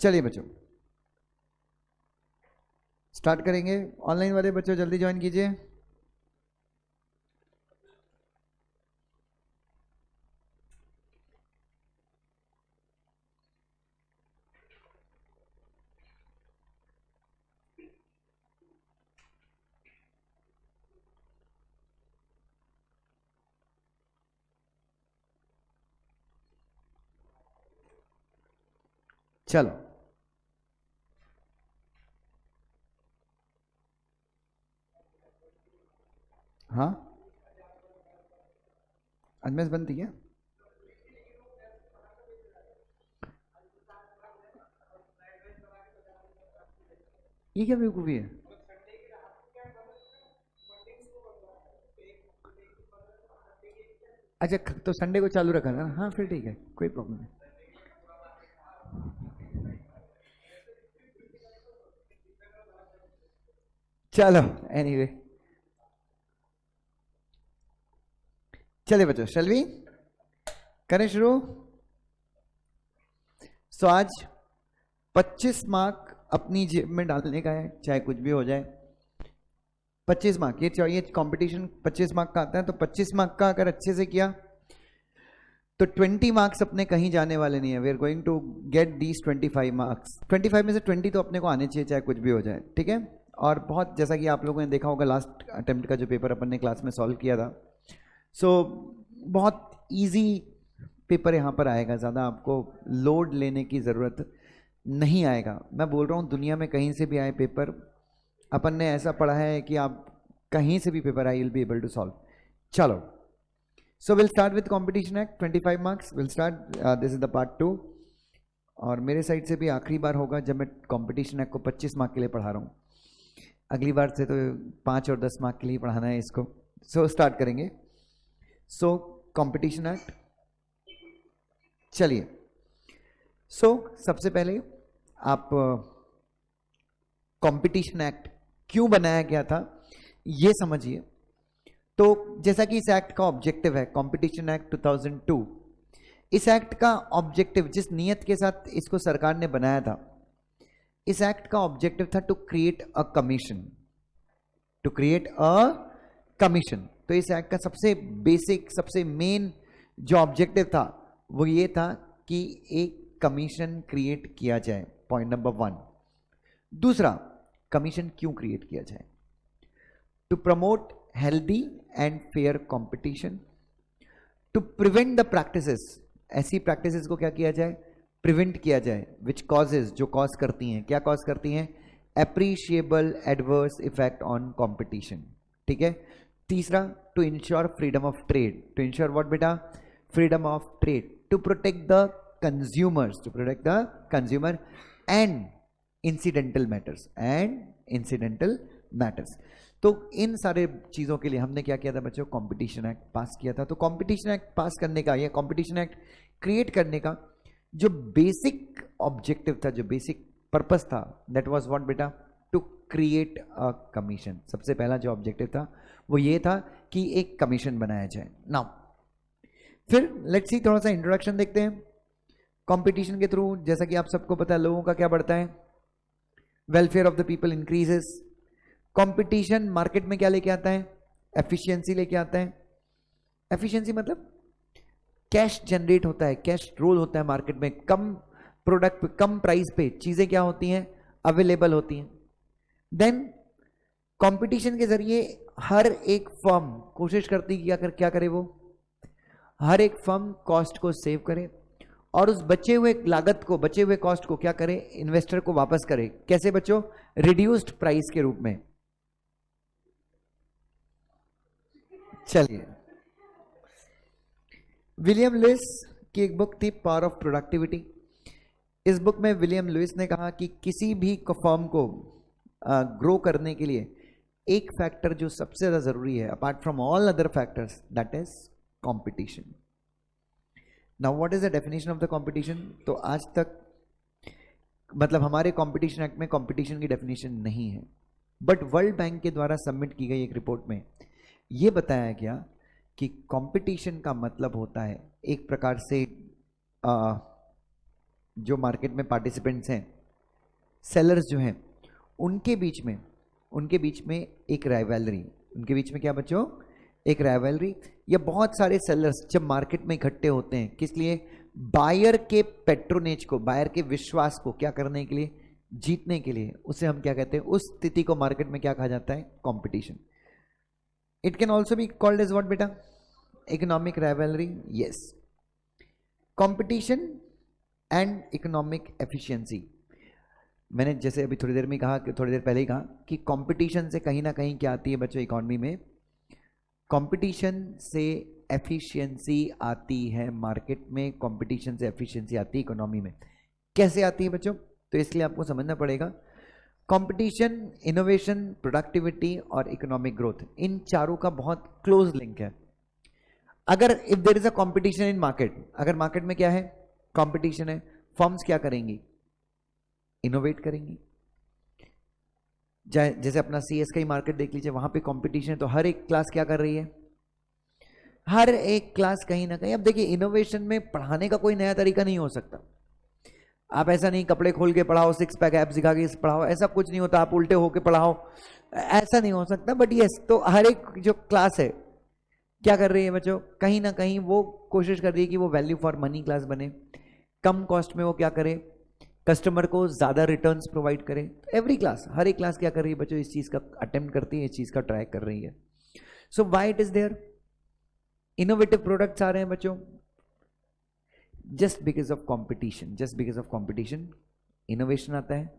चलिए बच्चों स्टार्ट करेंगे। ऑनलाइन वाले बच्चों जल्दी ज्वाइन कीजिए। चलो हाँ, आज मैच बनती है। ये क्या बेवकूफ़ी है? अच्छा तो संडे को चालू रखा था ना? हाँ फिर ठीक है, कोई प्रॉब्लम नहीं। चलो एनीवे चलिए बच्चों, शैल वी करें शुरू। सो आज 25 मार्क अपनी जेब में डालने का है, चाहे कुछ भी हो जाए। 25 मार्क ये चाहिए, कंपटीशन 25 मार्क का आता है, तो 25 मार्क का अगर अच्छे से किया तो 20 मार्क्स अपने कहीं जाने वाले नहीं है। We are going to get these 25 marks. 25 में से 20 तो अपने को आने चाहिए, चाहे कुछ भी हो जाए, ठीक है। और बहुत जैसा कि आप लोगों ने देखा होगा लास्ट अटेम्प्ट का जो पेपर अपन ने क्लास में सॉल्व किया था, सो बहुत इजी पेपर यहाँ पर आएगा, ज़्यादा आपको लोड लेने की ज़रूरत नहीं आएगा। मैं बोल रहा हूँ दुनिया में कहीं से भी आए पेपर, अपन ने ऐसा पढ़ा है कि आप कहीं से भी paper I will be able to solve. चलो so will start with competition act 25 marks will start, this is the part 2। और मेरे साइड से भी आखिरी बार होगा जब मैं कंपटीशन एक्ट को 25 मार्क के लिए पढ़ा रहा हूँ। अगली बार से तो 5 और 10 मार्क के लिए पढ़ाना है इसको। सो स्टार्ट करेंगे। सो कंपटीशन एक्ट, चलिए। सो सबसे पहले आप कंपटीशन एक्ट क्यों बनाया गया था ये समझिए। तो जैसा कि इस एक्ट का ऑब्जेक्टिव है, कंपटीशन एक्ट 2002, इस एक्ट का ऑब्जेक्टिव, जिस नियत के साथ इसको सरकार ने बनाया था, इस एक्ट का ऑब्जेक्टिव था to create a commission, to create a commission. तो इस एक्ट का सबसे बेसिक, सबसे मेन जो ऑब्जेक्टिव था वो ये था कि एक कमीशन क्रिएट किया जाए, पॉइंट नंबर 1। दूसरा, कमीशन क्यों क्रिएट किया जाए? To promote healthy and fair competition, to prevent the practices, ऐसी प्रैक्टिसेस को क्या किया जाए? प्रिवेंट किया जाए, विच कॉजेज, जो कॉज करती हैं, क्या कॉज करती हैं? Appreciable adverse effect on competition, ठीक है। तीसरा, to ensure freedom of trade, to ensure what बेटा? Freedom of trade, to protect the consumers, to protect the consumer and incidental matters, and incidental matters. तो इन सारे चीज़ों के लिए हमने क्या किया था बच्चों? कंपटीशन एक्ट पास किया था। तो कंपटीशन एक्ट पास करने का, या कंपटीशन एक्ट क्रिएट करने का जो बेसिक ऑब्जेक्टिव था, जो बेसिक पर्पस था, दैट वाज व्हाट बेटा? To create a commission. सबसे पहला जो ऑब्जेक्टिव था वो ये था कि एक कमीशन बनाया जाए। नाउ फिर लेट्स सी, थोड़ा सा इंट्रोडक्शन देखते हैं। कंपटीशन के थ्रू, जैसा कि आप सबको पता है, लोगों का क्या बढ़ता है? Welfare of the people increases. Competition market में क्या लेके आता है? एफिशिएंसी लेके आता है। एफिशिएंसी मतलब कैश जनरेट होता है, कैश रोल होता है मार्केट में, कम प्रोडक्ट पे, कम प्राइस पे चीजें क्या होती हैं? अवेलेबल होती हैं। देन कंपटीशन के जरिए हर एक फर्म कोशिश करती है क्या करे? वो हर एक फर्म कॉस्ट को सेव करे और उस बचे हुए लागत को, बचे हुए कॉस्ट को क्या करे? इन्वेस्टर को वापस करे। कैसे बच्चों? रिड्यूस्ड प्राइस के रूप में। चलिए, विलियम लुइस की एक बुक थी, पावर ऑफ प्रोडक्टिविटी। इस बुक में विलियम लुइस ने कहा कि किसी भी फर्म को ग्रो करने के लिए एक फैक्टर जो सबसे ज़्यादा ज़रूरी है, apart from all other factors, that is competition. Now what is the definition of the competition? तो आज तक मतलब हमारे कंपटीशन एक्ट में कंपटीशन की डेफिनेशन नहीं है, बट वर्ल्ड बैंक के द्वारा सबमिट की गई एक रिपोर्ट में यह बताया गया कि कंपटीशन का मतलब होता है एक प्रकार से जो मार्केट में पार्टिसिपेंट्स हैं, सेलर्स जो हैं, उनके बीच में एक राइवलरी, उनके बीच में क्या बच्चों, एक राइवलरी, या बहुत सारे सेलर्स जब मार्केट में इकट्ठे होते हैं, किस लिए, बायर के पेट्रोनेज को, बायर के विश्वास को क्या करने के लिए, जीतने के लिए। उसे हम क्या कहते हैं, उस स्थिति को मार्केट में क्या कहा जाता है, competition. It can also be called as what बेटा, economic rivalry. Yes, competition and economic efficiency. मैंने जैसे अभी थोड़ी देर में कहा, कि थोड़ी देर पहले ही कहा कि कंपटीशन से कहीं ना कहीं क्या आती है बच्चों, इकोनॉमी में कंपटीशन से एफिशिएंसी आती है, मार्केट में कंपटीशन से एफिशिएंसी आती है इकोनॉमी में। कैसे आती है बच्चों, तो इसलिए आपको समझना पड़ेगा, कंपटीशन, इनोवेशन, प्रोडक्टिविटी और इकोनॉमिक ग्रोथ, इन चारों का बहुत क्लोज लिंक है। अगर if there is a competition in market, अगर मार्केट में क्या है, कंपटीशन है, फर्म्स क्या करेंगी, इनोवेट करेंगी। जैसे अपना सीएस का ही मार्केट देख लीजिए, वहां पे कंपटीशन है, तो हर एक क्लास क्या कर रही है, हर एक क्लास कहीं ना कहीं। अब देखिए, इनोवेशन में पढ़ाने का कोई नया तरीका नहीं हो सकता। आप ऐसा नहीं कपड़े खोल के पढ़ाओ, सिक्स पैक ऐप सिखा के पढ़ाओ, ऐसा कुछ नहीं होता। आप उल्टे होके पढ़ाओ, ऐसा नहीं हो सकता। बट यस, तो हर एक जो क्लास है क्या कर रही है बच्चों, कहीं ना कहीं वो कोशिश कर रही है कि वो वैल्यू फॉर मनी क्लास बने, कम कॉस्ट में वो क्या करे, कस्टमर को ज्यादा रिटर्न्स प्रोवाइड करे। एवरी क्लास, हर एक क्लास क्या कर रही है बच्चों, इस चीज का अटेम्प्ट करती है, इस चीज का ट्राई कर रही है। So why it is there, innovative products आ रहे हैं बच्चों, just because of competition, just because of competition innovation आता है।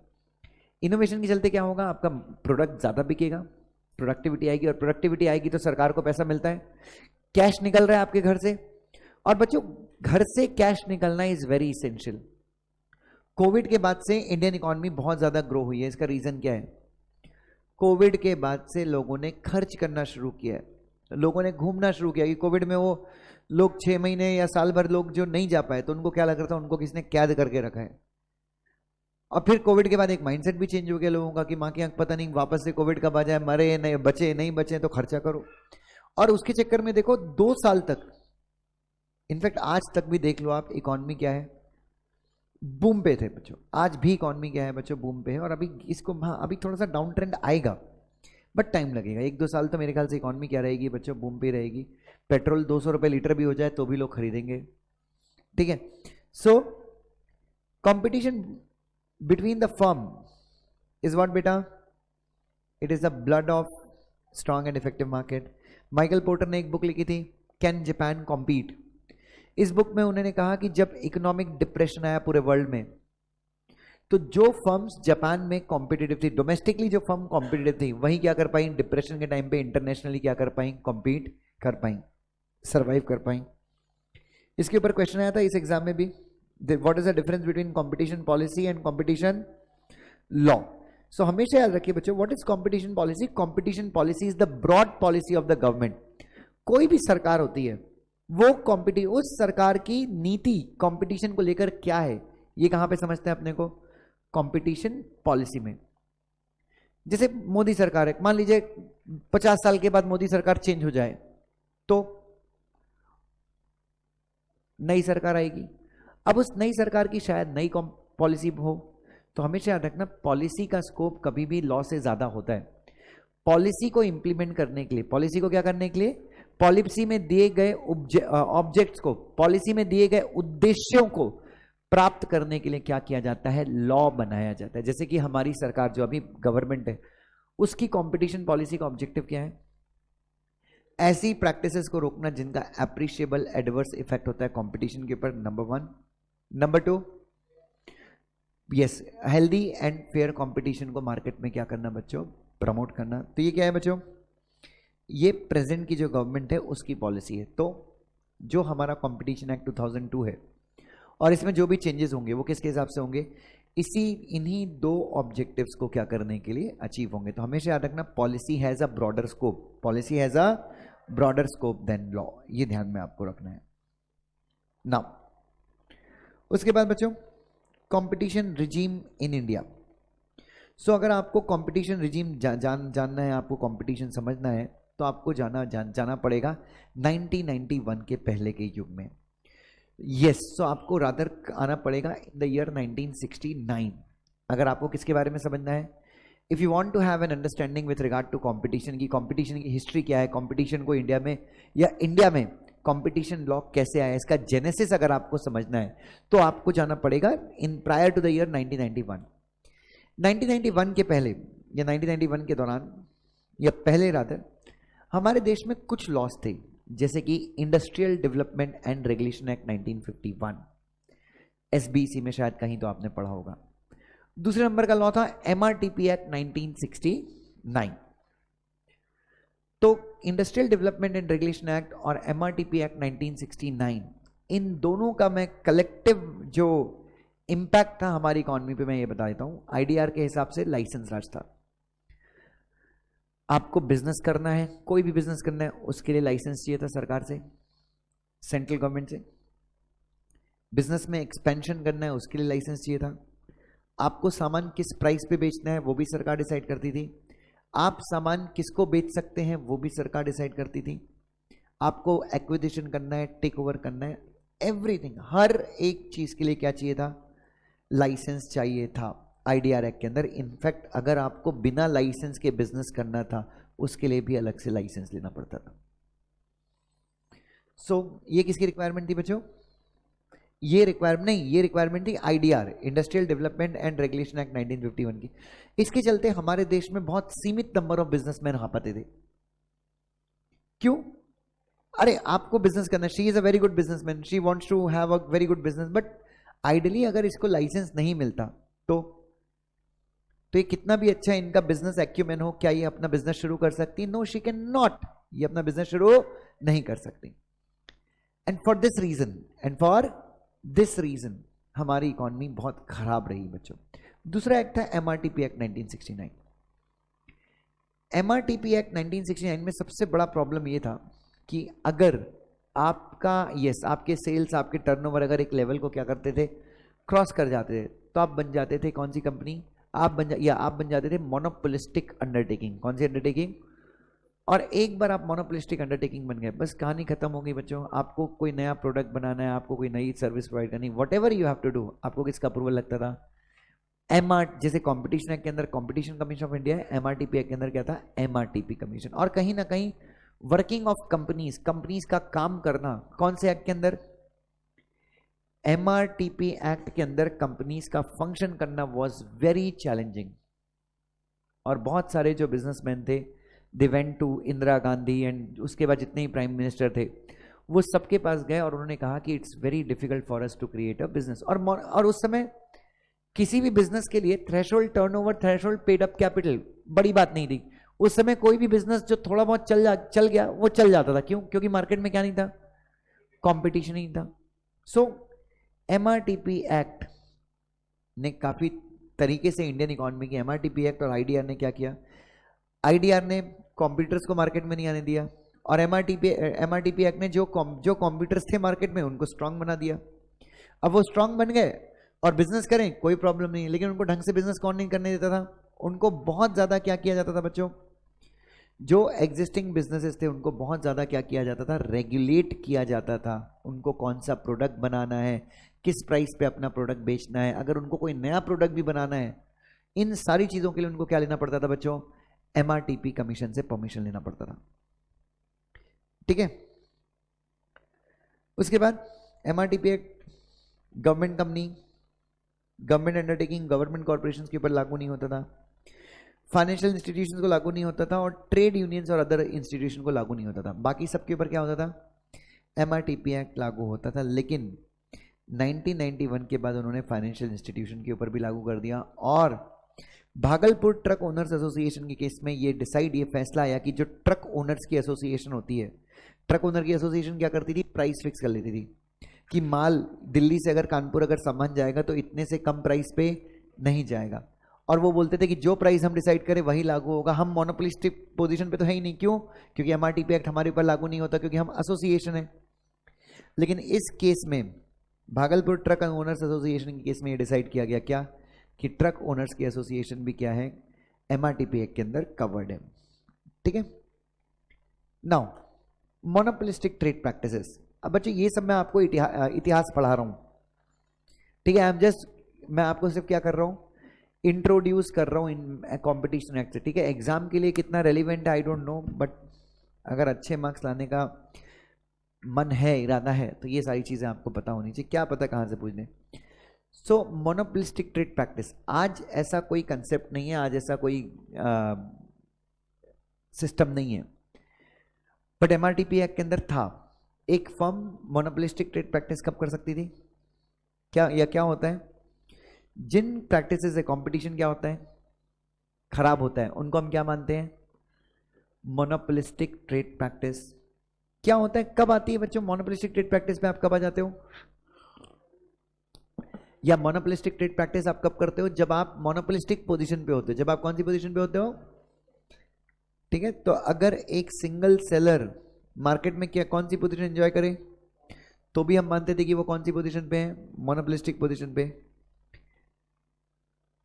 इनोवेशन के चलते क्या होगा, आपका प्रोडक्ट ज्यादा बिकेगा, प्रोडक्टिविटी आएगी, और प्रोडक्टिविटी आएगी तो सरकार को पैसा मिलता है, कैश निकल रहा है आपके घर से। और बच्चों, घर से कैश निकलना इज वेरी इसेंशियल। कोविड के बाद से इंडियन इकोनॉमी बहुत ज्यादा ग्रो हुई है। इसका रीजन क्या है, कोविड के बाद से लोगों ने खर्च करना शुरू किया है, लोगों ने घूमना शुरू किया। कि कोविड में वो लोग 6 महीने या साल भर लोग जो नहीं जा पाए, तो उनको क्या लग रहा था, उनको किसने कैद करके रखा है। और फिर कोविड के बाद एक माइंडसेट भी चेंज हो गया लोगों का, कि माँ की आंख पता नहीं वापस से कोविड कब आ जाए, मरे नहीं बचे, नहीं बचे तो खर्चा करो। और उसके चक्कर में देखो 2 साल तक, इनफैक्ट आज तक भी देख लो आप, इकोनॉमी क्या है, बूम पे थे बच्चों। आज भी इकोनॉमी क्या है बच्चों, बूम पे है। और अभी इसको, हाँ अभी थोड़ा सा डाउन ट्रेंड आएगा, बट टाइम लगेगा। 1-2 साल तो मेरे ख्याल से इकोनॉमी क्या रहेगी बच्चों, बूम पे रहेगी। पेट्रोल 200 रुपये लीटर भी हो जाए तो भी लोग खरीदेंगे, ठीक है। So competition between the firm is what बेटा, it is the blood of strong and effective market. Michael Porter ने एक बुक लिखी थी, कैन जापान कॉम्पीट। इस बुक में उन्होंने कहा कि जब इकोनॉमिक डिप्रेशन आया पूरे वर्ल्ड में, तो जो फर्म्स जापान में कॉम्पिटिटिव थी, डोमेस्टिकली जो फर्म कॉम्पिटिटिव थी, वही क्या कर पाई, डिप्रेशन के टाइम पे इंटरनेशनली क्या कर पाई, कॉम्पीट कर पाई, सर्वाइव कर पाई। इसके ऊपर क्वेश्चन आया था इस एग्जाम में भी, what is the difference between competition policy and competition law. So हमेशा याद रखिए बच्चों, what is competition policy, competition policy is the broad policy of the government. कोई भी सरकार होती है, वो उस सरकार की नीति कंपटीशन को लेकर क्या है, ये कहां पे समझते हैं अपने को, कंपटीशन पॉलिसी में। जैसे मोदी सरकार है, मान लीजिए 50 साल के बाद मोदी सरकार चेंज हो जाए, तो नई सरकार आएगी। अब उस नई सरकार की शायद नई पॉलिसी हो, तो हमेशा याद रखना, पॉलिसी का स्कोप कभी भी लॉ से ज्यादा होता है। पॉलिसी को इंप्लीमेंट करने के लिए, पॉलिसी को क्या करने के लिए, पॉलिसी में दिए गए ऑब्जेक्ट्स को, पॉलिसी में दिए गए उद्देश्यों को प्राप्त करने के लिए क्या किया जाता है, लॉ बनाया जाता है। जैसे कि हमारी सरकार जो अभी गवर्नमेंट है, उसकी कंपटीशन पॉलिसी का ऑब्जेक्टिव क्या है, ऐसी प्रैक्टिसेस को रोकना जिनका एप्रिशिएबल एडवर्स इफेक्ट होता है कंपटीशन के ऊपर, number 1। Number 2, yes, healthy and fair competition को मार्केट में क्या करना बच्चों, प्रमोट करना। तो ये क्या है बच्चों, ये प्रेजेंट की जो गवर्नमेंट है उसकी पॉलिसी है। तो जो हमारा कंपटीशन एक्ट 2002 है, और इसमें जो भी चेंजेस होंगे वो किसके हिसाब से होंगे, इन्हीं 2 ऑब्जेक्टिव्स को क्या करने के लिए अचीव होंगे। तो हमेशा याद रखना, policy has a broader scope, policy has a broader scope than law, ये ध्यान में आपको रखना है। नाउ उसके बाद बच्चों, कंपटीशन रिजीम इन इंडिया। सो अगर आपको कंपटीशन रिजीम जानना है, आपको कंपटीशन समझना है, तो आपको जाना पड़ेगा 1991 के पहले के युग में। यस, सो आपको रादर आना पड़ेगा इन द ईयर 1969 अगर आपको किसके बारे में समझना है। If you want to have an understanding with regard to competition की हिस्ट्री क्या है, कंपटीशन को इंडिया में या इंडिया में कंपटीशन लॉ कैसे आया, इसका जेनेसिस अगर आपको समझना है तो आपको जाना पड़ेगा इन प्रायर टू द ईयर 1991। 1991 के पहले या 1991 के दौरान या पहले रादर हमारे देश में कुछ लॉस थे, जैसे कि industrial development and regulation act 1951, SBC में शायद कहीं तो आपने पढ़ा होगा। दूसरे नंबर का लॉ था एमआरटीपी एक्ट 1969। तो industrial development and regulation act और एमआरटीपी एक्ट 1969, इन दोनों का मैं कलेक्टिव जो इंपैक्ट था हमारी इकोनॉमी पे मैं ये बता देता हूं। आईडीआर के हिसाब से लाइसेंस राज था। आपको बिजनेस करना है, कोई भी बिजनेस करना है, उसके लिए लाइसेंस चाहिए था सरकार से, सेंट्रल गवर्नमेंट से। बिजनेस में एक्सपेंशन करना है, उसके लिए लाइसेंस चाहिए था। आपको सामान किस प्राइस पे बेचना है वो भी सरकार डिसाइड करती थी। आप सामान किसको बेच सकते हैं वो भी सरकार डिसाइड करती थी। आपको एक्विजिशन करना है, टेक ओवर करना है, एवरीथिंग, हर एक चीज के लिए क्या चाहिए था, लाइसेंस चाहिए था आईडीआर एक्ट के अंदर। इनफैक्ट अगर आपको बिना लाइसेंस के बिजनेस करना था उसके लिए भी अलग से लाइसेंस लेना पड़ता था। सो ये किसकी रिक्वायरमेंट थी बच्चों? ये रिक्वायरमेंट थी IDR, industrial development and regulation act 1951 की। इसके चलते हमारे देश में बहुत सीमित नंबर ऑफ बिजनेसमैन आ पाते थे। क्यों? अरे आपको बिजनेस करना, she is a very good businessman, she wants to have a very good business, but ideally अगर इसको लाइसेंस नहीं मिलता तो ये कितना भी अच्छा इनका बिजनेस एक्यूमेन हो, क्या ये अपना बिजनेस शुरू कर सकती? No, she can not. ये अपना बिजनेस शुरू नहीं कर सकती। एंड फॉर दिस रीजन हमारी इकोनॉमी बहुत खराब रही बच्चों। दूसरा एक्ट था एमआरटीपी एक्ट 1969। एमआरटीपी एक्ट 1969 में सबसे बड़ा प्रॉब्लम ये था कि अगर आपका आपके सेल्स, आपके टर्नओवर अगर एक लेवल को क्या करते थे, क्रॉस कर जाते थे, तो आप बन जाते थे कौन सी कंपनी? आप बन जाते थे मोनोपोलिस्टिक अंडरटेकिंग। कौन सी अंडरटेकिंग? और एक बार आप मोनोपोलिस्टिक अंडरटेकिंग बन गए, बस कहानी खत्म हो गई बच्चों। आपको कोई नया प्रोडक्ट बनाना है, आपको कोई नई सर्विस प्रोवाइड करनी, whatever you have to do, आपको किसका अप्रूवल लगता था? जैसे कॉम्पिटिशन एक्ट के अंदर कॉम्पिटिशन कमीशन ऑफ इंडिया है, एमआरटीपी एक्ट के अंदर क्या था? MRTP commission. और कहीं ना कहीं वर्किंग ऑफ कंपनीज का काम करना कौन से एक्ट के अंदर? एमआरटीपी एक्ट के अंदर कंपनीज का फंक्शन करना वाज वेरी चैलेंजिंग। और बहुत सारे जो बिजनेसमैन थे, they went to Indira Gandhi and उसके बाद जितने ही प्राइम मिनिस्टर थे वो सबके पास गए और उन्होंने कहा कि it's very difficult for us to create a business. और उस समय किसी भी बिजनेस के लिए threshold turnover, threshold paid up capital बड़ी बात नहीं थी। उस समय कोई भी बिजनेस जो थोड़ा बहुत चल गया वो चल जाता था। क्यों? क्योंकि मार्केट में क्या नहीं था? कंपटीशन नहीं था। सो एमआरटीपी एक्ट ने काफी तरीके से इंडियन इकोनॉमी की, एमआरटीपी एक्ट और आईडीआर ने क्या किया? आईडीआर ने कंप्यूटर्स को मार्केट में नहीं आने दिया और एमआरटीपी एक्ट ने जो कंप्यूटर्स थे मार्केट में उनको स्ट्रांग बना दिया। अब वो स्ट्रांग बन गए और बिजनेस करें कोई प्रॉब्लम नहीं, लेकिन उनको ढंग से बिजनेस कौन नहीं करने देता था? उनको बहुत ज्यादा क्या किया जाता था बच्चों? जो एग्जिस्टिंग बिजनेसेस थे उनको बहुत ज्यादा क्या किया जाता था? रेगुलेट किया जाता था। उनको कौन सा प्रोडक्ट बनाना है, किस प्राइस पे अपना प्रोडक्ट बेचना है, अगर उनको कोई नया प्रोडक्ट भी बनाना है, इन सारी चीजों के लिए उनको क्या लेना पड़ता था बच्चों? एमआरटीपी कमीशन से परमिशन लेना पड़ता था। ठीक है। उसके बाद MRTP act government company, government undertaking, government corporation के ऊपर लागू नहीं होता था, फाइनेंशियल इंस्टीट्यूशंस को लागू नहीं होता था और ट्रेड यूनियंस और अदर इंस्टीट्यूशन को लागू नहीं होता था। बाकी सबके ऊपर क्या होता था? एमआरटीपी एक्ट लागू होता था। लेकिन 1991 के बाद उन्होंने फाइनेंशियल इंस्टीट्यूशन के ऊपर भी लागू कर दिया और भागलपुर ट्रक ओनर्स एसोसिएशन के केस में ये फैसला आया कि जो ट्रक ओनर्स की एसोसिएशन होती है, ट्रक ओनर की एसोसिएशन क्या करती थी? प्राइस फिक्स कर लेती थी कि माल दिल्ली से अगर कानपुर अगर सामान जाएगा तो इतने से कम प्राइस पे नहीं जाएगा। और वो बोलते थे कि जो प्राइस हम डिसाइड करें वही लागू होगा। हम मोनोपोलिस्टिक पोजीशन पे तो है ही नहीं। क्यों? क्योंकि एमआरटीपी एक्ट हमारे ऊपर लागू नहीं होता, क्योंकि हम एसोसिएशन है। लेकिन इस केस में भागलपुर ट्रक ओनर्स एसोसिएशन के केस में ये डिसाइड किया गया क्या? कि ट्रक ओनर्स की एसोसिएशन भी क्या है? एमआरटीपी एक्ट के अंदर कवर्ड है। ठीक है। नाउ मोनोपोलिस्टिक ट्रेड प्रैक्टिसेस, अब बच्चों ये सब मैं आपको इतिहास पढ़ा रहा हूं, ठीक है। मैं आपको सिर्फ क्या कर रहा हूं, इंट्रोड्यूस कर रहा हूं इन कॉम्पिटिशन एक्ट से, ठीक है। एग्जाम के लिए कितना रेलिवेंट है आई डोंट नो, बट अगर अच्छे मार्क्स लाने का मन है, इरादा है, तो ये सारी चीजें आपको पता होनी चाहिए, क्या पता कहां से पूछ लें। सो मोनोपोलिस्टिक ट्रेड प्रैक्टिस, आज ऐसा कोई कंसेप्ट नहीं है, आज ऐसा कोई सिस्टम नहीं है, बट एमआरटीपी एक्ट के अंदर था। एक फर्म मोनोपोलिस्टिक ट्रेड प्रैक्टिस कब कर सकती थी, क्या या क्या होता है, जिन प्रैक्टिसेस से कंपटीशन क्या होता है, खराब होता है, उनको हम क्या मानते हैं, मोनोपोलिस्टिक ट्रेड प्रैक्टिस। क्या होता है, कब आती है बच्चों मोनोपोलिस्टिक ट्रेड प्रैक्टिस पे, आप कब आ जाते हो, या मोनोपोलिस्टिक ट्रेड प्रैक्टिस आप कब करते हो, जब आप मोनोपोलिस्टिक पोजीशन पे होते हो। जब आप कौन सी पोजीशन पे होते हो, ठीक है। तो अगर एक सिंगल सेलर मार्केट में क्या कौन सी पोजीशन एंजॉय करे, तो भी हम मानते थे कि वो कौन सी पोजीशन पे है, मोनोपोलिस्टिक पोजीशन पे।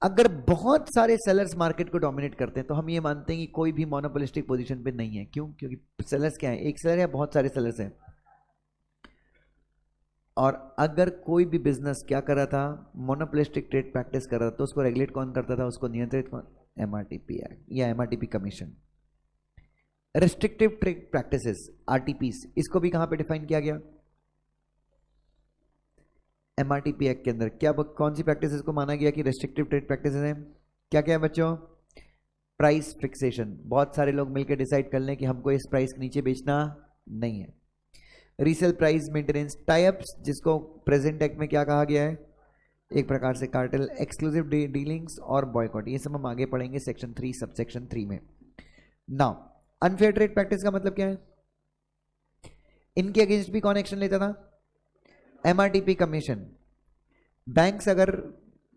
अगर बहुत सारे सेलर्स मार्केट को डोमिनेट करते हैं, तो हम ये मानते हैं कि कोई भी मोनोपोलिस्टिक पोजीशन पे नहीं है। क्यों, क्योंकि सेलर्स क्या है, एक सेलर या बहुत सारे सेलर्स हैं। और अगर कोई भी बिजनेस क्या कर रहा था, मोनोपोलिस्टिक ट्रेड प्रैक्टिस कर रहा था, तो उसको रेगुलेट कौन करता था, उसको नियंत्रित कौन, एमआरटीपी एक्ट या MRTP commission. Restrictive trade practices, RTPs, इसको भी कहां पे डिफाइन किया गया, एमआरटीपी एक्ट के अंदर। क्या कौन सी प्रैक्टिसेस को माना गया कि रेस्ट्रिक्टिव ट्रेड प्रैक्टिसेस हैं, क्या क्या है बच्चों, प्राइस फिक्सेशन, बहुत सारे लोग मिलकर डिसाइड कर लें कि हमको इस प्राइस के नीचे बेचना नहीं है। रीसेल प्राइस मेंटेनेंस, टाइप्स, जिसको प्रेजेंट एक्ट में क्या कहा गया है, एक प्रकार से कार्टेल, एक्सक्लूसिव डीलिंग्स और बॉयकॉट, ये सब हम आगे पढ़ेंगे सेक्शन 3 सबसेक्शन 3 में। नाउ अनफेयर ट्रेड प्रैक्टिस का मतलब क्या है, इनके अगेंस्ट भी कौन एक्शन लेता था, एमआरटीपी कमीशन। बैंक्स अगर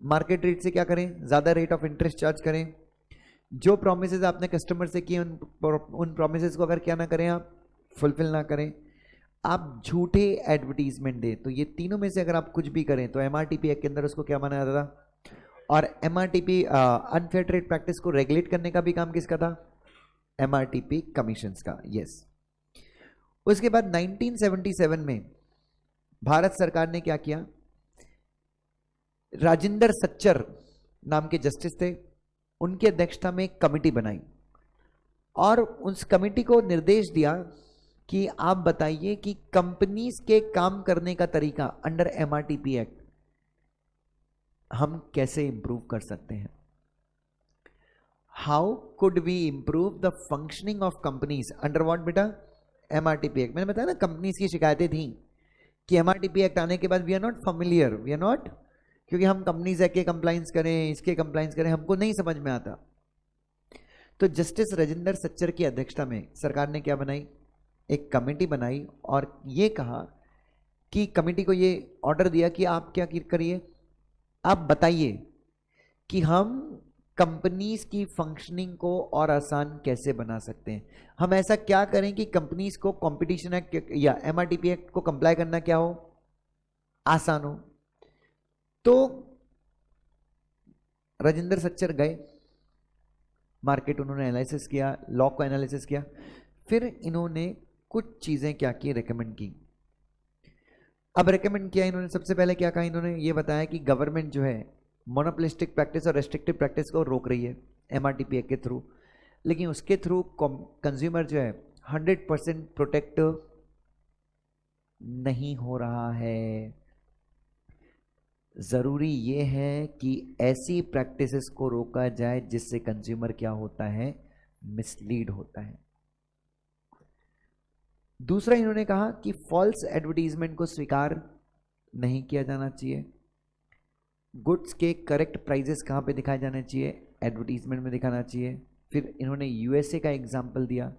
मार्केट रेट से क्या करें, ज्यादा रेट ऑफ इंटरेस्ट चार्ज करें, जो प्रोमिसेस आपने कस्टमर से किए उन प्रोमिसेस को अगर क्या ना करें, आप फुलफिल ना करें, आप झूठे एडवर्टीजमेंट दें, तो ये तीनों में से अगर आप कुछ भी करें, तो एमआरटीपी एक्ट के अंदर उसको क्या माना जाता था। और एमआरटीपी अनफेयर ट्रेड प्रैक्टिस को रेगुलेट करने का भी काम किसका था, एमआरटीपी कमीशंस का, यस। उसके बाद 1977 में भारत सरकार ने क्या किया, राजेंद्र सच्चर नाम के जस्टिस थे, उनकी अध्यक्षता में एक कमेटी बनाई और उस कमेटी को निर्देश दिया कि आप बताइए कि कंपनीज के काम करने का तरीका अंडर एमआरटीपी एक्ट हम कैसे इंप्रूव कर सकते हैं। How could we improve the functioning of companies under what बेटा, एमआरटीपी एक्ट। मैंने बताया ना कंपनीज की शिकायतें थी कि एमआरटीपी एक्ट आने के बाद we are not familiar, we are not, क्योंकि हम कंपनीज एक्ट के कंप्लाइंस करें, इसके कंप्लाइंस करें, हमको नहीं समझ में आता। तो जस्टिस राजेंद्र सच्चर की अध्यक्षता में सरकार ने क्या बनाई, एक कमेटी बनाई और ये कहा कि कमेटी को ये ऑर्डर दिया कि आप क्या करिए, आप बताइए कि हम कंपनीज की फंक्शनिंग को और आसान कैसे बना सकते हैं। हम ऐसा क्या करें कि कंपनीज को कंपटीशन एक्ट या एमआरटीपी एक्ट को कंप्लाई करना क्या हो, आसान हो। तो राजेंद्र सच्चर गए मार्केट, उन्होंने एनालिसिस किया, लॉ को एनालिसिस किया, फिर इन्होंने कुछ चीजें क्या की, रेकमेंड की। अब रेकमेंड किया इन्होंने, सबसे पहले क्या कहा, इन्होंने ये बताया कि गवर्नमेंट जो है मोनोपोलिस्टिक प्रैक्टिस और रेस्ट्रिक्टिव प्रैक्टिस को रोक रही है एमआरटीपी एक्ट के थ्रू, लेकिन उसके थ्रू कंज्यूमर जो है 100% प्रोटेक्ट नहीं हो रहा है। जरूरी ये है कि ऐसी प्रैक्टिसेस को रोका जाए जिससे कंज्यूमर क्या होता है, मिसलीड होता है। दूसरा इन्होंने कहा कि फॉल्स एडवर्टीजमेंट को स्वीकार नहीं किया जाना चाहिए, गुड्स के करेक्ट प्राइजेस कहाँ पे दिखाए जाने चाहिए, एडवर्टीजमेंट में दिखाना चाहिए। फिर इन्होंने यूएसए का एग्जांपल दिया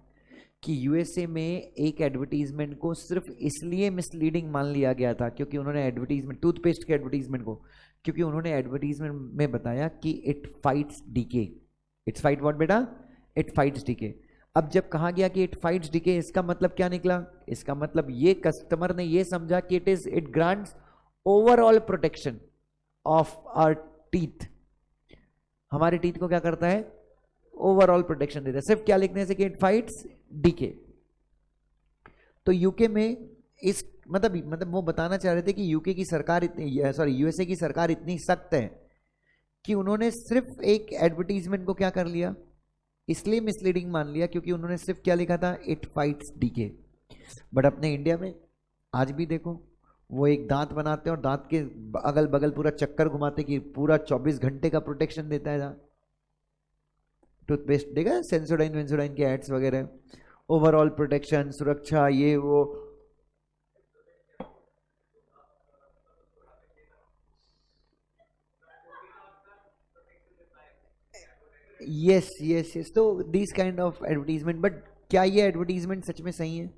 कि यूएसए में एक एडवर्टीजमेंट को सिर्फ इसलिए मिसलीडिंग मान लिया गया था क्योंकि उन्होंने एडवर्टीजमेंट, टूथपेस्ट के एडवर्टीजमेंट को, क्योंकि उन्होंने एडवर्टीजमेंट में बताया कि it fights decay. It's fight what बेटा, इट फाइट्स डीके। अब जब कहा गया कि इट फाइट्स डीके, इसका मतलब क्या निकला, इसका मतलब ये कस्टमर ने ये समझा कि it grants overall protection of our teeth. हमारे टीथ को क्या करता है, ओवरऑल प्रोटेक्शन देता है, सिर्फ क्या लिखने से कि इट फाइट्स डीके। तो यूके में इस मतलब वो बताना चाह रहे थे कि यूके की सरकार इतनी, सॉरी यूएसए की सरकार इतनी सख्त है कि उन्होंने सिर्फ एक एडवर्टीजमेंट को क्या कर लिया, इसलिए मिसलीडिंग मान लिया क्योंकि उन्होंने सिर्फ क्या लिखा था, इट फाइट्स डीके। बट अपने इंडिया में आज भी देखो, वो एक दांत बनाते हैं और दांत के अगल बगल पूरा चक्कर घुमाते कि पूरा 24 घंटे का प्रोटेक्शन देता है। टूथपेस्ट देगा सेंसोडाइन वेंसोडाइन के एड्स वगैरह, ओवरऑल प्रोटेक्शन, सुरक्षा, ये वो। यस यस यस, तो this kind of advertisement. But क्या ये एडवर्टीजमेंट सच में सही है?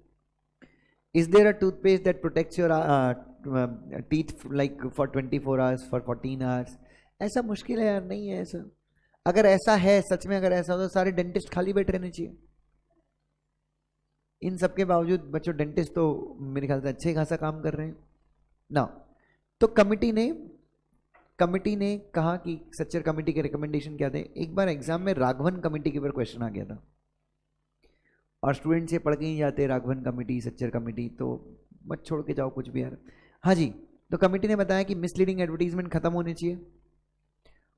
Is there a toothpaste that protects your teeth like for 24 hours, for 14 hours? ऐसा मुश्किल है यार, नहीं है ऐसा। अगर ऐसा है सच में, अगर ऐसा हो तो सारे डेंटिस्ट खाली बैठे रहने चाहिए। इन सब के बावजूद बच्चों डेंटिस्ट तो मेरे ख्याल से अच्छे खासा काम कर रहे हैं ना। तो कमिटी ने कहा कि सच्चर कमेटी के रिकमेंडेशन क्या थे। एक बार एग्जाम में राघवन कमेटी के ऊपर क्वेश्चन आ गया था और स्टूडेंट से पढ़ के ही जाते राघवन कमेटी, सच्चर कमेटी, तो मत छोड़ के जाओ कुछ भी यार। हाँ जी, तो कमेटी ने बताया कि मिसलीडिंग एडवर्टीजमेंट खत्म होने चाहिए।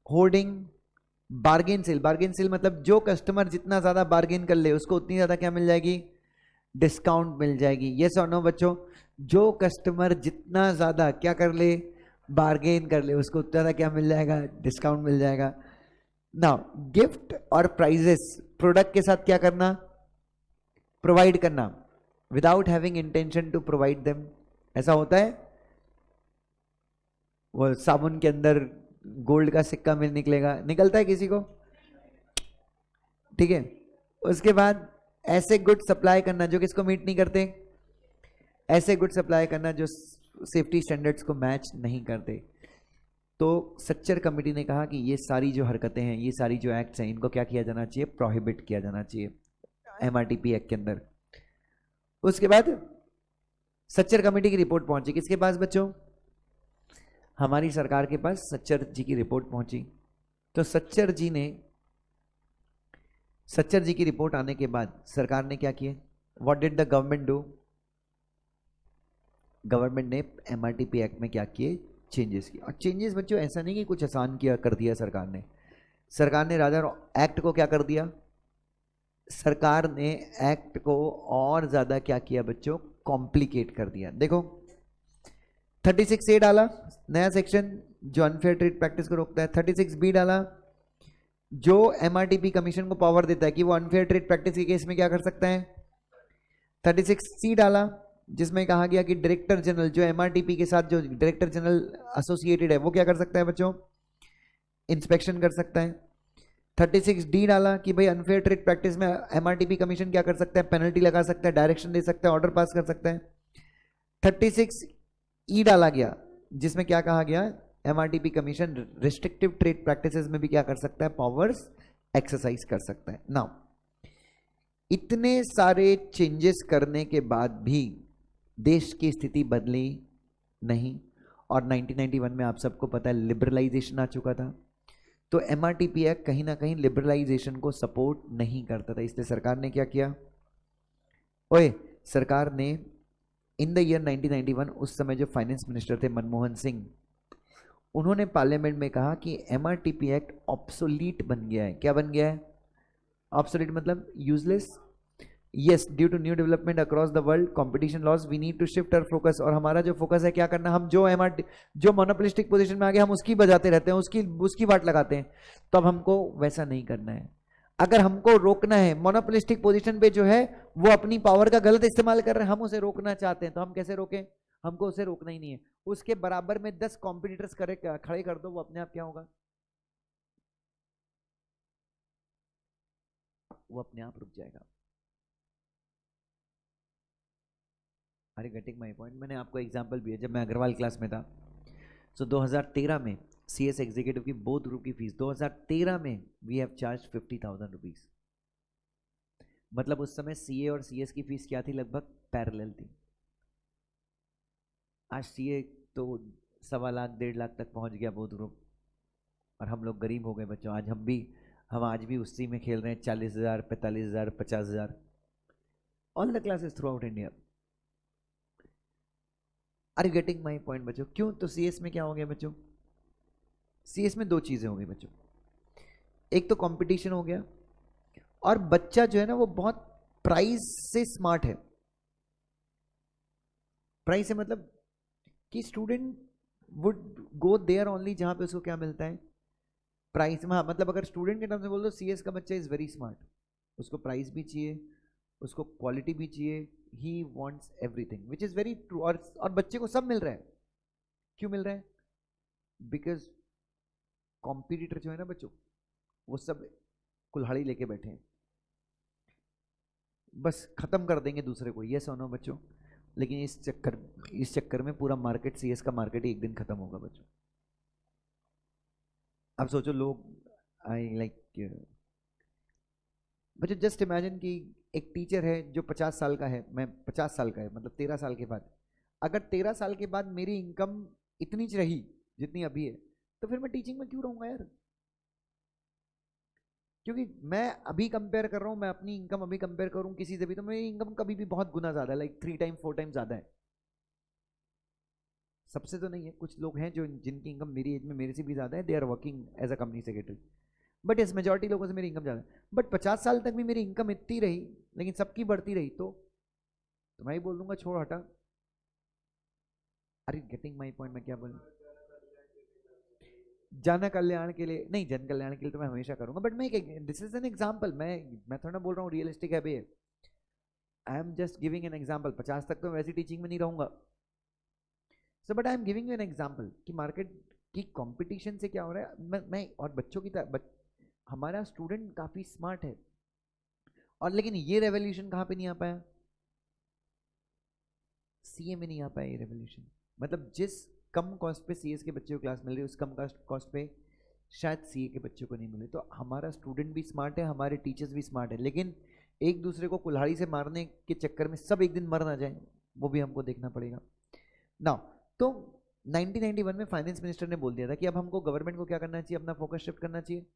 होर्डिंग, बार्गेन सेल मतलब जो कस्टमर जितना ज्यादा बार्गेन कर ले उसको उतनी ज्यादा क्या मिल जाएगी, डिस्काउंट मिल जाएगी। यस और नो बच्चों? जो कस्टमर जितना ज्यादा क्या कर ले, बार्गेन कर ले, उसको उतना ज्यादा क्या मिल जाएगा, डिस्काउंट मिल जाएगा। नाउ गिफ्ट और प्राइजेस प्रोडक्ट के साथ क्या करना, प्रोवाइड करना without having intention to provide them. ऐसा होता है, वो साबुन के अंदर गोल्ड का सिक्का मिल निकलेगा, निकलता है किसी को? ठीक है। उसके बाद ऐसे गुड सप्लाई करना जो किसको मीट नहीं करते, ऐसे गुड सप्लाई करना जो सेफ्टी स्टैंडर्ड्स को मैच नहीं करते। तो सच्चर कमेटी ने कहा कि ये सारी जो हरकतें हैं, ये सारी जो एक्ट्स हैं, इनको क्या किया जाना चाहिए, प्रोहिबिट किया जाना चाहिए एमआरटीपी एक्ट के अंदर। उसके बाद सच्चर कमेटी की रिपोर्ट पहुंची किसके पास बच्चों, हमारी सरकार के पास सच्चर जी की रिपोर्ट पहुंची। तो सच्चर जी की रिपोर्ट आने के बाद सरकार ने क्या किया, what did the government do? Government ने एमआरटीपी एक्ट में क्या किए, चेंजेस किए। और चेंजेस बच्चों ऐसा नहीं कि कुछ आसान किया कर दिया सरकार ने राजा एक्ट को क्या कर दिया, सरकार ने एक्ट को और ज्यादा क्या किया बच्चों, कॉम्प्लिकेट कर दिया। देखो 36A डाला, नया सेक्शन जो अनफेयर ट्रेड प्रैक्टिस को रोकता है। 36B डाला जो एमआरटीपी कमीशन को पावर देता है कि वो अनफेयर ट्रेड प्रैक्टिस के केस में क्या कर सकता है। 36C डाला जिसमें कहा गया कि डायरेक्टर जनरल जो एमआरटीपी के साथ जो डायरेक्टर जनरल एसोसिएटेड है वो क्या कर सकता है बच्चों, इंस्पेक्शन कर सकता है। 36D डाला कि भाई अनफेयर ट्रेड प्रैक्टिस में एमआरटीपी कमीशन क्या कर सकता है, पेनल्टी लगा सकता है, डायरेक्शन दे सकता है, ऑर्डर पास कर सकता है। 36E डाला गया जिसमें क्या कहा गया, MRTP commission restrictive trade practices में भी क्या कर सकता है, पावर्स एक्सरसाइज कर सकता है। नाउ इतने सारे चेंजेस करने के बाद भी देश की स्थिति बदली नहीं, और 1991 में आप सबको पता है लिबरलाइजेशन आ चुका था। तो एमआरटीपी एक्ट कहीं ना कहीं लिबरलाइजेशन को सपोर्ट नहीं करता था, इसलिए सरकार ने क्या किया, सरकार ने इन द ईयर 1991 उस समय जो फाइनेंस मिनिस्टर थे मनमोहन सिंह, उन्होंने पार्लियामेंट में कहा कि एमआरटीपी एक्ट ऑब्सोलीट बन गया है। क्या बन गया है, ऑब्सोलीट मतलब useless. Yes, due to new development across the world, competition laws, we need to shift our focus. और हमारा जो फोकस है क्या करना, हम जो मोनोपोलिस्टिक पोजीशन में आ गए हम उसकी बजाते रहते हैं, उसकी बात लगाते हैं। तो अब हमको वैसा नहीं करना है। अगर हमको रोकना है, मोनोपोलिस्टिक पोजीशन पे जो है वो अपनी पावर का गलत इस्तेमाल कर रहे हैं, हम उसे रोकना चाहते हैं, तो हम कैसे रोकें, हमको उसे रोकना ही नहीं है। उसके बराबर में 10 कॉम्पिटिटर्स खड़े कर दो, वो अपने आप क्या होगा, वो अपने आप रुक जाएगा। अरे गेटिंग माय पॉइंट, मैंने आपको एग्जांपल भी है, जब मैं अग्रवाल क्लास में था तो 2013 में सीएस एग्जीक्यूटिव की बोथ ग्रुप की फीस 2013 में वी हैव चार्ज 50,000 रुपीज। मतलब उस समय सीए और सीएस की फीस क्या थी, लगभग पैरेलल थी। आज सीए तो 1.25 लाख 1.5 लाख तक पहुंच गया बोथ ग्रुप, और हम लोग गरीब हो गए बच्चों। आज हम आज भी उसी में खेल रहे हैं, 40,000, 45,000, 50,000, all the classes throughout India. Are you getting my point बच्चों? क्यों? तो सीएस में क्या हो गया बच्चों? सीएस में दो चीजें हो गई बच्चों, एक तो कंपटीशन हो गया, और बच्चा जो है ना वो बहुत प्राइस से स्मार्ट है। प्राइस से मतलब कि student would go there only जहां पे उसको क्या मिलता है, प्राइस। हाँ, मतलब अगर स्टूडेंट के नाम से बोल दो, सीएस का बच्चा इज वेरी स्मार्ट, उसको प्राइस भी चाहिए, उसको क्वालिटी भी चाहिए, he wants everything which is very true. और बच्चे को सब मिल रहा है। क्यों मिल रहा है? बिकॉज कॉम्पिटिटर जो है ना बच्चों, वो सब कुल्हाड़ी लेके बैठे हैं, बस खत्म कर देंगे दूसरे को, ये सुनो बच्चों। लेकिन इस चक्कर में पूरा मार्केट, सीएस का मार्केट ही एक दिन खत्म होगा बच्चों। अब सोचो लोग, आई लाइक बच्चों, जस्ट इमेजिन कि एक टीचर है जो 50 साल का है, मैं 50 साल का है, मतलब 13 साल के बाद, अगर 13 साल के बाद मेरी इनकम इतनी रही जितनी अभी है, तो फिर मैं टीचिंग में क्यों रहूंगा यार? क्योंकि मैं अभी कंपेयर कर रहा हूं, मैं अपनी इनकम अभी कंपेयर करूं किसी से भी, तो मेरी इनकम कभी भी बहुत गुना ज्यादा है, लाइक 3 टाइम 4 टाइम ज्यादा है। सबसे तो नहीं है, कुछ लोग हैं जो जिनकी इनकम मेरी एज में मेरे से भी ज्यादा है, they are working as a company secretary, but इस मेजोरिटी लोगों से मेरी इनकम ज्यादा है। बट 50 साल तक भी मेरी इनकम इतनी रही, लेकिन सबकी बढ़ती रही, तो मैं ही बोल दूंगा छोड़ हटा। Are you getting my point? मैं क्या बोलूं? जन कल्याण के लिए नहीं, जन कल्याण के लिए तो मैं हमेशा करूंगा, बट मैं दिस इज एन एग्जाम्पल, मैं थोड़ा बोल रहा हूँ रियलिस्टिक है भैया, I am just giving an example. 50 तक तो वैसी टीचिंग में नहीं रहूंगा, so but I am giving you an example कि मार्केट की कंपटीशन से क्या हो रहा है। मैं और बच्चों की तरह हमारा स्टूडेंट काफी स्मार्ट है, और लेकिन ये रेवोल्यूशन कहाँ पे नहीं आ पाया? सीए में नहीं आ पाया ये रेवोल्यूशन। मतलब जिस कम कॉस्ट पे सीएस के बच्चे को क्लास मिल रही है, उस कम कॉस्ट पे शायद सीए के बच्चों को नहीं मिले। तो हमारा स्टूडेंट भी स्मार्ट है, हमारे टीचर्स भी स्मार्ट है, लेकिन एक दूसरे को कुल्हाड़ी से मारने के चक्कर में सब एक दिन मर ना जाए, वो भी हमको देखना पड़ेगा ना। तो 1991 में फाइनेंस मिनिस्टर ने बोल दिया था कि अब हमको गवर्नमेंट को क्या करना चाहिए, अपना फोकस शिफ्ट करना चाहिए,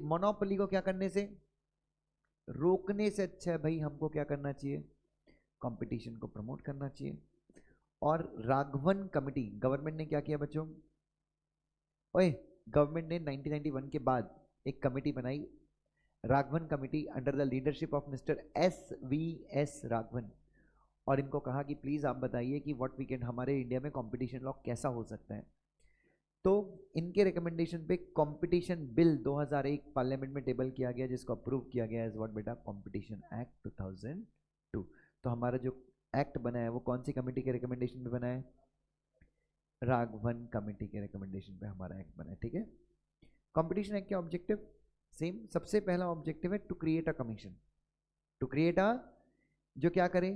मोनोपोली को क्या करने से, रोकने से अच्छा है भाई हमको क्या करना चाहिए, कंपटीशन को प्रमोट करना चाहिए। और राघवन कमेटी, गवर्नमेंट ने क्या किया बच्चों? ओए, गवर्नमेंट ने 1991 के बाद एक कमेटी बनाई, Raghavan committee, under the leadership of mister S Raghavan, और इनको कहा कि प्लीज आप बताइए कि व्हाट वी कैन, हमारे इंडिया में कंपटीशन लॉ कैसा हो सकता है। तो इनके रिकमेंडेशन पे कंपटीशन बिल 2001 पार्लियामेंट में टेबल किया गया, जिसको अप्रूव किया गया एज व्हाट बेटा, कंपटीशन एक्ट 2002। तो हमारा जो एक्ट बना है वो कौन सी कमेटी के रिकमेंडेशन पे बना है? राघवन कमेटी के रिकमेंडेशन पे हमारा एक्ट बना है, ठीक है। कंपटीशन एक्ट के ऑब्जेक्टिव सेम, सबसे पहला ऑब्जेक्टिव है to create a commission, to create a, जो क्या करे,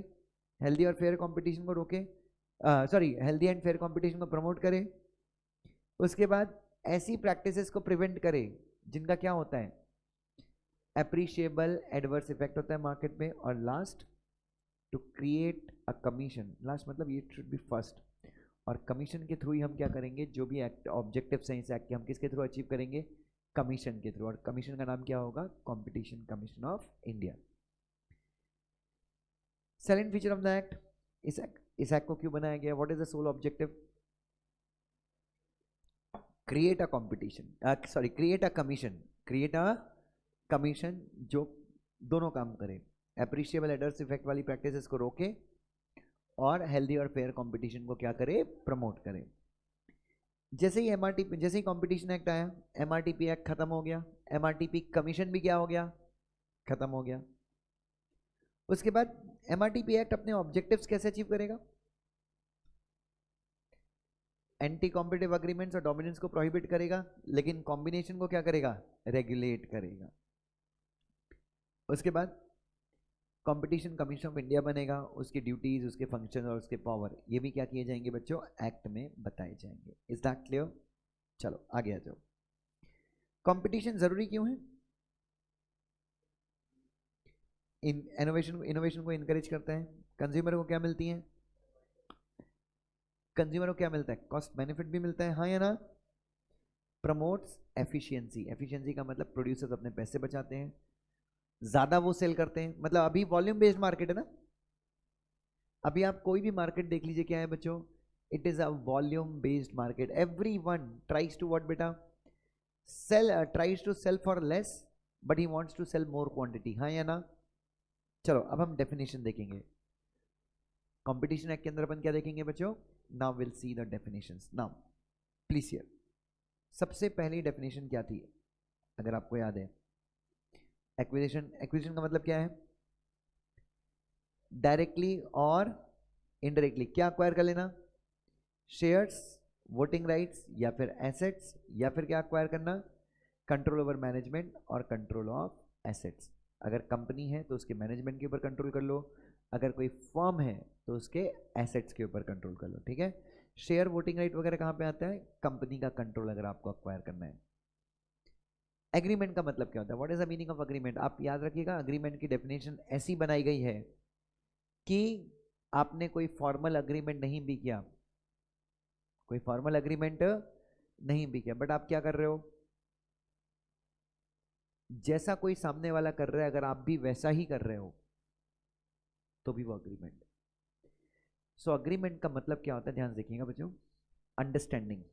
हेल्दी और फेयर कंपटीशन को रोके, sorry, healthy and fair competition को प्रमोट करे। उसके बाद ऐसी प्रैक्टिसेस को प्रिवेंट करे जिनका क्या होता है, एप्रिशिएबल एडवर्स इफेक्ट होता है मार्केट में। और last, to create a commission, last मतलब ये शुड बी फर्स्ट, और कमीशन के थ्रू ही हम क्या करेंगे, जो भी एक्ट ऑब्जेक्टिव्स हैं इस एक्ट के, हम किसके थ्रू अचीव करेंगे? कमीशन के थ्रू। और कमीशन का नाम क्या होगा? Competition commission of India. Second feature of the act, इस एक्ट को क्यों बनाया गया, what is the sole objective? Create a competition, sorry, create a commission, create a commission जो दोनों काम करे, एप्रिशिएबल एडवर्स इफेक्ट वाली प्रैक्टिसेस को रोके और हेल्दी और फेयर कंपटीशन को क्या करे, प्रमोट करे। जैसे ही एमआरटीपी, जैसे ही कंपटीशन एक्ट आया, एमआरटीपी एक्ट खत्म हो गया, एमआरटीपी कमीशन भी क्या हो गया, खत्म हो गया। उसके बाद एमआरटीपी एक्ट अपने ऑब्जेक्टिव्स कैसे अचीव करेगा? एंटी कॉम्पिटिटिव अग्रीमेंट्स और डोमिनेंस को प्रोहिबिट करेगा, लेकिन कॉम्बिनेशन को क्या करेगा, रेगुलेट करेगा। उसके बाद कंपटीशन कमीशन ऑफ इंडिया बनेगा, उसकी ड्यूटीज, उसके फंक्शन और उसके पावर, ये भी क्या किए जाएंगे बच्चों, एक्ट में बताए जाएंगे। Is that clear? चलो आगे आ जाओ। कंपटीशन जरूरी क्यों है? इनोवेशन को इनकरेज करता है। कंज्यूमर को क्या मिलती है? कंज्यूमर को क्या मिलता है? कॉस्ट बेनिफिट भी मिलता है, हाँ या ना? प्रमोट्स एफिशिएंसी, एफिशिएंसी का मतलब प्रोड्यूसर्स अपने पैसे बचाते हैं, ज्यादा वो सेल करते हैं, मतलब अभी वॉल्यूम बेस्ड मार्केट है ना, अभी आप कोई भी मार्केट देख लीजिए, क्या है बच्चों, it is a volume based market. Everyone tries to what बेटा, sell, tries to sell for less but he wants to sell more quantity. हाँ या ना? चलो अब हम डेफिनेशन देखेंगे. कंपटीशन एक्ट के अंदर अपन क्या देखेंगे बच्चों? Now will see the definitions. Now please here, सबसे पहली डेफिनेशन क्या थी अगर आपको याद है? एक्विजिशन. एक्विजिशन का मतलब क्या है? डायरेक्टली और इनडायरेक्टली क्या अक्वायर कर लेना? शेयर्स, वोटिंग राइट्स या फिर एसेट्स, या फिर क्या अक्वायर करना? कंट्रोल ओवर मैनेजमेंट और कंट्रोल ऑफ एसेट्स. अगर कंपनी है तो उसके मैनेजमेंट के ऊपर कंट्रोल कर लो, अगर कोई फर्म है तो उसके एसेट्स के ऊपर कंट्रोल कर लो. ठीक है. शेयर, वोटिंग राइट वगैरह कहां पे आता है? कंपनी का कंट्रोल अगर आपको अक्वायर करना है. एग्रीमेंट का मतलब क्या होता है? What is the meaning of agreement? आप याद रखिएगा, एग्रीमेंट की डेफिनेशन ऐसी बनाई गई है कि आपने कोई फॉर्मल अग्रीमेंट नहीं भी किया, कोई फॉर्मल अग्रीमेंट नहीं भी किया, बट आप क्या कर रहे हो? जैसा कोई सामने वाला कर रहा है अगर आप भी वैसा ही कर रहे हो तो भी वो अग्रीमेंट. सो अग्रीमेंट का मतलब क्या होता है? ध्यान से देखिएगा बच्चों. अंडरस्टैंडिंग.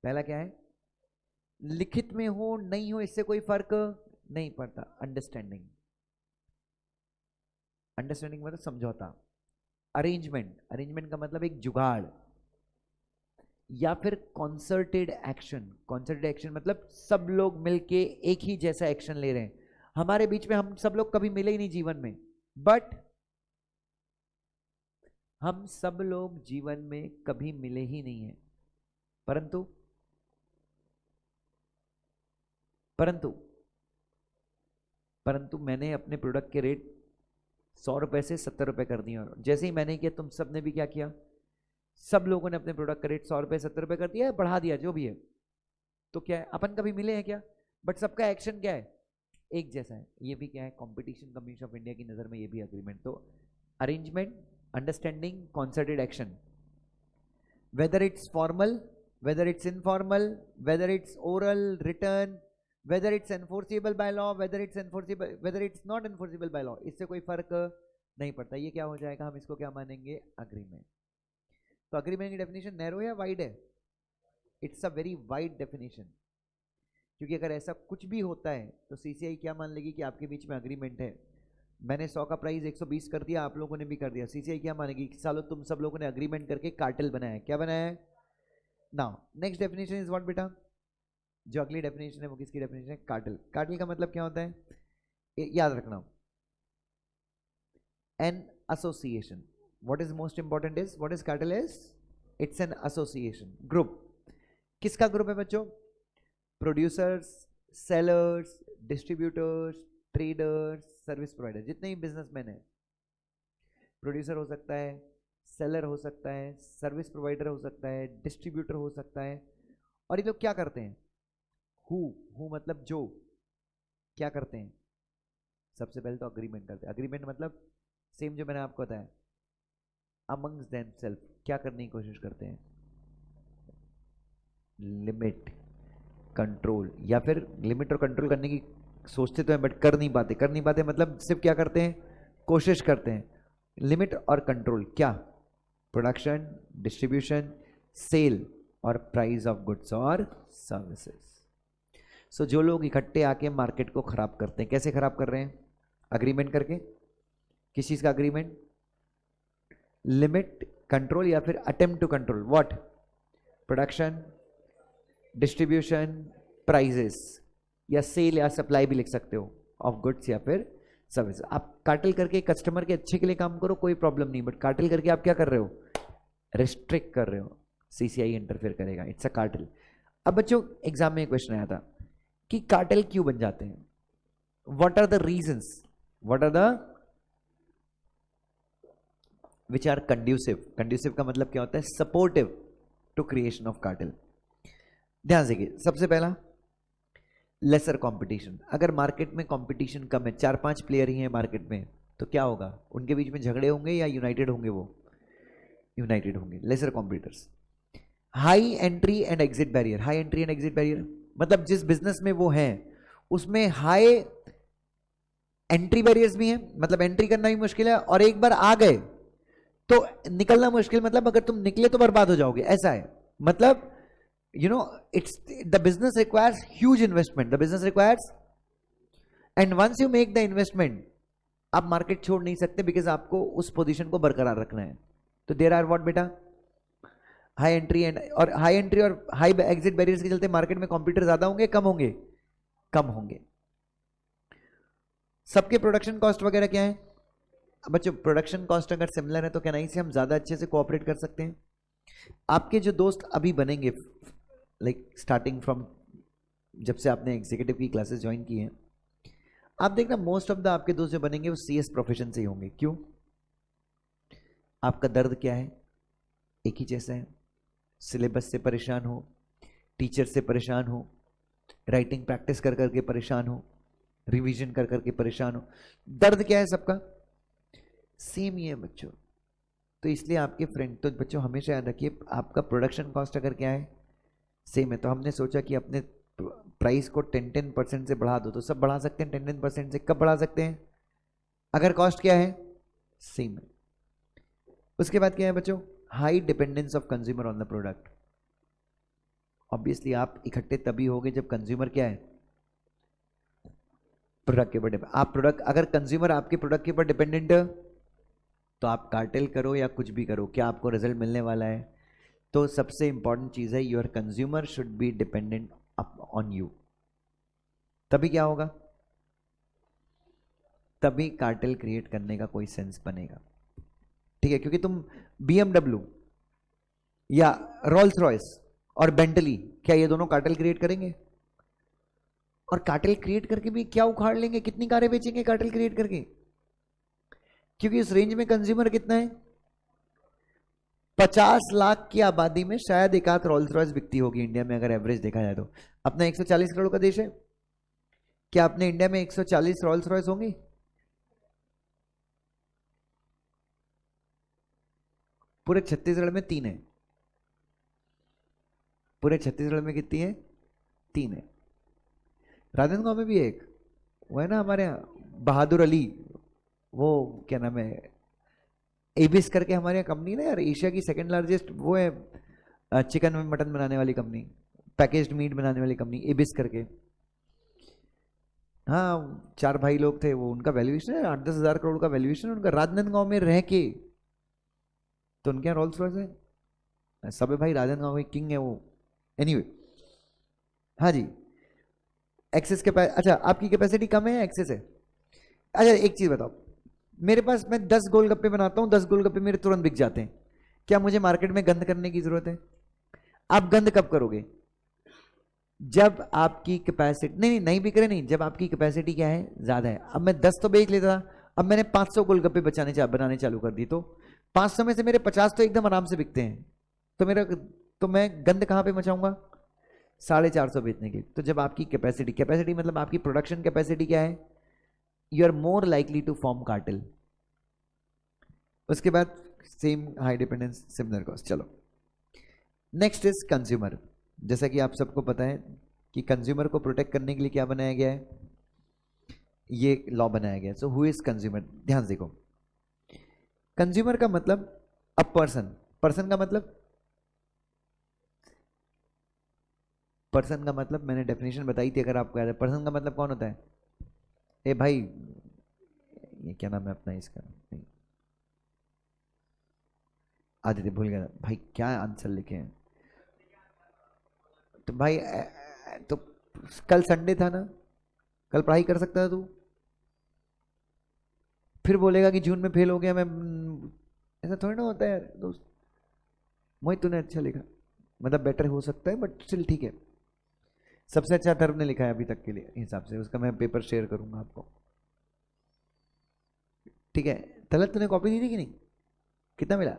पहला क्या है? लिखित में हो नहीं हो इससे कोई फर्क नहीं पड़ता. अंडरस्टैंडिंग. अंडरस्टैंडिंग मतलब समझौता. अरेंजमेंट. अरेंजमेंट का मतलब एक जुगाड़ या फिर कॉन्सर्टेड एक्शन. कॉन्सर्टेड एक्शन मतलब सब लोग मिलके एक ही जैसा एक्शन ले रहे हैं. हमारे बीच में हम सब लोग कभी मिले ही नहीं जीवन में, बट हम सब लोग जीवन में कभी मिले ही नहीं है, परंतु परंतु परंतु मैंने अपने प्रोडक्ट के रेट 100 रुपए से 70 रुपए कर दिए, और जैसे ही मैंने किया तुम सबने भी क्या किया? सब लोगों ने अपने प्रोडक्ट का रेट 100 रुपए 70 रुपए कर दिया, बढ़ा दिया, जो भी है. तो क्या है? अपन कभी मिले हैं क्या? बट सबका एक्शन क्या है? एक जैसा है. ये भी क्या है? कंपटीशन कमीशन ऑफ इंडिया की नजर में ये भी अग्रीमेंट. तो arrangement, understanding, concerted action, whether it's formal, whether it's informal, whether it's oral, return, whether it's enforceable by law, whether it's enforceable, whether it's not enforceable by law, इससे कोई फर्क नहीं पड़ता. ये क्या हो जाएगा? हम इसको क्या मानेंगे? अग्रीमेंट. तो अग्रीमेंट की डेफिनेशन नैरो या वाइड है? It's a very wide definition, क्योंकि अगर ऐसा कुछ भी होता है तो सीसीआई क्या मान लेगी कि आपके बीच में अग्रीमेंट है. मैंने 100 का प्राइस 120 कर दिया, आप लोगों ने भी कर दिया, सीसीआई क्या मानेगी कि सालों तुम सब लोगों ने अग्रीमेंट करके कार्टेल बनाया है. क्या बनाया है? Now next definition is what बेटा? जो अगली डेफिनेशन है वो किसकी डेफिनेशन है? कार्टेल. कार्टेल का मतलब क्या होता है? याद रखना, an association. What is most important is what is cartel is? It's an association, group. किसका ग्रुप है बच्चों? Producers, sellers, distributors, traders, service provider, जितने भी बिजनेसमैन हैं. प्रोड्यूसर हो सकता है, सेलर हो सकता है, सर्विस प्रोवाइडर हो सकता है, डिस्ट्रीब्यूटर हो सकता है. और ये लोग क्या करते हैं? हु मतलब जो, क्या करते हैं? सबसे पहले तो अग्रीमेंट करते हैं. अग्रीमेंट मतलब सेम जो मैंने आपको बताया, अमंग्स देमसेल्फ क्या करने की कोशिश करते हैं? लिमिट, कंट्रोल, या फिर लिमिट और कंट्रोल करने की सोचते तो हैं बट कर नहीं पाते. कर नहीं पाते मतलब सिर्फ क्या करते हैं? कोशिश करते हैं. लिमिट और कंट्रोल क्या? प्रोडक्शन, डिस्ट्रीब्यूशन, सेल और प्राइस ऑफ गुड्स और सर्विसेज. सो जो लोग इकट्ठे आके मार्केट को खराब करते हैं, कैसे खराब कर रहे हैं? अग्रीमेंट करके. किस चीज का अग्रीमेंट? लिमिट, कंट्रोल या फिर attempt to control what? Production, distribution, prices, या सेल या सप्लाई भी लिख सकते हो ऑफ गुड्स या फिर सर्विस. आप कार्टेल करके कस्टमर के अच्छे के लिए काम करो, कोई प्रॉब्लम नहीं, बट कार्टेल करके आप क्या कर रहे हो? रिस्ट्रिक्ट कर रहे हो. सीसीआई इंटरफेयर करेगा. It's a cartel. अब बच्चों एग्जाम में एक क्वेश्चन आया था कि कार्टेल क्यों बन जाते हैं? What are the reasons, what are the which are conducive. Conducive का मतलब क्या होता है? Supportive to creation of cartel. ध्यान से, सबसे पहला लेसर कंपटीशन. अगर मार्केट में कंपटीशन कम है, 4-5 प्लेयर ही हैं मार्केट में, तो क्या होगा? उनके बीच में झगड़े होंगे या यूनाइटेड होंगे? वो यूनाइटेड होंगे. Lesser competitors. High entry and exit barrier. High entry and exit barrier मतलब जिस बिजनेस में वो हैं उसमें हाई एंट्री बैरियर्स भी हैं, मतलब एंट्री करना भी मुश्किल है, और एक बार आ गए तो निकलना मुश्किल, मतलब अगर तुम निकले तो बर्बाद हो जाओगे, ऐसा है। मतलब you know it's the business requires huge investment, the business requires, and once you make the investment आप मार्केट छोड़ नहीं सकते, बिकॉज आपको उस पोजीशन को बरकरार रखना है। तो देयर आर व्हाट बेटा, हाई एंट्री एंड, और हाई एंट्री और हाई एग्जिट बैरियर्स के चलते मार्केट में कंप्यूटर ज्यादा होंगे कम होंगे, कम होंगे। सबके प्रोडक्शन कॉस्ट वगैरह क्या है? अब बच्चों प्रोडक्शन कॉस्ट अगर सिमिलर है तो क्या नहीं से हम ज्यादा अच्छे से कोऑपरेट कर सकते हैं। आपके जो दोस्त अभी बनेंगे, लाइक स्टार्टिंग फ्रॉम जब से आपने एग्जीक्यूटिव की क्लासेस ज्वाइन की हैं, आप देखना मोस्ट ऑफ द आपके दोस्त जो बनेंगे वो सीएस प्रोफेशन से ही होंगे। क्यों? आपका दर्द क्या है? एक ही जैसा है, सिलेबस से परेशान हो, टीचर से परेशान हो, राइटिंग प्रैक्टिस कर करके परेशान हो, रिवीजन कर करके परेशान हो, दर्द क्या है सबका? सेम ही है बच्चों। तो इसलिए आपके फ्रेंड, तो बच्चों हमेशा याद रखिए आपका प्रोडक्शन कॉस्ट अगर क्या है, सेम है, तो हमने सोचा कि अपने प्राइस को 10% से बढ़ा दो। तो सब बढ़ा सकते हैं 10% से। कब बढ़ा सकते हैं? अगर कॉस्ट क्या है, सेम है। उसके बाद क्या है बच्चों? High dependence of consumer on the product. Obviously आप इकट्ठे तभी होगे जब कंज्यूमर क्या है, प्रोडक्ट के ऊपर। आप प्रोडक्ट, अगर कंज्यूमर आपके प्रोडक्ट के ऊपर डिपेंडेंट है तो आप कार्टेल करो या कुछ भी करो, क्या आपको रिजल्ट मिलने वाला है? तो सबसे इंपॉर्टेंट चीज है your consumer should be dependent on you. तभी क्या होगा? तभी कार्टेल क्रिएट करने का कोई सेंस बनेगा। ठीक है? क्योंकि तुम BMW या रोल्स रॉयस और बेंटली, क्या ये दोनों कार्टेल क्रिएट करेंगे? और कार्टेल क्रिएट करके भी क्या उखाड़ लेंगे? कितनी कारें बेचेंगे कार्टेल क्रिएट करके? क्योंकि उस रेंज में कंज्यूमर कितना है, 50 लाख की आबादी में शायद एक आध रोल्स रॉयस बिकती होगी इंडिया में, अगर एवरेज देखा जाए तो। अपना 140 करोड़ का देश है, क्या अपने इंडिया में 140 रोल्स रॉयस होंगी? पूरे छत्तीसगढ़ में 3 है। पूरे छत्तीसगढ़ में कितनी है? 3 है। राजनांदगांव में भी एक वो है ना हमारे यहाँ बहादुर अली, वो क्या नाम है, एबिस करके हमारे यहाँ कंपनी ना यार, एशिया की सेकंड लार्जेस्ट वो है चिकन में मटन बनाने वाली कंपनी, पैकेज्ड मीट बनाने वाली कंपनी, एबिस करके। हाँ 4 भाई लोग थे, वो उनका वैल्यूएशन है 8-10 हज़ार करोड़ का वैल्यूएशन है उनका, राजनांदगांव में रह के। तो उनके यहाँ रोल्स रॉयस है, सब है भाई, राजनांदगांव में किंग है वो। एनीवे हाँ जी, एक्सेस कैपेसिटी, अच्छा आपकी कैपेसिटी कम है या एक्सेस है? अच्छा एक चीज बताओ, मेरे पास, मैं 10 गोलगप्पे बनाता हूं, 10 गोलगप्पे मेरे तुरंत बिक जाते हैं, क्या मुझे मार्केट में गंद करने की जरूरत है? आप गंद कब करोगे? जब आपकी कैपेसिटी, नहीं बिक रहे, नहीं, जब आपकी कैपेसिटी क्या है, ज्यादा है। अब मैं 10 तो बेच लेता था, अब मैंने 500 गोलगप्पे बनाने चालू कर दी, तो 500 में से मेरे 50 तो एकदम आराम से बिकते हैं, तो मैं गंद कहां पे मचाऊंगा? 450 बेचने की। तो जब आपकी कैपेसिटी मतलब आपकी प्रोडक्शन कैपेसिटी क्या है, you are more likely to form cartel. उसके बाद same high dependence similar cost. चलो नेक्स्ट इज कंज्यूमर। जैसा कि आप सबको पता है कि कंज्यूमर को प्रोटेक्ट करने के लिए क्या बनाया गया है, ये लॉ बनाया गया है। So who is consumer? ध्यान से देखो, कंज्यूमर का मतलब अ पर्सन, पर्सन का मतलब, पर्सन का मतलब मैंने डेफिनेशन बताई थी, अगर आपको याद है। पर्सन का मतलब कौन होता है? ए भाई, ये क्या नाम है अपना इसका, आदित्य भूल गया भाई, क्या आंसर लिखे हैं? तो भाई तो कल संडे था ना, कल पढ़ाई कर सकता था तू, फिर बोलेगा कि जून में फेल हो गया मैं, ऐसा थोड़ी ना होता है यार दोस्त। मोहित तूने अच्छा लिखा, मतलब बेटर हो सकता है बट स्टिल ठीक है। सबसे अच्छा धर्म ने लिखा है अभी तक के लिए हिसाब से, उसका मैं पेपर शेयर करूंगा आपको, ठीक है? तलत तूने कॉपी दी थी कि नहीं? कितना मिला?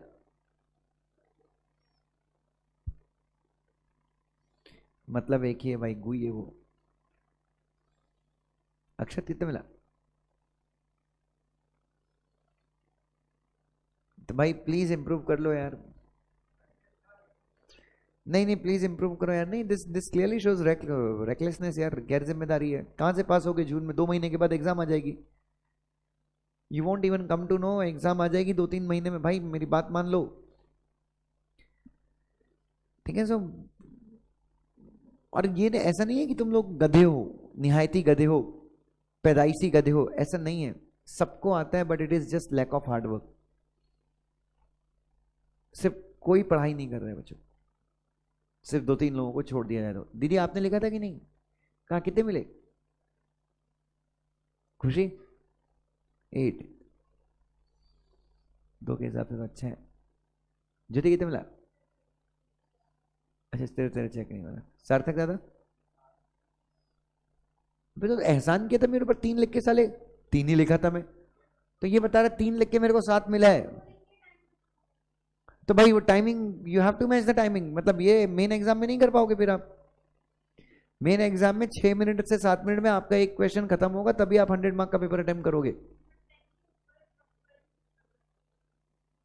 मतलब एक ही है भाई, गुई है वो। अक्षत कितना मिला? तो भाई प्लीज इंप्रूव कर लो यार, नहीं प्लीज इंप्रूव करो यार। नहीं, दिस क्लियरली शोज रेकलेसनेस यार, गैर जिम्मेदारी है। कहां से पास हो गए जून में? 2 महीने के बाद एग्जाम आ जाएगी, you won't even come to know, exam आ जाएगी 2-3 महीने में, भाई मेरी बात मान लो, ठीक है। सो और ये ऐसा नहीं है कि तुम लोग गधे हो, निहायती गधे हो, पैदाइशी गधे हो, ऐसा नहीं है, सबको आता है, but it is just lack of hard work. सिर्फ कोई पढ़ाई नहीं कर रहा है बच्चों, सिर्फ 2-3 लोगों को छोड़ दिया जाए। तो दीदी आपने लिखा था कि नहीं, कहा कितने मिले खुशी? 8, 2 के हिसाब से तो अच्छा है। ज्योति कितने मिला? अच्छा तेरे तेरे चेक नहीं वाला। सार्थक दादा तो एहसान किया था मेरे ऊपर, 3 लिख के, साले 3 ही लिखा था मैं, तो ये बता रहा 3 लिख के मेरे को 7 मिला है। तो भाई वो timing, you have to match the timing, मतलब ये मेन एग्जाम में नहीं कर पाओगे फिर आप। मेन एग्जाम में 6 मिनट से 7 मिनट में आपका एक क्वेश्चन खत्म होगा, तभी आप 100 मार्क का पेपर अटेम्प्ट करोगे।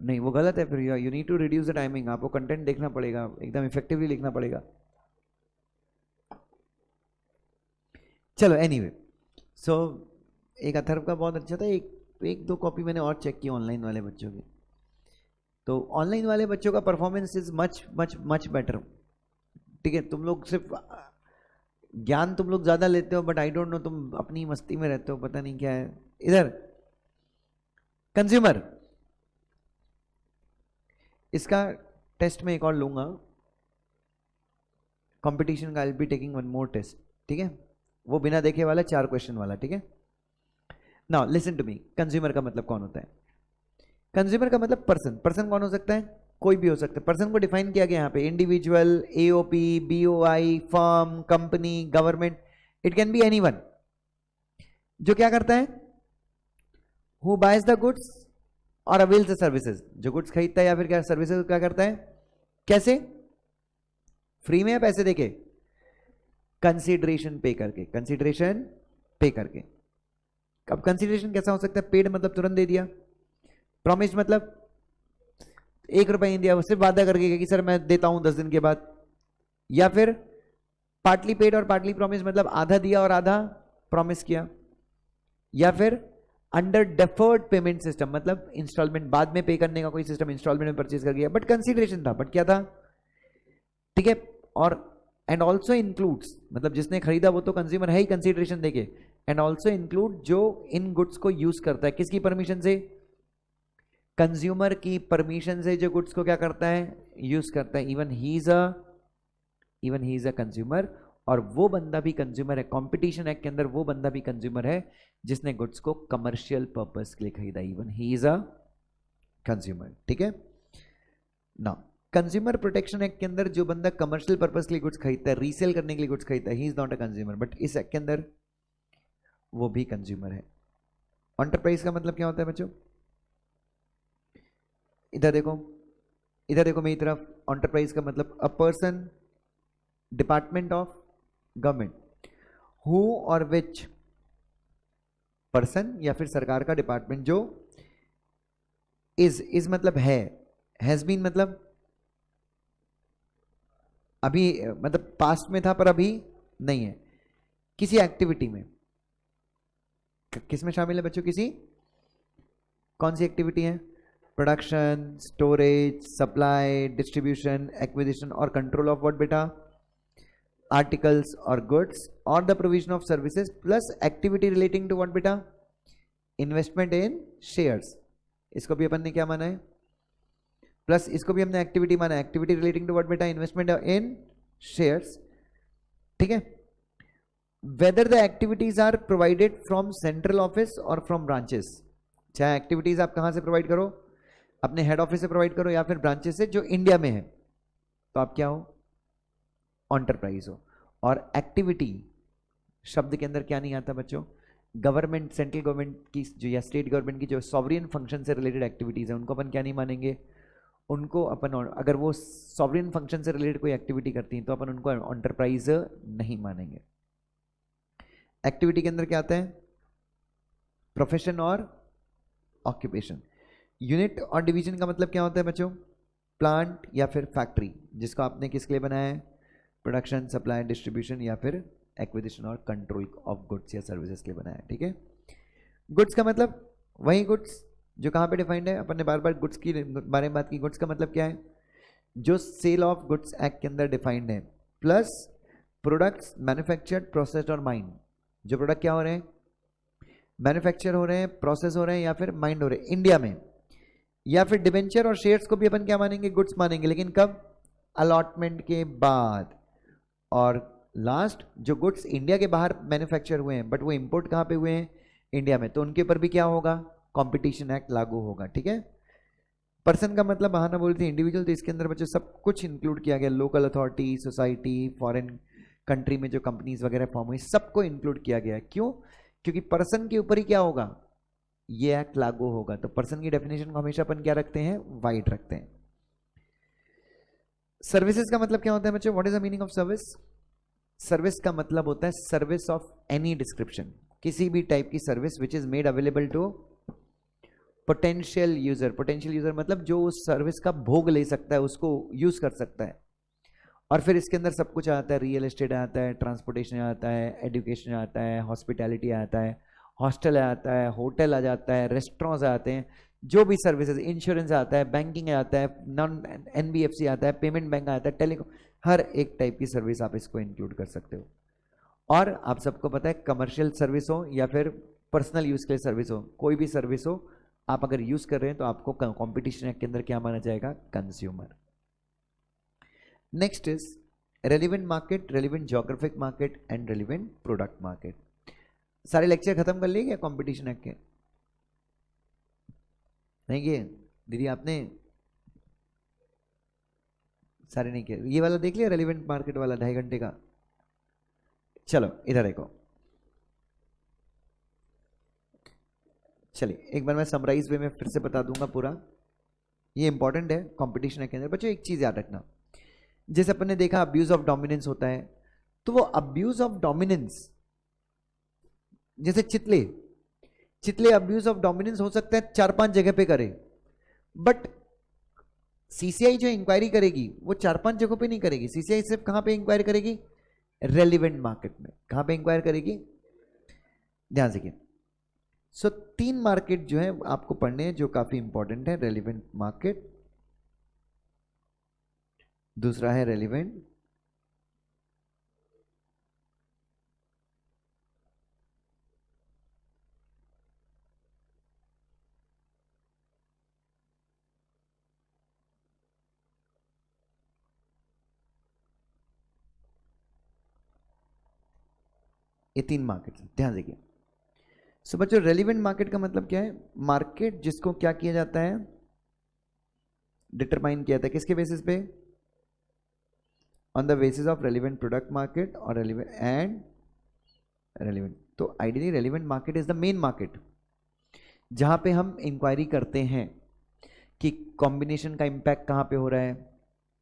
नहीं वो गलत है फिर, you need to reduce the timing, आपको कंटेंट देखना पड़ेगा, एकदम इफेक्टिवली लिखना पड़ेगा। चलो एनीवे, सो एक अथर्व का बहुत अच्छा था, एक दो कॉपी मैंने और चेक की ऑनलाइन वाले बच्चों की, तो ऑनलाइन वाले बच्चों का performance is much much much better. ठीक है, तुम लोग सिर्फ ज्ञान तुम लोग ज्यादा लेते हो, बट आई डोंट नो, तुम अपनी मस्ती में रहते हो, पता नहीं क्या है। इधर कंज्यूमर, इसका टेस्ट में एक और लूंगा, कंपटीशन का, I will be taking one more test, ठीक है, वो बिना देखे वाला 4 क्वेश्चन वाला, ठीक है। Now listen to me, consumer का मतलब कौन होता है? कंज्यूमर का मतलब पर्सन। पर्सन कौन हो सकता है? कोई भी हो सकता है। पर्सन को डिफाइन किया गया यहाँ पे, individual, AOP, BOI, firm, company, government, it can be anyone. जो क्या करता है? हु बाइज द गुड्स और अवेल्स द सर्विसेज, जो गुड्स खरीदता है या फिर क्या सर्विसेज क्या करता है, कैसे? फ्री में या पैसे देके? कंसीडरेशन पे करके, कंसीडरेशन पे करके। अब कंसीडरेशन कैसा हो सकता है? पेड मतलब तुरंत दे दिया, प्रॉमिस मतलब 1 रुपया नहीं दिया, वो सिर्फ वादा करके कि सर मैं देता हूं 10 दिन के बाद, या फिर पार्टली पेड और पार्टली प्रॉमिस मतलब आधा दिया और आधा प्रॉमिस किया, या फिर अंडर डेफर्ड पेमेंट सिस्टम मतलब इंस्टॉलमेंट बाद में पे करने का कोई सिस्टम, इंस्टॉलमेंट में परचेज कर गया, बट कंसीडरेशन था, बट क्या था, ठीक है। और एंड ऑल्सो इंक्लूड्स, मतलब जिसने खरीदा वो तो कंज्यूमर है ही कंसीडरेशन देके, एंड ऑल्सो इंक्लूड जो इन गुड्स को यूज करता है, किसकी परमिशन से? कंज्यूमर की परमिशन से जो गुड्स को क्या करता है, यूज करता है। Even he is a consumer, और वो बंदा भी कंज्यूमर है। कंपटीशन एक्ट के अंदर वो बंदा भी कंज्यूमर है जिसने गुड्स को कमर्शियल पर्पस के लिए खरीदा, even he is a consumer, ठीक है ना। कंज्यूमर प्रोटेक्शन एक्ट के अंदर जो बंदा कमर्शियल पर्पस के लिए गुड्स खरीदता है, रीसेल करने के लिए गुड्स खरीदता है, he is not a consumer, but इस एक्ट के अंदर वो भी कंज्यूमर है। एंटरप्राइज का मतलब क्या होता है बच्चों? इधर देखो, इधर देखो मेरी तरफ। एंटरप्राइज का मतलब a person, department of government, who और विच, पर्सन या फिर सरकार का डिपार्टमेंट जो इज मतलब है, हैज बीन मतलब अभी, मतलब पास्ट में था पर अभी नहीं है, किसी एक्टिविटी में, किस में शामिल है बच्चों? किसी, कौन सी एक्टिविटी है? Production, storage, supply, distribution, acquisition और कंट्रोल ऑफ व्हाट बेटा? आर्टिकल्स और गुड्स, और the provision of services, plus activity relating to what बेटा? Investment in shares. इसको भी अपन ने क्या माना है? प्लस इसको भी हमने एक्टिविटी माना है, एक्टिविटी रिलेटिंग टू व्हाट बेटा? इन्वेस्टमेंट इन शेयर्स, ठीक है। Whether the activities are provided from central office और फ्रॉम ब्रांचेस, चाहे एक्टिविटीज आप कहां से प्रोवाइड करो, अपने हेड ऑफिस से प्रोवाइड करो या फिर ब्रांचेस से जो इंडिया में है, तो आप क्या हो? एंटरप्राइज हो। और एक्टिविटी शब्द के अंदर क्या नहीं आता बच्चों? गवर्नमेंट, सेंट्रल गवर्नमेंट की जो या स्टेट गवर्नमेंट की जो सॉवरियन फंक्शन से रिलेटेड एक्टिविटीज है, उनको अपन क्या नहीं मानेंगे? उनको अपन, अगर वो सॉवरियन फंक्शन से रिलेटेड कोई एक्टिविटी करती हैं तो अपन उनको एंटरप्राइज नहीं मानेंगे। एक्टिविटी के अंदर क्या आता है? प्रोफेशन और ऑक्यूपेशन। यूनिट और डिवीजन का मतलब क्या होता है बच्चों? प्लांट या फिर फैक्ट्री, जिसको आपने किसके लिए बनाया है? प्रोडक्शन, सप्लाई, डिस्ट्रीब्यूशन या फिर एक्विजिशन और कंट्रोल ऑफ गुड्स या सर्विसेज के लिए बनाया है, ठीक है। गुड्स का मतलब वही गुड्स जो कहाँ पे डिफाइंड है, अपन ने बार बार गुड्स की बारे में बात की। गुड्स का मतलब क्या है, जो सेल ऑफ गुड्स एक्ट के अंदर डिफाइंड है, प्लस प्रोडक्ट्स मैन्युफैक्चर्ड प्रोसेस्ड और माइंड। जो प्रोडक्ट क्या हो रहे हैं, मैन्युफैक्चर हो रहे हैं, प्रोसेस हो रहे हैं या फिर माइंड हो रहे हैं इंडिया में, या फिर डिबेंचर और शेयर्स को भी अपन क्या मानेंगे, गुड्स मानेंगे, लेकिन कब, अलॉटमेंट के बाद। और लास्ट जो गुड्स इंडिया के बाहर मैन्युफैक्चर हुए हैं बट वो इंपोर्ट कहाँ पे हुए हैं, इंडिया में, तो उनके ऊपर भी क्या होगा, कंपटीशन एक्ट लागू होगा। ठीक है। पर्सन का मतलब बहाना बोल रही थी इंडिविजुअल, तो इसके अंदर बच्चों सब कुछ इंक्लूड किया गया, local authority, society, foreign country में जो कंपनीज वगैरह फॉर्म हुई, सबको इंक्लूड किया गया है। क्यों, क्योंकि पर्सन के ऊपर ही क्या होगा, ये एक्ट लागू होगा। तो पर्सन की डेफिनेशन को हमेशा अपन क्या रखते हैं, वाइड रखते हैं। सर्विसेज का मतलब क्या होता है बच्चों, what is the meaning of service. Service का मतलब होता है सर्विस ऑफ एनी डिस्क्रिप्शन, किसी भी टाइप की service which is made available to potential user. Potential user मतलब जो उस सर्विस का भोग ले सकता है, उसको यूज कर सकता है। और फिर इसके अंदर सब कुछ आता है, रियल एस्टेट आता है, ट्रांसपोर्टेशन आता है, एजुकेशन आता है, हॉस्पिटैलिटी आता है, हॉस्टल आता है, होटल आ जाता है, रेस्टोरेंट्स आते हैं, जो भी सर्विसेज, इंश्योरेंस आता है, बैंकिंग आता है, नॉन एनबीएफसी आता है, पेमेंट बैंक आता है, टेलीकॉम, हर एक टाइप की सर्विस आप इसको इंक्लूड कर सकते हो। और आप सबको पता है कमर्शियल सर्विस हो या फिर पर्सनल यूज के लिए सर्विस हो, कोई भी सर्विस हो, आप अगर यूज कर रहे हैं तो आपको कंपटीशन एक्ट के अंदर क्या माना जाएगा, consumer. Next is relevant market, relevant geographic market and relevant product market. सारे लेक्चर खत्म कर लिए क्या कंपटीशन एक्ट के, नहीं किए दीदी आपने, सारे नहीं किए। ये वाला देख लिया रेलिवेंट मार्केट वाला 2.5 घंटे का। चलो इधर देखो, चलिए एक बार मैं समराइज वे में फिर से बता दूंगा पूरा, ये इंपॉर्टेंट है कंपटीशन के अंदर। बच्चों एक चीज याद रखना, जैसे अपन ने देखा अब्यूज ऑफ डोमिनेंस होता है, तो वो अब्यूज ऑफ डोमिनेंस, जैसे चितले, चितले अब्यूज ऑफ डोमिनेंस हो सकता है 4-5 जगह पे करे, बट सीसीआई जो इंक्वायरी करेगी वो 4-5 जगहों पे नहीं करेगी। सीसीआई सिर्फ कहां पे इंक्वायरी करेगी, रेलिवेंट मार्केट में। कहां पे इंक्वायर करेगी, ध्यान से। सो 3 मार्केट जो है आपको पढ़ने हैं जो काफी इंपॉर्टेंट है, रेलिवेंट मार्केट, दूसरा है रेलिवेंट ये 3 मार्केट, ध्यान देखिए। सो बच्चों रेलिवेंट मार्केट का मतलब क्या है, मार्केट जिसको क्या किया जाता है, डिटरमाइन किया जाता है किसके बेसिस पे, on the basis of relevant product market और रेलिवेंट एंड रेलिवेंट। तो ideally relevant market is the main market जहां पे हम इंक्वायरी करते हैं कि कॉम्बिनेशन का इंपैक्ट कहां पे हो रहा है,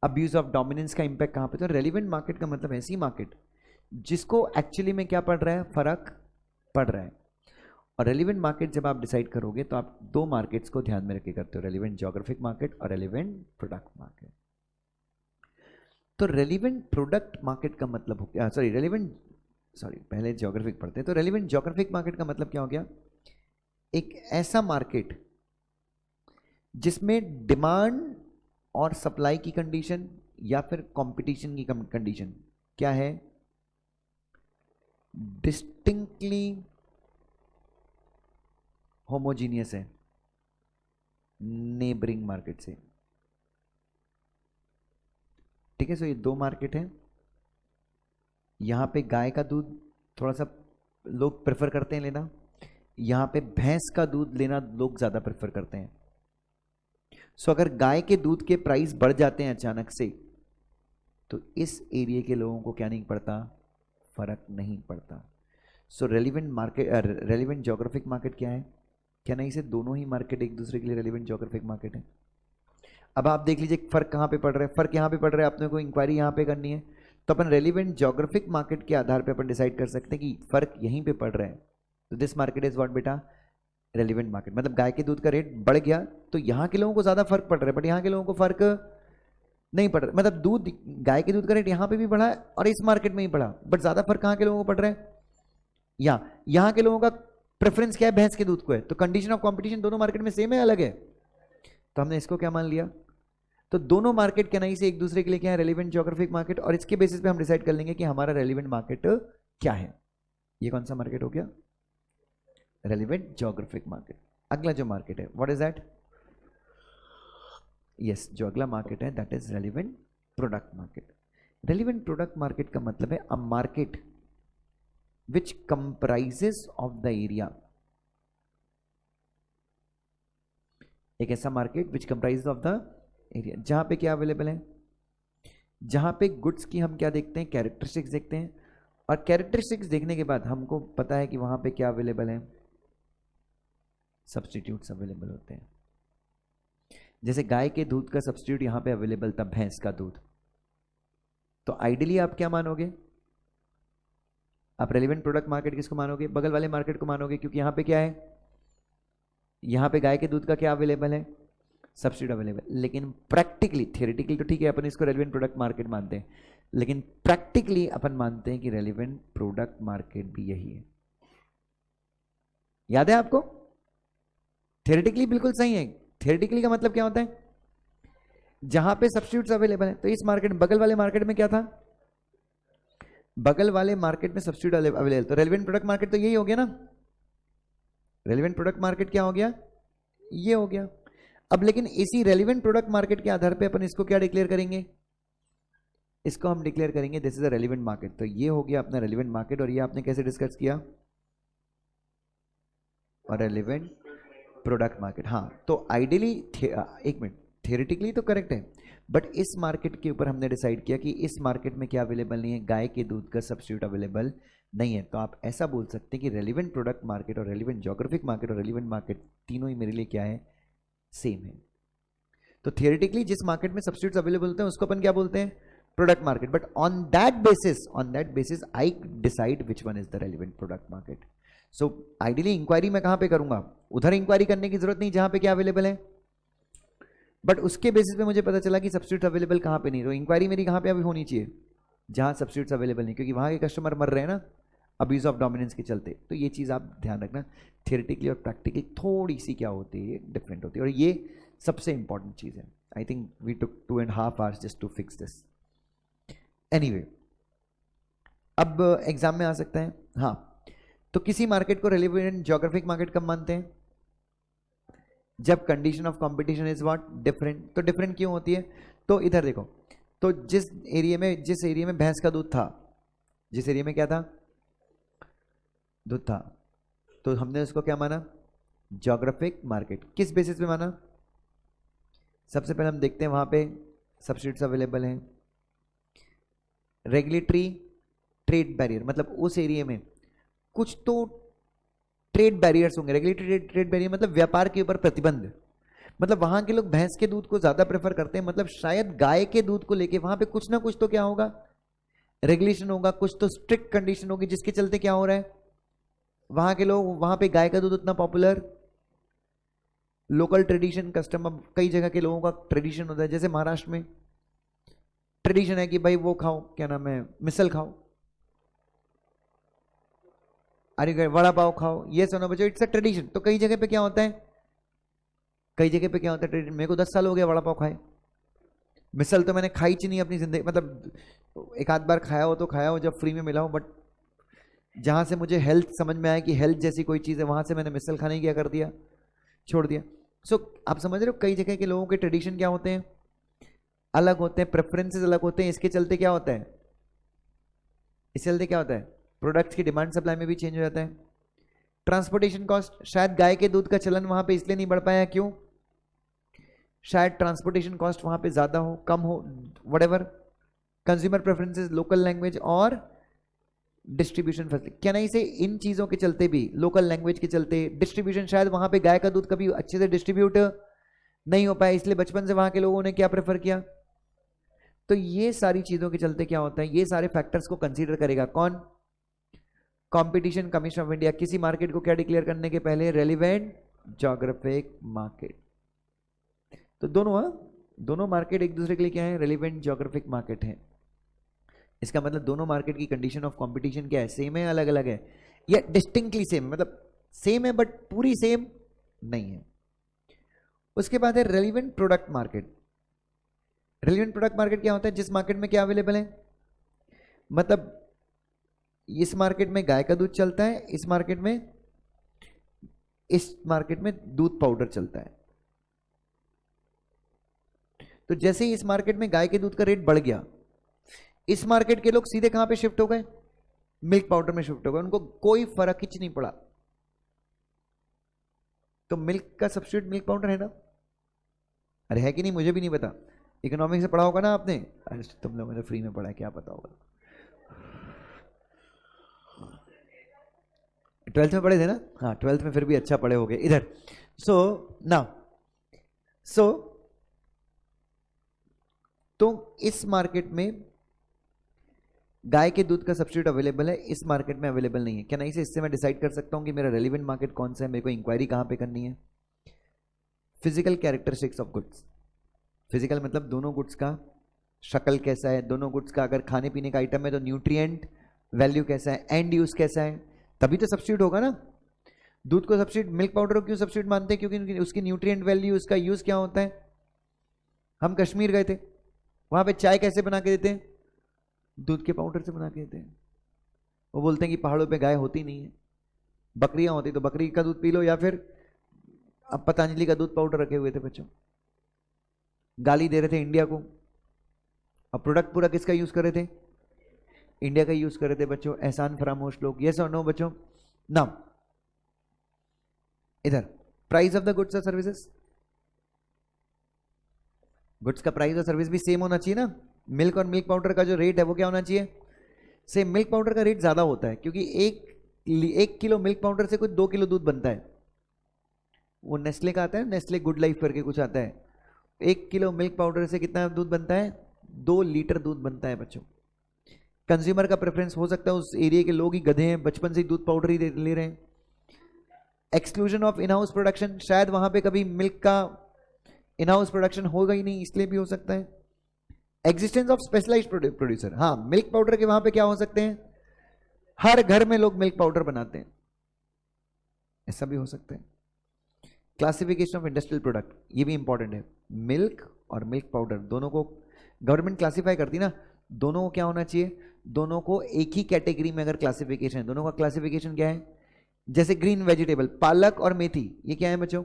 अब्यूज ऑफ डोमिनेंस का इंपैक्ट कहां पे। तो रेलिवेंट मार्केट का मतलब ऐसी मार्केट जिसको एक्चुअली में क्या पड़ रहा है, फर्क पड़ रहा है। और रेलिवेंट मार्केट जब आप डिसाइड करोगे तो आप 2 मार्केट्स को ध्यान में रख के करते हो, रेलिवेंट ज्योग्राफिक मार्केट और रेलिवेंट प्रोडक्ट मार्केट। तो रेलिवेंट प्रोडक्ट मार्केट का मतलब हो गया, पहले ज्योग्राफिक पढ़ते हैं। तो रेलिवेंट ज्योग्राफिक मार्केट का मतलब क्या हो गया, एक ऐसा मार्केट जिसमें डिमांड और सप्लाई की कंडीशन या फिर कंपटीशन की कंडीशन क्या है, डिस्टिंक्टली होमोजीनियस है नेबरिंग मार्केट से। ठीक है। सो ये 2 मार्केट है। यहां पे गाय का दूध थोड़ा सा लोग प्रेफर करते हैं लेना, यहां पे भैंस का दूध लेना लोग ज्यादा प्रेफर करते हैं। सो अगर गाय के दूध के प्राइस बढ़ जाते हैं अचानक से, तो इस एरिया के लोगों को क्या नहीं पड़ता, फर्क नहीं पड़ता। सो relevant market, relevant geographic market क्या है, क्या नहीं, से दोनों ही मार्केट एक दूसरे के लिए रेलिवेंट ज्योग्राफिक मार्केट है। अब आप देख लीजिए फर्क कहां पे पड़ रहा है, फर्क यहां पे पड़ रहा है, अपने को इंक्वायरी यहां पे करनी है, तो अपन रेलिवेंट ज्योग्राफिक मार्केट के आधार पे अपन डिसाइड कर सकते हैं कि फर्क यहीं पे पड़ रहा है। तो दिस मार्केट इज व्हाट बेटा, रेलिवेंट मार्केट। मतलब गाय के दूध का रेट बढ़ गया तो यहाँ के लोगों को ज्यादा फर्क पड़ रहा है, बट यहाँ के लोगों को फर्क नहीं पड़ रहा। मतलब दूध, गाय के दूध का रेट यहाँ पे भी बढ़ा है और इस मार्केट में ही बढ़ा, बट ज्यादा फर्क कहाँ के लोगों को पड़ रहा है, यहाँ के लोगों का प्रेफरेंस क्या है, भैंस के दूध को है, तो कंडीशन ऑफ कंपटीशन दोनों मार्केट में सेम है, अलग है, तो हमने इसको क्या मान लिया, तो दोनों मार्केट के नहीं से एक दूसरे के लिए क्या है, रेलिवेंट ज्योग्राफिक मार्केट, और इसके बेसिस पे हम डिसाइड कर लेंगे कि हमारा रेलिवेंट मार्केट क्या है। ये कौन सा मार्केट हो गया, रेलिवेंट ज्योग्राफिक मार्केट। अगला जो मार्केट है, व्हाट इज दैट, यस, जो अगला मार्केट है that is relevant product market. Relevant product market का मतलब है a market which comprises of the area, एक ऐसा market which comprises of the area जहां पे क्या अवेलेबल है, जहां पे गुड्स की हम क्या देखते हैं, कैरेक्टरिस्टिक्स देखते हैं, और कैरेक्टरिस्टिक्स देखने के बाद हमको पता है कि वहां पे क्या अवेलेबल है, सब्स्टिट्यूट्स अवेलेबल होते हैं। जैसे गाय के दूध का सब्स्टिट्यूट यहां पे अवेलेबल था, भैंस का दूध, तो आइडियली आप क्या मानोगे, आप रेलिवेंट प्रोडक्ट मार्केट किसको मानोगे, बगल वाले मार्केट को मानोगे, क्योंकि यहां पे क्या है, यहां पे गाय के दूध का क्या अवेलेबल है, सब्स्टिट्यूट अवेलेबल। लेकिन प्रैक्टिकली, थियोरेटिकली तो ठीक है, अपन इसको रेलिवेंट प्रोडक्ट मार्केट मानते हैं, लेकिन प्रैक्टिकली अपन मानते हैं कि रेलिवेंट प्रोडक्ट मार्केट भी यही है। याद है आपको, थियोरेटिकली बिल्कुल सही है। थियोरेटिकली का मतलब क्या होता है, जहां पे सब्स्टिट्यूट्स अवेलेबल है, तो इस मार्केट, बगल वाले मार्केट में क्या था, बगल वाले मार्केट में सब्स्टिट्यूट अवेलेबल, तो रेलिवेंट प्रोडक्ट मार्केट तो यही हो गया ना, रेलिवेंट प्रोडक्ट मार्केट क्या हो गया, ये हो गया। अब लेकिन इसी रेलिवेंट प्रोडक्ट मार्केट के आधार पे अपन इसको क्या डिक्लेयर करेंगे, इसको हम डिक्लेयर करेंगे this is a relevant market. तो ये हो गया अपना रेलिवेंट मार्केट, और ये आपने कैसे डिस्कस किया, और रेलिवेंट प्रोडक्ट मार्केट। हाँ, तो आइडियली, एक मिनट, थियोरेटिकली तो करेक्ट है, बट इस मार्केट के ऊपर हमने डिसाइड किया कि इस मार्केट में क्या अवेलेबल नहीं है, गाय के दूध का सब्स्टिट्यूट अवेलेबल नहीं है। तो आप ऐसा बोल सकते हैं कि रेलिवेंट प्रोडक्ट मार्केट और रेलिवेंट ज्योग्राफिक मार्केट और रेलिवेंट मार्केट तीनों ही मेरे लिए क्या है, सेम है। तो थियोरेटिकली जिस मार्केट में सब्स्टिट्यूट्स अवेलेबल होते हैं उसको अपन क्या बोलते हैं, product market, but on that basis I decide which one is the relevant product market. So ideally inquiry मैं कहां पे करूंगा, उधर इंक्वायरी करने की जरूरत नहीं जहां पे क्या अवेलेबल है, बट उसके बेसिस पे मुझे पता चला कि सब्स्टिट्यूट अवेलेबल कहां पे नहीं, तो इंक्वायरी मेरी कहां पे अभी होनी चाहिए, जहां सब्स्टिट्यूट्स अवेलेबल नहीं, क्योंकि वहां के कस्टमर मर रहे हैं ना अब्यूज ऑफ डोमिनेंस के चलते। तो ये चीज आप ध्यान रखना, थियोरेटिकली और प्रैक्टिकली थोड़ी सी क्या होती है, डिफरेंट होती है, और ये सबसे इंपॉर्टेंट चीज है। I think we took 2.5 hours just to fix this. Anyway, अब एग्जाम में आ सकता है। हाँ, तो किसी मार्केट को रेलिवेंट ज्योग्राफिक मार्केट कब मानते हैं, जब condition of competition is what, different. तो डिफरेंट क्यों होती है, तो इधर देखो, तो जिस एरिया में भैंस का दूध था, जिस एरिया में क्या था, दूध था, तो हमने उसको क्या माना, ज्योग्राफिक मार्केट। किस बेसिस पे माना, सबसे पहले हम देखते हैं वहां पे सब्स्टिट्यूट्स अवेलेबल हैं, रेगुलेटरी ट्रेड बैरियर, मतलब उस एरिया में कुछ तो ट्रेड बैरियर्स होंगे। रेगुलेटरी ट्रेड बैरियर मतलब व्यापार के ऊपर प्रतिबंध, मतलब वहां के लोग भैंस के दूध को ज्यादा प्रेफर करते हैं, मतलब शायद गाय के दूध को लेके वहां पे कुछ ना कुछ तो क्या होगा, रेगुलेशन होगा, कुछ तो स्ट्रिक्ट कंडीशन होगी, जिसके चलते क्या हो रहा है, वहां के लोग, वहां पे गाय का दूध उतना पॉपुलर, लोकल ट्रेडिशन कस्टम। अब कई जगह के लोगों का ट्रेडिशन होता है, जैसे महाराष्ट्र में ट्रेडिशन है कि भाई वो खाओ, क्या नाम है, मिसल खाओ, अरे वड़ा पाव खाओ, ये सुनो बच्चों, इट्स अ ट्रेडिशन। तो कई जगह पे क्या होता है, कई जगह पे क्या होता है ट्रेडिशन, मेरे को 10 साल हो गया वड़ा पाव खाए, मिसल तो मैंने खाई नहीं अपनी जिंदगी, मतलब एक आध बार खाया हो तो खाया हो जब फ्री में मिला हो, बट जहां से मुझे हेल्थ समझ में आया कि हेल्थ जैसी कोई चीज है, वहां से मैंने मिसल खाने क्या कर दिया, छोड़ दिया। सो आप समझ रहे हो, कई जगह के लोगों के ट्रेडिशन क्या होते हैं, अलग होते हैं, प्रेफरेंसेस अलग होते हैं। इसके चलते क्या होता है, इसके चलते क्या होता है, प्रोडक्ट्स की डिमांड सप्लाई में भी चेंज हो जाता है। ट्रांसपोर्टेशन कॉस्ट, शायद गाय के दूध का चलन वहां पे इसलिए नहीं बढ़ पाया, क्यों, शायद ट्रांसपोर्टेशन कॉस्ट वहां पे ज्यादा हो, कम हो, whatever. Consumer preferences, local language और डिस्ट्रीब्यूशन फैसिलिटी, क्या नहीं से इन चीजों के चलते भी, लोकल लैंग्वेज के चलते, डिस्ट्रीब्यूशन, शायद वहां पे गाय का दूध कभी अच्छे से डिस्ट्रीब्यूट नहीं हो पाया, इसलिए बचपन से वहां के लोगों ने क्या प्रेफर किया। तो ये सारी चीजों के चलते क्या होता है, ये सारे फैक्टर्स को कंसीडर करेगा कौन, कंपटीशन कमीशन ऑफ इंडिया, किसी मार्केट को क्या डिक्लेयर करने के पहले, रेलिवेंट ज्योग्राफिक मार्केट। तो दोनों मार्केट एक दूसरे के लिए क्या है, रेलिवेंट ज्योग्राफिक मार्केट है। इसका मतलब दोनों मार्केट की कंडीशन ऑफ कंपटीशन क्या है, सेम है, अलग अलग है, या डिस्टिंक्टली सेम, मतलब सेम है बट पूरी सेम नहीं है। उसके बाद है relevant product market. Relevant product market क्या होता है? जिस मार्केट में क्या अवेलेबल है, मतलब इस मार्केट में गाय का दूध चलता है, इस मार्केट में दूध पाउडर चलता है। तो जैसे ही इस मार्केट में गाय के दूध का रेट बढ़ गया, इस मार्केट के लोग सीधे कहां पे शिफ्ट हो गए? मिल्क पाउडर में शिफ्ट हो गए। उनको कोई फर्क ही नहीं पड़ा। तो मिल्क का सब्स्टिट्यूट मिल्क पाउडर है ना? अरे है कि नहीं? मुझे भी नहीं पता। इकोनॉमिक्स से पढ़ा होगा ना आपने? अरे तुम लोगों ने फ्री में पढ़ा है, क्या पता होगा। 12th में पढ़े थे ना? हाँ 12th में फिर भी अच्छा पढ़े होगे इधर। सो नाउ तो इस मार्केट में गाय के दूध का सब्स्टिट्यूट अवेलेबल है, इस मार्केट में अवेलेबल नहीं है। क्या नहीं से इससे मैं डिसाइड कर सकता हूं कि मेरा रेलिवेंट मार्केट कौन सा है, मेरे को इंक्वायरी कहां पे करनी है? Physical characteristics of goods. Physical मतलब दोनों गुड्स का शक्ल कैसा है, दोनों गुड्स का अगर खाने पीने का आइटम है तो न्यूट्रिएंट वैल्यू कैसा है, एंड यूज कैसा है, तभी तो सब्स्टिट्यूट होगा ना। दूध को सब्स्टिट्यूट, मिल्क पाउडर को क्यों सब्स्टिट्यूट मानते हैं? क्योंकि उसकी न्यूट्रिएंट वैल्यू, उसका यूज क्या होता है। हम कश्मीर गए थे, वहां पे चाय कैसे बना के देते हैं? दूध के पाउडर से बना के देते हैं। वो बोलते हैं कि पहाड़ों पे गाय होती नहीं है, बकरियां होती, तो बकरी का दूध पी लो, या फिर अब पतंजलि का दूध पाउडर रखे हुए थे बच्चों। गाली दे रहे थे इंडिया को। अब प्रोडक्ट पूरा किसका यूज कर रहे थे? इंडिया का यूज कर रहे थे बच्चों। एहसान फरामोश लोग। यस और नो बच्चों? नाउ इधर प्राइस ऑफ द गुड्स और सर्विसेज। गुड्स का प्राइस और सर्विस भी सेम होना चाहिए ना। मिल्क और मिल्क पाउडर का जो रेट है वो क्या होना चाहिए? सेम। मिल्क पाउडर का रेट ज्यादा होता है क्योंकि एक किलो मिल्क पाउडर से कुछ 2 किलो दूध बनता है। वो नेस्ले का आता है, नेस्ले गुड लाइफ करके कुछ आता है। 1 किलो मिल्क पाउडर से कितना दूध बनता है? 2 लीटर दूध बनता है बच्चों। कंज्यूमर का प्रेफरेंस हो सकता है उस एरिया के लोग ही गधे हैं, बचपन से ही दूध पाउडर ही ले रहे हैं। Exclusion of in house production, शायद वहां पे कभी मिल्क का इन हाउस प्रोडक्शन होगा ही नहीं, इसलिए भी हो सकता है। एग्जिस्टेंस ऑफ स्पेशलाइज्ड प्रोड्यूसर, हाँ मिल्क पाउडर के वहां पे क्या हो सकते हैं? हर घर में लोग मिल्क पाउडर बनाते हैं, ऐसा भी हो सकता है। क्लासिफिकेशन ऑफ इंडस्ट्रियल प्रोडक्ट, ये भी इंपॉर्टेंट है। मिल्क और मिल्क पाउडर दोनों को गवर्नमेंट क्लासिफाई करती ना, दोनों को क्या होना चाहिए? दोनों को एक ही कैटेगरी में अगर क्लासिफिकेशन है, दोनों का क्लासिफिकेशन क्या है? जैसे ग्रीन वेजिटेबल, पालक और मेथी, ये क्या है बच्चों?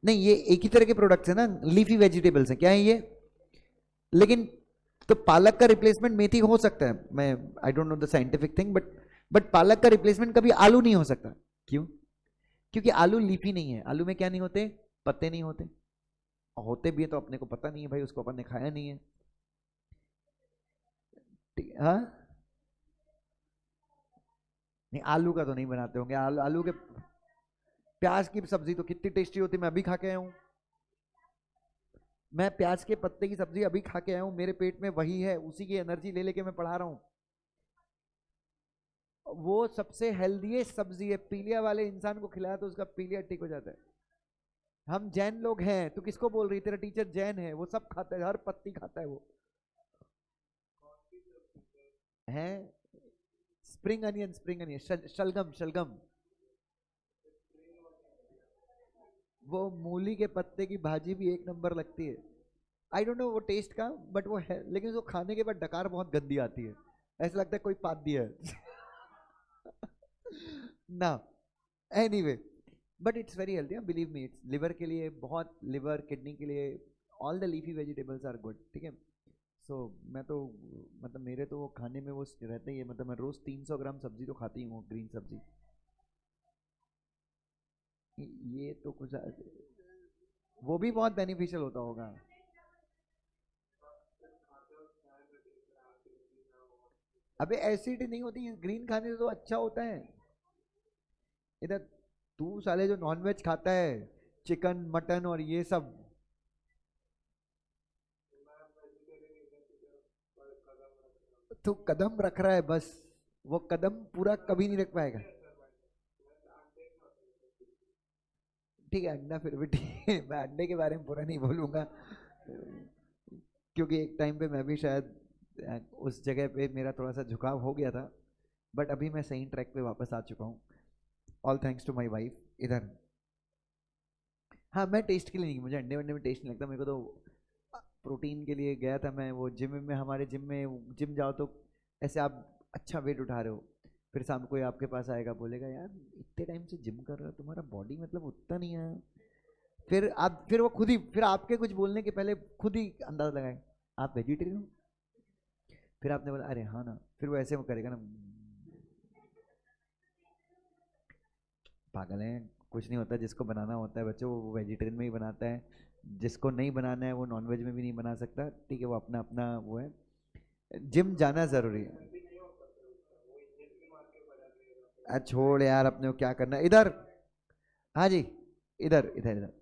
नहीं, ये एक ही तरह के प्रोडक्ट्स है ना, लीफी वेजिटेबल्स हैं। क्या है ये? लेकिन तो पालक का रिप्लेसमेंट मेथी हो सकता है। मैं I don't know the scientific thing, but पालक का रिप्लेसमेंट कभी आलू नहीं हो सकता। क्यों? क्योंकि आलू लीफी नहीं है। आलू में क्या नहीं होते? पत्ते नहीं होते। होते भी है तो अपने को पता नहीं है भाई, उसको अपन ने खाया नहीं है। हाँ नहीं, आलू का तो नहीं बनाते होंगे। आलू के प्याज की सब्जी तो कितनी टेस्टी होती है, मैं अभी खा के आया हूं। मैं प्याज के पत्ते की सब्जी अभी खा के आया हूं, मेरे पेट में वही है, उसी की एनर्जी ले लेके मैं पढ़ा रहा हूं। वो सबसे हेल्दी सब्जी है, पीलिया वाले इंसान को खिलाया तो उसका पीलिया ठीक हो जाता है। हम जैन लोग हैं, तू किसको बोल रही? तेरा टीचर जैन है, वो सब खाता है, हर पत्ती खाता है वो। है स्प्रिंग अनियन, शलगम शलगम। वो मूली के पत्ते की भाजी भी एक नंबर लगती है। आई डोंट नो वो टेस्ट का, बट वो है, लेकिन उसको खाने के बाद डकार बहुत गंदी आती है, ऐसा लगता है कोई पात दिया है ना। Anyway, but it's very healthy, believe me. It's liver के लिए बहुत, लिवर किडनी के लिए all the leafy vegetables are good, ठीक है। सो मैं तो मतलब मेरे तो वो खाने में वो रहता ही है, मतलब मैं रोज 300 ग्राम सब्जी तो खाती हूँ, ग्रीन सब्जी। ये तो कुछ वो भी बहुत बेनिफिशियल होता होगा। अबे एसिड नहीं होती, ग्रीन खाने से तो अच्छा होता है। इधर तू साले जो नॉनवेज खाता है, चिकन मटन और ये सब, तू कदम रख रहा है बस, वो कदम पूरा कभी नहीं रख पाएगा। ठीक है अंडा फिर भी ठीक है, मैं अंडे के बारे में पूरा नहीं बोलूंगा, क्योंकि एक टाइम पे मैं भी शायद उस जगह पे मेरा थोड़ा सा झुकाव हो गया था, बट अभी मैं सही ट्रैक पे वापस आ चुका हूँ। All thanks to my wife. इधर, हाँ मैं टेस्ट के लिए नहीं, मुझे अंडे वंडे में टेस्ट नहीं लगता मेरे को तो। प्रोटीन के लिए गया था मैं वो जिम में, हमारे जिम जाओ तो ऐसे आप अच्छा वेट उठा रहे हो, फिर शाम को आपके पास आएगा बोलेगा यार इतने टाइम से जिम कर रहे हो तुम्हारा बॉडी मतलब उतना नहीं है। फिर वो खुद ही फिर आपके कुछ बोलने के पहले खुद ही अंदाज लगाए आप वेजिटेरियन हो, फिर आपने बोला अरे हाँ ना, फिर वो ऐसे वो करेगा ना, पागल है। कुछ नहीं होता, जिसको बनाना होता है बच्चों वो वेजिटेरियन में ही बनाता है, जिसको नहीं बनाना है वो नॉनवेज में भी नहीं बना सकता, ठीक है, वो अपना अपना वो है। जिम जाना जरूरी है। छोड़ यार अपने को क्या करना है इधर। हाँ जी, इधर इधर इधर।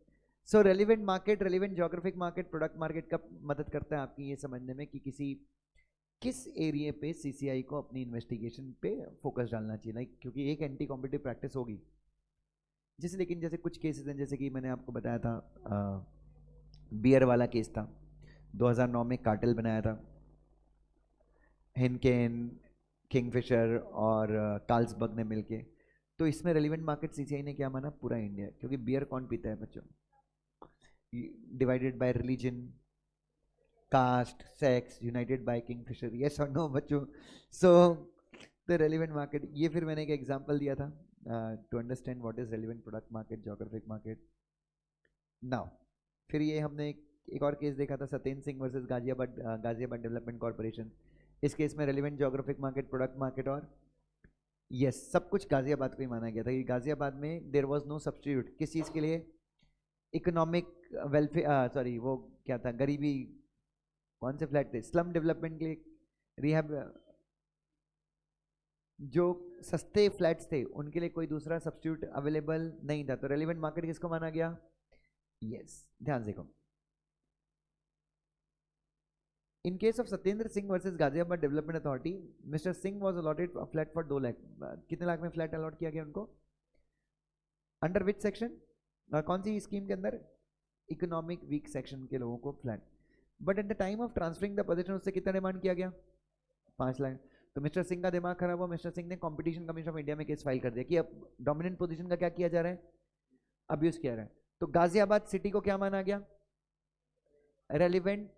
सो relevant market, relevant geographic market, product market कब मदद करता है आपकी ये समझने में कि किस एरिया पे सीसीआई को अपनी इन्वेस्टिगेशन पे फोकस डालना चाहिए, लाइक क्योंकि एक एंटी कॉम्पिटिटिव प्रैक्टिस होगी जैसे, लेकिन जैसे कुछ केसेस हैं, जैसे कि मैंने आपको बताया था बियर वाला केस था, 2009 में कार्टेल बनाया था हिनकेन, किंगफिशर और कार्ल्सबर्ग ने मिलके। तो इसमें रेलिवेंट मार्केट सीसीआई ने क्या माना, पूरा इंडिया, क्योंकि बियर कौन पीता है बच्चों, divided by religion, caste, sex, united by Kingfisher, yes और नो बच्चों। सो द रेलिवेंट मार्केट, ये फिर मैंने एक एग्जांपल दिया था to understand what is relevant product market, geographic market. Now फिर ये हमने एक और केस देखा था, Satyendra Singh versus Ghaziabad development corporation. इस केस में relevant geographic market, product market और यस सब कुछ गाजियाबाद को ही माना गया था कि गाजियाबाद में देयर वाज नो सब्स्टिट्यूट किस चीज़ के लिए, इकोनॉमिक वेलफेयर, सॉरी वो क्या था, गरीबी, कौन से फ्लैट थे, स्लम डेवलपमेंट के लिए, रिहैब, जो सस्ते फ्लैट्स थे उनके लिए कोई दूसरा सब्स्टिट्यूट अवेलेबल नहीं था, तो रेलिवेंट मार्केट किसको माना गया, यस। ध्यान देखो, in case of Satyendra Singh versus Ghaziabad development authority, mister Singh was allotted a flat for 2 lakh, कितने लाख में फ्लैट अलॉट किया गया उनको, अंडर विच सेक्शन, कौन सी स्कीम के अंदर, इकोनॉमिक वीक सेक्शन के लोगों को flat. But at the time of transferring the position उससे कितना डिमांड किया गया, 5 लाख। तो मिस्टर सिंह का दिमाग खराब हुआ, मिस्टर सिंह ने कंपटीशन कमीशन ऑफ इंडिया में केस फाइल कर दिया कि अब डोमिनेंट पोजीशन का क्या किया जा रहा है, अब्यूज किया जा रहा है। तो गाजियाबाद सिटी को क्या माना गया, रेलिवेंट,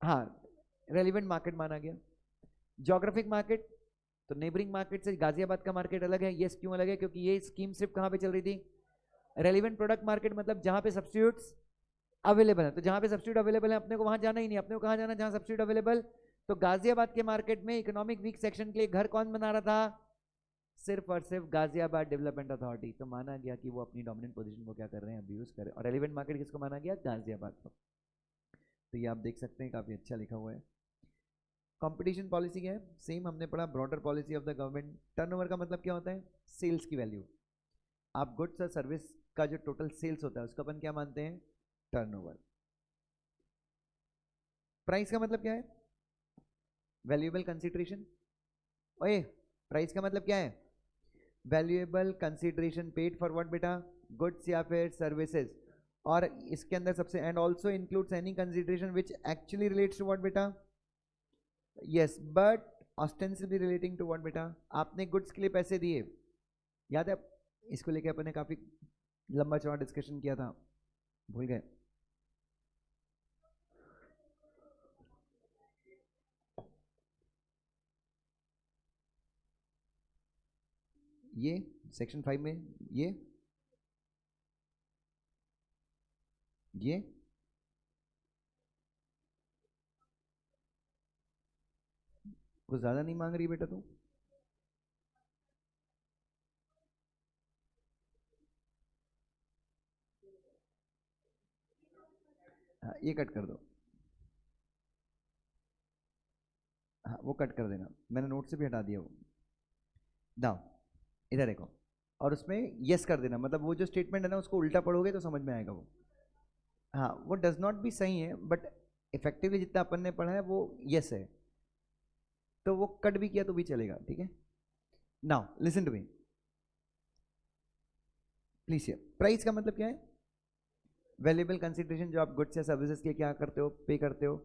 हाँ रेलिवेंट मार्केट माना गया। ज्योग्राफिक मार्केट, तो नेबरिंग मार्केट से गाजियाबाद का मार्केट अलग है, ये क्यों अलग है, क्योंकि ये स्कीम सिर्फ कहां पे चल रही थी, रेलिवेंट प्रोडक्ट मार्केट, मतलब जहां पे सब्स्टिट्यूट्स अवेलेबल है, तो जहां पे सब्स्टिट्यूट अवेलेबल है अपने को वहां जाना ही नहीं, अपने को कहां जाना, जहां सब्स्टिट्यूट अवेलेबल। तो गाजियाबाद के मार्केट में इकोनॉमिक वीक सेक्शन के लिए घर कौन बना रहा था, सिर्फ और सिर्फ गाजियाबाद डेवलपमेंट अथॉरिटी। तो माना गया कि वो अपनी डोमिनेंट पोजीशन को क्या कर रहे हैं, अब्यूज कर रहे हैं। और रेलिवेंट मार्केट किसको माना गया, गाजियाबाद को। तो ये आप देख सकते हैं काफी अच्छा लिखा हुआ है। कंपटीशन पॉलिसी क्या है, सेम हमने पढ़ा, broader policy of the government. Turnover का मतलब क्या होता है, सेल्स की वैल्यू। आप गुड्स और सर्विस का जो टोटल सेल्स होता है उसको अपन क्या मानते हैं, टर्नओवर। प्राइस का मतलब क्या है, वैल्यूएबल कंसिडरेशन। ओए, प्राइस का मतलब क्या है, valuable consideration paid for what बेटा, गुड्स या फिर सर्विसेज। और इसके अंदर सबसे, and also includes any consideration which actually relates to what बेटा, yes but ostensibly relating to what बेटा, आपने गुड्स के लिए पैसे दिए, याद है, इसको लेके अपन ने काफी लंबा चौड़ा डिस्कशन किया था, भूल गए। ये सेक्शन 5 में ये कुछ ज्यादा नहीं मांग रही बेटा तू, हाँ ये कट कर दो, हाँ वो कट कर देना, मैंने नोट से भी हटा दिया वो। दाओ इधर देखो, और उसमें यस कर देना, मतलब वो जो स्टेटमेंट है ना उसको उल्टा पढ़ोगे तो समझ में आएगा वो। हाँ वो डज नॉट भी सही है, बट इफेक्टिवली जितना अपन ने पढ़ा है वो यस है, तो वो कट भी किया तो भी चलेगा, ठीक है। Now listen to me please, price का मतलब क्या है, वैल्यूएबल कंसिडरेशन जो आप गुड्स या सर्विसेज के क्या करते हो, पे करते हो,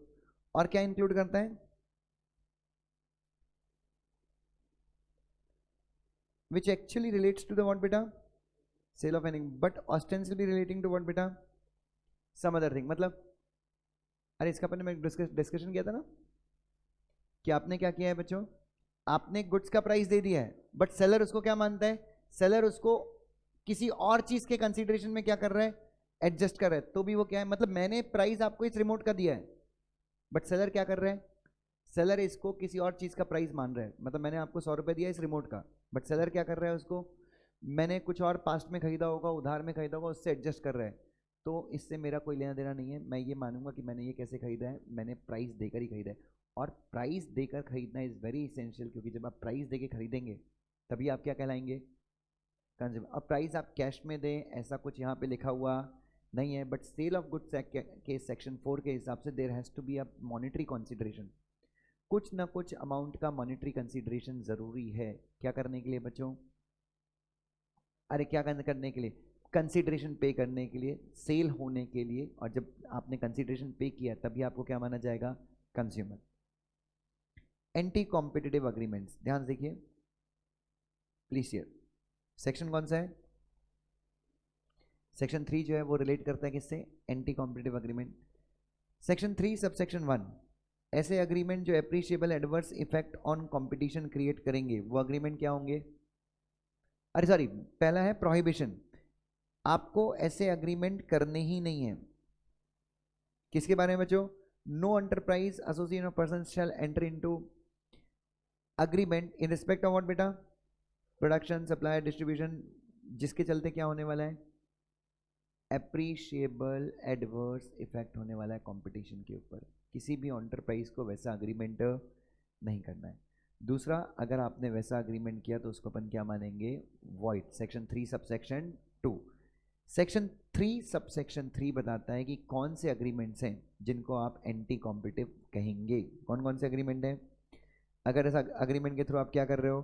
और क्या इंक्लूड करता है, which actually relates to the what beta, sale of anything, but ostensibly relating to what beta, some other thing. मतलब अरे इसका अपन ने डिस्कशन किया था ना कि आपने क्या किया है बच्चों, आपने गुड्स का प्राइस दे दिया है, बट सेलर उसको क्या मानता है, सेलर उसको किसी और चीज के कंसीडरेशन में क्या कर रहा है, एडजस्ट कर रहा है, तो भी वो क्या है, मतलब मैंने प्राइस आपको इस रिमोट का दिया है, बट सेलर क्या कर रहा है, सेलर इसको किसी और चीज का प्राइस मान रहा है, मतलब मैंने आपको 100 रुपये दिया इस रिमोट का, बट सेलर क्या कर रहा है, उसको मैंने कुछ और पास्ट में खरीदा होगा, उधार में खरीदा होगा, उससे एडजस्ट कर रहा है, तो इससे मेरा कोई लेना देना नहीं है, मैं ये मानूंगा कि मैंने ये कैसे खरीदा है, मैंने प्राइस देकर ही खरीदा है, और प्राइस देकर खरीदना इज़ वेरी इसेंशियल, क्योंकि जब आप प्राइस देकर खरीदेंगे तभी आप क्या कहलाएंगे, कंज्यूमर। अब प्राइस आप कैश में दें ऐसा कुछ यहाँ पे लिखा हुआ नहीं है, बट सेल ऑफ गुड्स के सेक्शन 4 के हिसाब से there has to be a monetary consideration, कुछ ना कुछ अमाउंट का मॉनेटरी कंसीडरेशन ज़रूरी है, क्या करने के लिए बच्चों, अरे क्या करने के लिए, कंसीडरेशन पे करने के लिए, सेल होने के लिए, और जब आपने कंसीडरेशन पे किया तभी आपको क्या माना जाएगा, कंज्यूमर। एंटी कॉम्पिटिटिव अग्रीमेंट्स, ध्यान से देखिए प्लीज हियर, सेक्शन कौन सा है, सेक्शन 3 जो है वो रिलेट करता है किससे, anti competitive agreement. Section 3 sub section 1, ऐसे अग्रीमेंट जो appreciable adverse effect on competition create करेंगे वो अग्रीमेंट क्या होंगे, अरे सॉरी पहला है प्रोहिबिशन, आपको ऐसे अग्रीमेंट करने ही नहीं है, किसके बारे में बच्चों, no enterprise association of person shall enter into agreement in respect of what बेटा, प्रोडक्शन सप्लाई डिस्ट्रीब्यूशन, जिसके चलते क्या होने वाला है, एप्रीशिएबल एडवर्स इफेक्ट होने वाला है कंपटीशन के ऊपर, किसी भी एंटरप्राइज को वैसा अग्रीमेंट नहीं करना है। दूसरा, अगर आपने वैसा अग्रीमेंट किया तो उसको अपन क्या मानेंगे, void, section 3 subsection 2। Section 3 subsection 3 बताता है कि कौन से अग्रीमेंट्स हैं जिनको आप एंटी कॉम्पिटिटिव कहेंगे, कौन कौन से अग्रीमेंट हैं, अगर ऐसा अग्रीमेंट के थ्रू आप क्या कर रहे हो,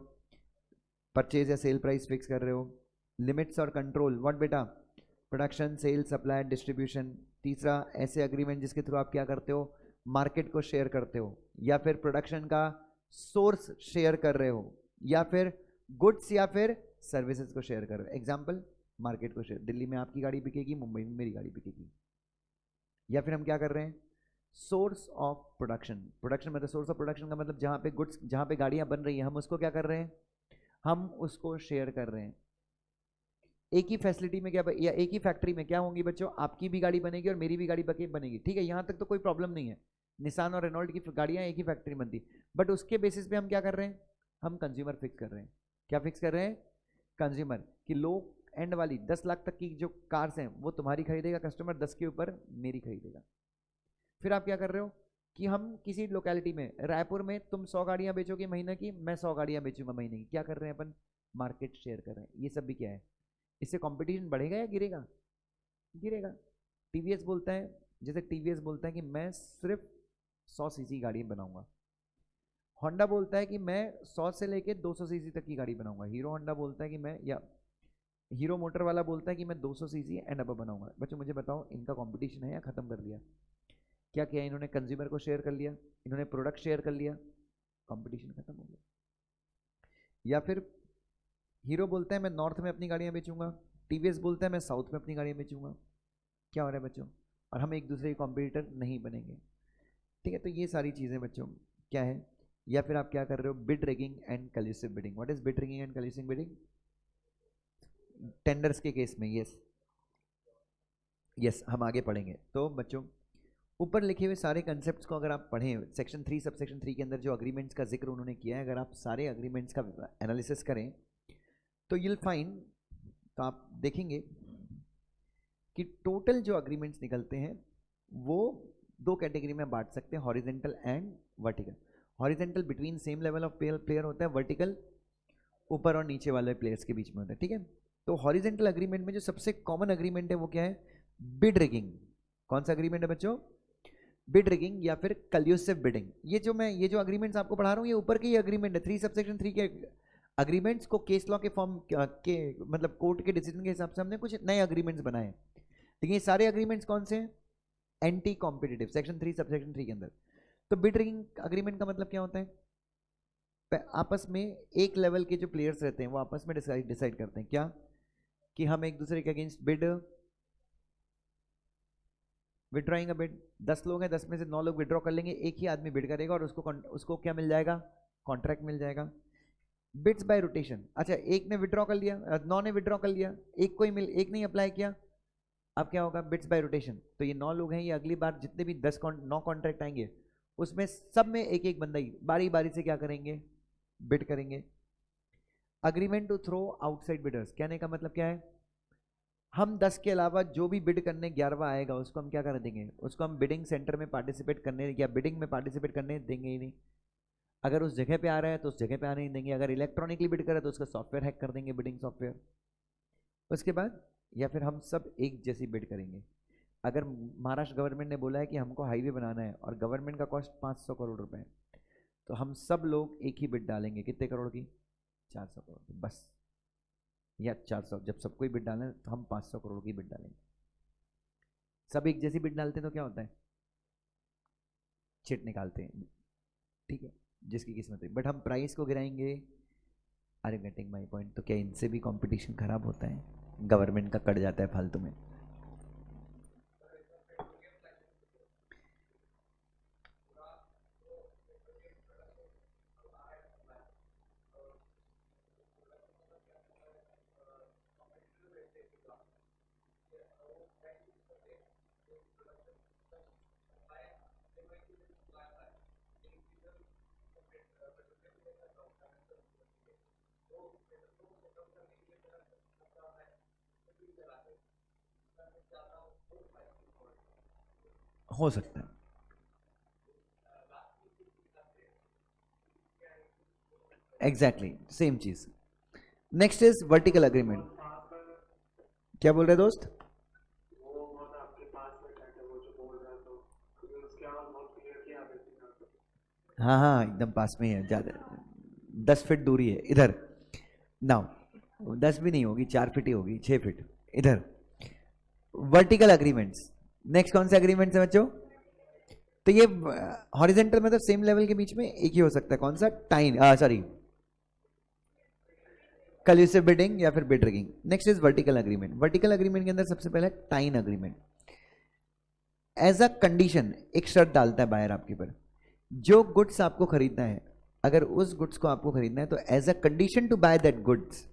परचेज या सेल प्राइस फिक्स कर रहे हो, लिमिट्स और कंट्रोल व्हाट बेटा, प्रोडक्शन सेल सप्लाई डिस्ट्रीब्यूशन। तीसरा, ऐसे अग्रीमेंट जिसके थ्रू आप क्या करते हो, मार्केट को शेयर करते हो, या फिर प्रोडक्शन का सोर्स शेयर कर रहे हो, या फिर गुड्स या फिर सर्विसेज को शेयर कर रहे हो। एग्जांपल, मार्केट को शेयर, दिल्ली में आपकी गाड़ी बिकेगी, मुंबई में मेरी गाड़ी बिकेगी। या फिर हम क्या कर रहे हैं, सोर्स ऑफ प्रोडक्शन, प्रोडक्शन मतलब सोर्स ऑफ प्रोडक्शन का मतलब जहां पे गुड्स, जहां पे गाड़ियां बन रही हैं, हम उसको क्या कर रहे हैं, हम उसको शेयर कर रहे हैं। एक ही फैसिलिटी में क्या, या एक ही फैक्ट्री में क्या होंगी बच्चों, आपकी भी गाड़ी बनेगी और मेरी भी गाड़ी बनेगी, ठीक है, यहां तक तो कोई प्रॉब्लम नहीं है, निसान और रेनॉल्ट की गाड़ियां एक ही फैक्ट्री में बनती, बट उसके बेसिस पे हम क्या कर रहे हैं, हम कंज्यूमर फिक्स कर रहे हैं, क्या फिक्स कर रहे हैं, कंज्यूमर, कि लो एंड वाली 10 लाख तक की जो कार्स हैं वो तुम्हारी खरीदेगा कस्टमर, 10 के ऊपर मेरी खरीदेगा। फिर आप क्या कर रहे हो कि हम किसी लोकेलिटी में, रायपुर में तुम 100 गाड़ियां बेचोगे महीने की, मैं 100 गाड़ियां बेचूंगा महीने की, क्या कर रहे हैं अपन, मार्केट शेयर कर रहे हैं। ये सब भी क्या है, इससे कंपटीशन बढ़ेगा या गिरेगा, गिरेगा। टीवीएस बोलता है, जैसे टीवीएस बोलता है कि मैं सिर्फ 100 सीसी गाड़ी बनाऊंगा, होंडा बोलता है कि मैं 100 से लेके 200 सीसी तक की गाड़ी बनाऊंगा, हीरो होंडा बोलता है कि मैं, या हीरो मोटर वाला बोलता है कि मैं 200 सीसी एंड अब बनाऊंगा। बच्चों मुझे बताओ, इनका कंपटीशन है या खत्म कर लिया, क्या किया इन्होंने, कंज्यूमर को शेयर कर लिया, इन्होंने प्रोडक्ट शेयर कर लिया, कंपटीशन खत्म हो गया। या फिर हीरो बोलता है मैं नॉर्थ में अपनी गाड़ियां बेचूंगा, टीवीएस बोलता है मैं साउथ में अपनी गाड़ियां बेचूंगा, क्या हो रहा है बच्चों, और हम एक दूसरे के कॉम्पिटिटर नहीं बनेंगे, ठीक है। तो ये सारी चीज़ें बच्चों क्या है। या फिर आप क्या कर रहे हो, bid rigging and collusive bidding. What is bid rigging and collusive bidding, tenders के केस में, यस यस, हम आगे पढ़ेंगे। तो बच्चों ऊपर लिखे हुए सारे कंसेप्ट्स को अगर आप पढ़ें, सेक्शन 3 सब सेक्शन 3 के अंदर जो अग्रीमेंट्स का जिक्र उन्होंने किया है, अगर आप सारे अग्रीमेंट्स का एनालिसिस करें तो यूल फाइंड, तो आप देखेंगे कि टोटल जो अग्रीमेंट्स निकलते हैं वो 2 कैटेगरी में बांट सकते हैं, horizontal and vertical. Horizontal between same level of player होता है, वर्टिकल ऊपर और नीचे वाले प्लेयर्स के बीच में होता है, ठीक है। तो हॉरिजेंटल अग्रीमेंट में जो सबसे कॉमन अग्रीमेंट है वो क्या है, बिड रिगिंग। कौन सा अग्रीमेंट है बच्चों, बिड रिगिंग या फिर कल्यूसिव बिडिंग। ये जो अग्रीमेंट्स आपको पढ़ा रहा हूँ ये ऊपर के ही अग्रीमेंट है, 3 सबसेक्शन 3 के अग्रीमेंट्स को केस लॉ के फॉर्म के मतलब कोर्ट के डिसीजन के हिसाब से हमने कुछ नए अग्रीमेंट्स बनाए, लेकिन ये सारे अग्रीमेंट्स कौन से हैं, एंटी कॉम्पिटिटिव, सेक्शन 3 सबसेक्शन 3 के अंदर। तो बिड रिगिंग अग्रीमेंट का मतलब क्या होता है, आपस में एक लेवल के जो प्लेयर्स रहते हैं वो आपस में डिसाइड करते हैं क्या, कि हम एक दूसरे के अगेंस्ट बिड, विड्रॉइंग अ बिड, 10 लोग हैं, 10 में से 9 लोग विड्रॉ कर लेंगे, एक ही आदमी बिड करेगा और उसको क्या मिल जाएगा, कॉन्ट्रैक्ट मिल जाएगा। बिड्स बाय रोटेशन, अच्छा एक ने विड्रॉ कर लिया, 9 ने विड्रॉ कर लिया, एक नहीं अप्लाई किया, अब क्या होगा, बिड्स बाय रोटेशन। तो ये 9 लोग हैं, ये अगली बार जितने भी 9 कॉन्ट्रैक्ट आएंगे उसमें सब में एक एक बंदा ही बारी बारी से क्या करेंगे, बिड करेंगे। Agreement to throw outside bidders, कहने का मतलब क्या है, हम 10 के अलावा जो भी बिड करने 11वां आएगा उसको हम क्या कर देंगे, उसको हम बिडिंग सेंटर में पार्टिसिपेट करने या बिडिंग में पार्टिसिपेट करने देंगे ही नहीं। अगर उस जगह पे आ रहा है तो उस जगह पे आने नहीं देंगे, अगर इलेक्ट्रॉनिकली बिड कर रहा है तो उसका सॉफ्टवेयर हैक कर देंगे, बिडिंग सॉफ्टवेयर। उसके बाद या फिर हम सब एक जैसी बिड करेंगे। अगर महाराष्ट्र गवर्नमेंट ने बोला है कि हमको हाईवे बनाना है और गवर्नमेंट का कॉस्ट 500 करोड़ रुपए है, तो हम सब लोग एक ही बिड डालेंगे, कितने करोड़ की, 400 करोड़ की बस, या 400, जब सबको ही बिड डालें तो हम 500 करोड़ की बिड डालेंगे। सब एक जैसी बिड डालते हैं तो क्या होता है, चिट निकालते हैं, ठीक है, जिसकी किस्मत है, बट हम प्राइस को गिराएंगे। Are you getting my point? तो क्या इनसे भी कंपटीशन खराब होता है, गवर्नमेंट का कट जाता है फालतू में। हो सकता है, एग्जैक्टली सेम चीज। Next is vertical agreement. क्या बोल रहे दोस्त? हाँ हाँ एकदम पास में ही है, ज़्यादा 10 फीट दूरी है इधर। नाउ 10 भी नहीं होगी, 4 फीट ही होगी, 6 फीट इधर। वर्टिकल अग्रीमेंट्स, नेक्स्ट कौन से अग्रीमेंट्स है बच्चों? तो ये हॉरिजेंटल मतलब सेम लेवल के बीच में एक ही हो सकता है, कौन सा, टाइन सॉरी कल्यूसिव बिडिंग या फिर bid rigging. Next is vertical agreement. Vertical agreement के अंदर सबसे पहले टाइन अग्रीमेंट। एज अ कंडीशन एक शर्त डालता है बायर आपके ऊपर, जो गुड्स आपको खरीदना है, अगर उस गुड्स को आपको खरीदना है तो as a condition to buy that goods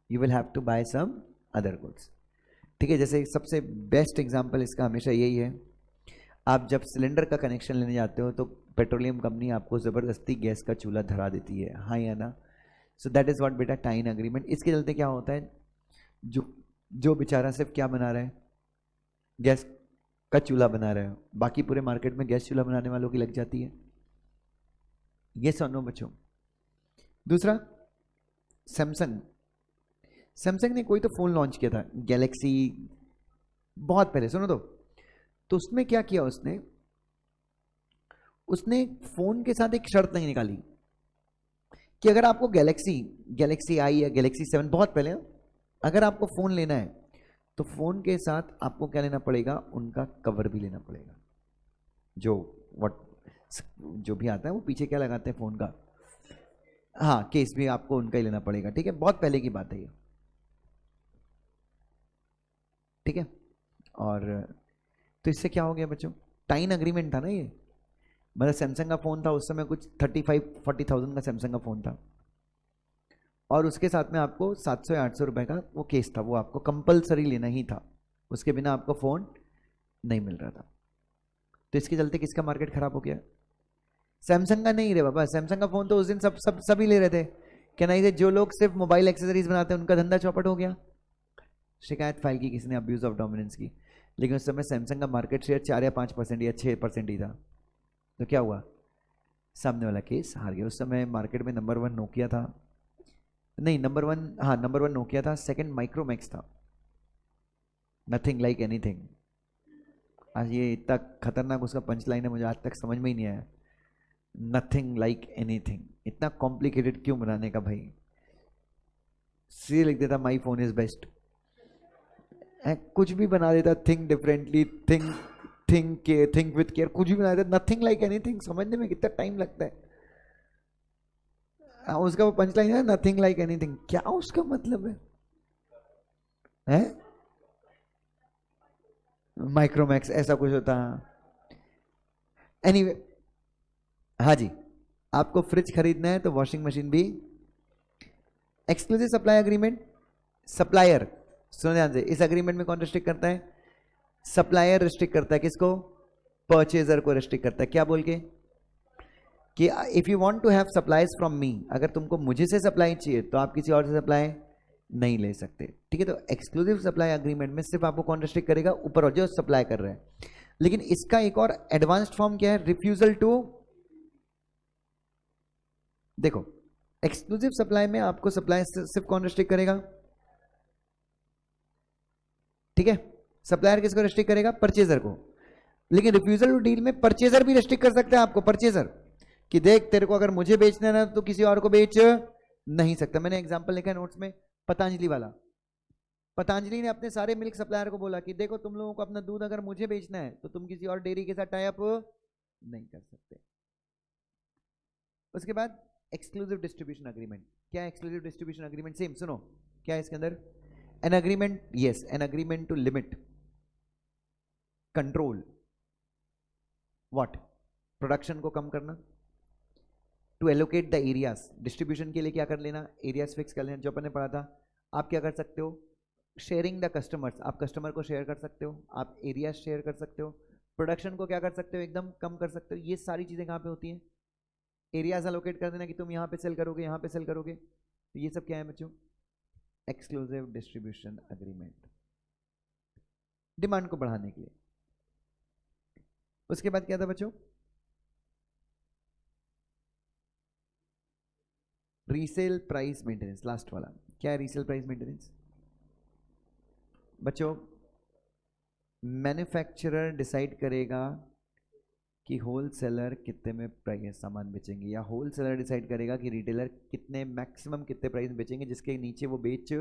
you will have to buy some other goods. ठीक है, जैसे सबसे बेस्ट एग्जांपल इसका हमेशा यही है, आप जब सिलेंडर का कनेक्शन लेने जाते हो तो पेट्रोलियम कंपनी आपको ज़बरदस्ती गैस का चूल्हा धरा देती है, हाँ या ना? सो दैट इज़ व्हाट बेटा टाइन अग्रीमेंट। इसके चलते क्या होता है, जो जो बेचारा सिर्फ क्या बना रहा है, गैस का चूल्हा बना रहा है, बाकी पूरे मार्केट में गैस चूल्हा बनाने वालों की लग जाती है। ये सुनो बच्चों। दूसरा, सैमसंग सैमसंग ने कोई तो फ़ोन लॉन्च किया था, गैलेक्सी, बहुत पहले, सुनो तो उसमें क्या किया उसने उसने फ़ोन के साथ एक शर्त नहीं निकाली कि अगर आपको गैलेक्सी आई या गैलेक्सी 7 बहुत पहले, अगर आपको फ़ोन लेना है तो फ़ोन के साथ आपको क्या लेना पड़ेगा, उनका कवर भी लेना पड़ेगा, जो भी आता है वो पीछे क्या लगाते हैं फ़ोन का, हाँ केस भी आपको उनका ही लेना पड़ेगा। ठीक है, बहुत पहले की बात है ये, ठीक है। और तो इससे क्या हो गया बच्चों, टाइन अग्रीमेंट था ना ये, मतलब सैमसंग का फ़ोन था उस समय कुछ 35-40,000 का सैमसंग का फ़ोन था, और उसके साथ में आपको 700 या 800 रुपये का वो केस था, वो आपको कंपलसरी लेना ही था, उसके बिना आपको फ़ोन नहीं मिल रहा था। तो इसके चलते किसका मार्केट खराब हो गया, सैमसंग का नहीं रे बाबा, सैमसंग का फ़ोन तो उस दिन सभी ले रहे थे, क्या नहीं थे, जो लोग सिर्फ मोबाइल एक्सेसरीज बनाते हैं उनका धंधा चौपट हो गया। शिकायत फाइल की किसी ने अब्यूज़ ऑफ डोमिनेंस की, लेकिन उस समय सैमसंग का मार्केट शेयर 4 या 5% या 6% ही था, तो क्या हुआ, सामने वाला केस हार गया। उस समय मार्केट में नंबर 1 नोकिया था, नहीं नंबर 1, हाँ नंबर 1 नोकिया था, सेकंड माइक्रोमैक्स था, नथिंग लाइक एनीथिंग। आज ये इतना खतरनाक उसका पंच लाइन है, मुझे आज तक समझ में ही नहीं आया, नथिंग लाइक एनीथिंग, इतना कॉम्प्लिकेटेड क्यों बनाने का भाई, सी लिख देता माई फोन इज बेस्ट, कुछ भी बना देता, think differently, think with care, कुछ भी बना देता, नथिंग लाइक एनीथिंग, समझने में कितना टाइम लगता है। उसका वो पंच लाइन है, नथिंग लाइक एनीथिंग, क्या उसका मतलब है? माइक्रोमैक्स ऐसा कुछ होता है। एनीवे, हाँ जी, आपको फ्रिज खरीदना है तो वॉशिंग मशीन भी। एक्सक्लूसिव सप्लाई अग्रीमेंट, सप्लायर, सुनो ध्यान से, इस अग्रीमेंट में कौन रिस्ट्रिक्ट करता है? सप्लायर रिस्ट्रिक्ट करता है, किसको? परचेजर को रिस्ट्रिक्ट करता है, क्या बोल के? कि if you want to have supplies from me, अगर तुमको मुझे से सप्लाई चाहिए तो आप किसी और से सप्लाई नहीं ले सकते, ठीक है? तो एक्सक्लूसिव सप्लाई अग्रीमेंट में सिर्फ आपको कौन रिस्ट्रिक्ट करेगा? ऊपर और जो सप्लाई कर रहे हैं। लेकिन इसका एक और एडवांस्ड फॉर्म क्या है? Refusal to. देखो, एक्सक्लूसिव सप्लाई में आपको सप्लाई सिर्फ कौन रिस्ट्रिक्ट करेगा? ठीक है, सप्लायर किसको रिस्ट्रिक्ट करेगा? परचेजर को। लेकिन रिफ्यूजल टू डील में परचेजर भी रिस्ट्रिक्ट कर सकता है आपको, परचेजर, कि देख तेरे को अगर मुझे बेचना है ना तो किसी और को बेच नहीं सकता। मैंने एग्जांपल लिखा है नोट्स में, पतंजलि वाला। पतंजलि ने अपने सारे मिल्क सप्लायर को बोला कि देखो तुम लोगों को अपना दूध अगर मुझे बेचना है तो तुम किसी और डेयरी के साथ टाई अप नहीं कर सकते। उसके बाद एक्सक्लूसिव डिस्ट्रीब्यूशन अग्रीमेंट। क्या है एक्सक्लूसिव डिस्ट्रीब्यूशन अग्रीमेंट? सेम, सुनो क्या है इसके अंदर? An agreement, yes, an agreement to limit, control what? Production को कम करना, to allocate the areas, distribution के लिए क्या कर लेना? एरियाज फिक्स कर लेना, जो अपन ने पढ़ा था। आप क्या कर सकते हो? शेयरिंग द कस्टमर्स, आप कस्टमर को शेयर कर सकते हो, आप एरियाज शेयर कर सकते हो, प्रोडक्शन को क्या कर सकते हो? एकदम कम कर सकते हो। ये सारी चीजें कहाँ पे होती हैं? एरियाज अलोकेट कर देना कि तुम यहाँ पे सेल करोगे, यहाँ पे सेल करोगे, तो ये सब क्या है बच्चों? एक्सक्लूसिव डिस्ट्रीब्यूशन अग्रीमेंट, डिमांड को बढ़ाने के लिए। उसके बाद क्या था बच्चों? रीसेल प्राइस मेंटेनेंस, लास्ट वाला। क्या है रीसेल प्राइस मेंटेनेंस? बच्चों, मैन्युफैक्चरर डिसाइड करेगा कि होलसेलर कितने में प्राइस सामान बेचेंगे, या होलसेलर डिसाइड करेगा कि रिटेलर कितने मैक्सिमम कितने प्राइस में बेचेंगे, जिसके नीचे वो बेच।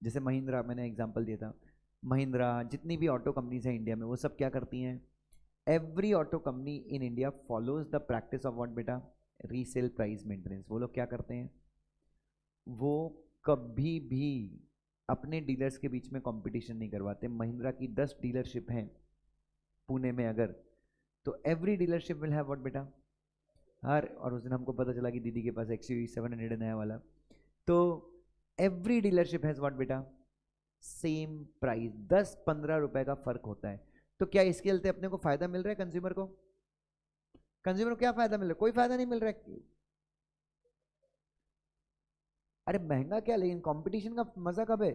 जैसे महिंद्रा, मैंने एग्जांपल दिया था, महिंद्रा, जितनी भी ऑटो कंपनीज हैं इंडिया में, वो सब क्या करती हैं? Every auto company in India follows the practice of what बेटा? Resale price maintenance. वो लोग क्या करते हैं? वो कभी भी अपने डीलर्स के बीच में कंपटीशन नहीं करवाते। महिंद्रा की 10 डीलरशिप हैं पुणे में अगर, तो every dealership will have what बेटा? हर, और उस दिन हमको पता चला कि दीदी के पास XUV 700 नया वाला, तो एवरी डीलरशिप हैज व्हाट बेटा? Same price. 10-15 रुपए का फर्क होता है। तो क्या इसके चलते अपने को फायदा मिल रहा है कंज्यूमर को? कंज्यूमर को क्या फायदा मिल रहा है? कोई फायदा नहीं मिल रहा है। अरे महंगा क्या, लेकिन कंपटीशन का मजा कब है?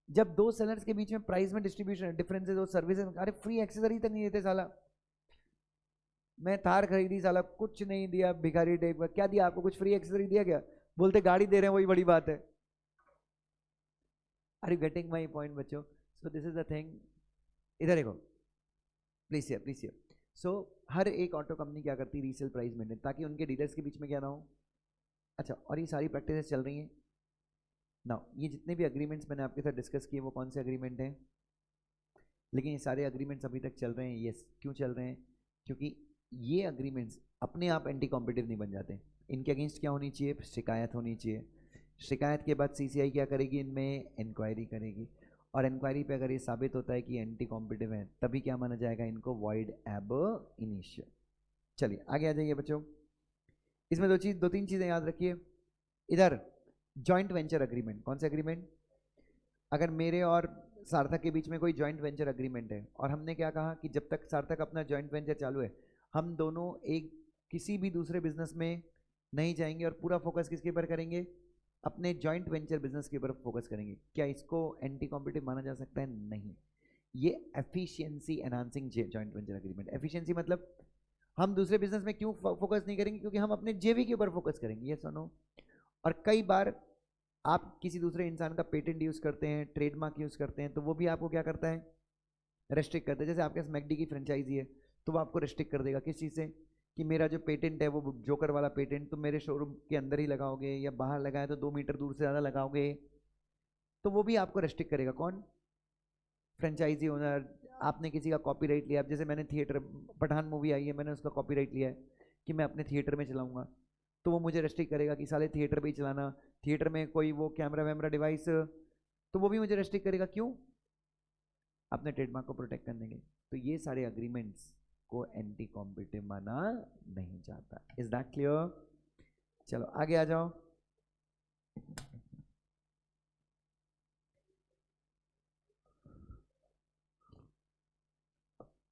जब दो सेलर्स के बीच में प्राइस में डिस्ट्रीब्यूशन डिफरेंसेस और सर्विसेज। अरे फ्री एक्सेसरी तक नहीं देते साला। मैं थार खरीदी साला, कुछ नहीं दिया, भिखारी टाइप का। क्या दिया आपको? कुछ फ्री एक्सेसरी दिया क्या? बोलते गाड़ी दे रहे हैं, वही बड़ी बात है। Are you getting my point बच्चों? So this is the thing. इधर देखो, प्लीज हियर, प्लीज हियर। सो हर एक ऑटो कंपनी क्या करती है? रीसेल प्राइस मेंटेन, ताकि उनके डीलर्स के बीच में क्या ना हो। अच्छा, और ये सारी प्रैक्टिसेस चल रही हैं ना। ये जितने भी अग्रीमेंट्स मैंने आपके साथ डिस्कस किए, वो कौन से अग्रीमेंट हैं? लेकिन ये सारे अग्रीमेंट्स अभी तक चल रहे हैं। यस, क्यों चल रहे हैं? क्योंकि ये अग्रीमेंट्स अपने आप एंटी कॉम्पिटिटिव नहीं बन जाते। इनके अगेंस्ट क्या होनी चाहिए? शिकायत होनी चाहिए। शिकायत के बाद CCI क्या करेगी? इनमें इंक्वायरी करेगी, और इंक्वायरी पे अगर ये साबित होता है कि एंटी कॉम्पिटिटिव है, तभी क्या माना जाएगा इनको? वॉइड एब इनिशियो। चलिए आगे आ जाइए बच्चों। इसमें दो तीन चीजें याद रखिए। इधर जॉइंट वेंचर अग्रीमेंट। कौन से अग्रीमेंट? अगर मेरे और सार्थक के बीच में कोई जॉइंट वेंचर अग्रीमेंट है, और हमने क्या कहा कि जब तक सार्थक अपना जॉइंट वेंचर चालू है, हम दोनों एक किसी भी दूसरे बिजनेस में नहीं जाएंगे, और पूरा फोकस किसके ऊपर करेंगे? अपने जॉइंट वेंचर बिजनेस के ऊपर फोकस करेंगे। क्या इसको एंटी कॉम्पिटिटिव माना जा सकता है? नहीं। ये efficiency enhancing joint venture agreement. Efficiency मतलब हम दूसरे बिजनेस में क्यों फोकस नहीं करेंगे? क्योंकि हम अपने जेवी के ऊपर फोकस करेंगे। ये सुनो, और कई बार आप किसी दूसरे इंसान का पेटेंट यूज करते हैं, ट्रेडमार्क यूज करते हैं, तो वो भी आपको क्या करता है? रेस्ट्रिक्ट करता है। जैसे आपके पास मैकडी की फ्रेंचाइजी है, तो वो आपको रेस्ट्रिक्ट कर देगा। किस चीज़ से? कि मेरा जो पेटेंट है वो जोकर वाला पेटेंट, तुम मेरे शोरूम के अंदर ही लगाओगे, या बाहर लगाए तो 2 मीटर दूर से ज़्यादा लगाओगे, तो वो भी आपको रेस्ट्रिक्ट करेगा। कौन? Franchisee owner. आपने किसी का कॉपीराइट लिया, जैसे मैंने थिएटर, पठान मूवी आई है, मैंने उसका कॉपीराइट लिया है कि मैं अपने थिएटर में चलाऊंगा, तो वो मुझे रेस्ट्रिक्ट करेगा कि साले थिएटर पे ही चलाना, थिएटर में कोई वो कैमरा वैमरा डिवाइस तो वो भी मुझे रेस्ट्रिक्ट करेगा। क्यों? अपने ट्रेडमार्क को प्रोटेक्ट करने के। तो ये सारे अग्रीमेंट्स को एंटी कॉम्पिटिटिव माना नहीं जाता। Is that clear? चलो आगे आ जाओ।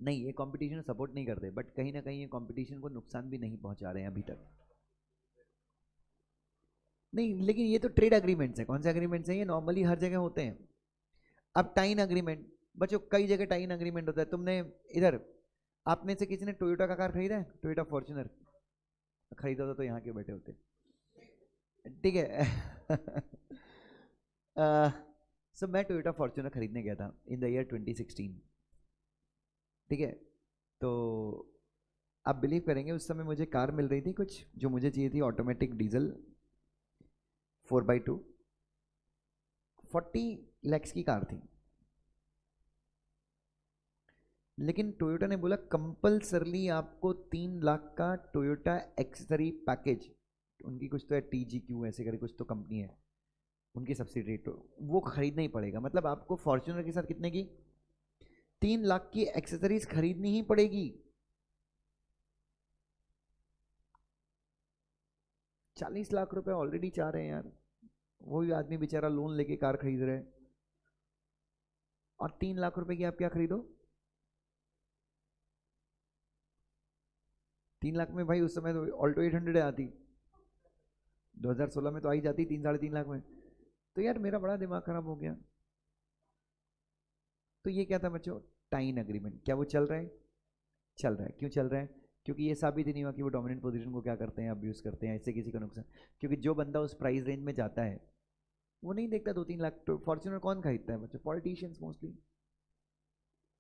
नहीं, ये कंपटीशन सपोर्ट नहीं करते, बट कहीं ना कहीं ये कंपटीशन को नुकसान भी नहीं पहुंचा रहे हैं अभी तक। नहीं, लेकिन ये तो ट्रेड अग्रीमेंट्स है। कौन से अग्रीमेंट्स हैं ये? नॉर्मली हर जगह होते हैं। अब टाइन अग्रीमेंट, बच्चों कई जगह टाइन अग्रीमेंट होता है। तुमने इधर, आप में से किसी ने टोयोटा का कार खरीदा है? टोयोटा फॉर्च्यूनर खरीदा होता तो यहाँ के बैठे होते। ठीक है। सो मैं टोयोटा फॉर्च्यूनर खरीदने गया था इन द ईयर 2016। ठीक है, तो आप बिलीव करेंगे उस समय मुझे कार मिल रही थी कुछ जो मुझे चाहिए थी, ऑटोमेटिक डीजल 4x2, 40 लैक्स की कार थी। लेकिन टोयोटा ने बोला कंपलसरली आपको 3 लाख का टोयोटा एक्सेसरी पैकेज, उनकी कुछ तो है TGQ ऐसे करके कुछ तो कंपनी है उनकी सब्सिडी, तो वो खरीदना ही पड़ेगा। मतलब आपको फॉर्च्यूनर के साथ कितने की 3 लाख की एक्सेसरीज खरीदनी ही पड़ेगी। 40 लाख रुपए ऑलरेडी चाह रहे हैं यार, वो भी आदमी बेचारा लोन लेके कार खरीद रहे हैं, और 3 लाख रुपए की आप क्या खरीदो? 3 लाख में भाई उस समय तो ऑल्टो 800 आती, 2016 में तो आई जाती 3-3.5 लाख में। तो यार मेरा बड़ा दिमाग खराब हो गया। तो ये क्या था बच्चों? टाइन अग्रीमेंट। क्या वो चल रहा है? चल रहा है। क्यों चल रहा है? क्योंकि ये साबित ही नहीं हुआ कि वो डोमिनेंट पोजीशन को क्या करते हैं, अब्यूज करते हैं, इससे किसी का नुकसान। क्योंकि जो बंदा उस प्राइस रेंज में जाता है वो नहीं देखता 2-3 लाख। तो फॉर्च्यूनर कौन खरीदता है बच्चों? Politicians mostly.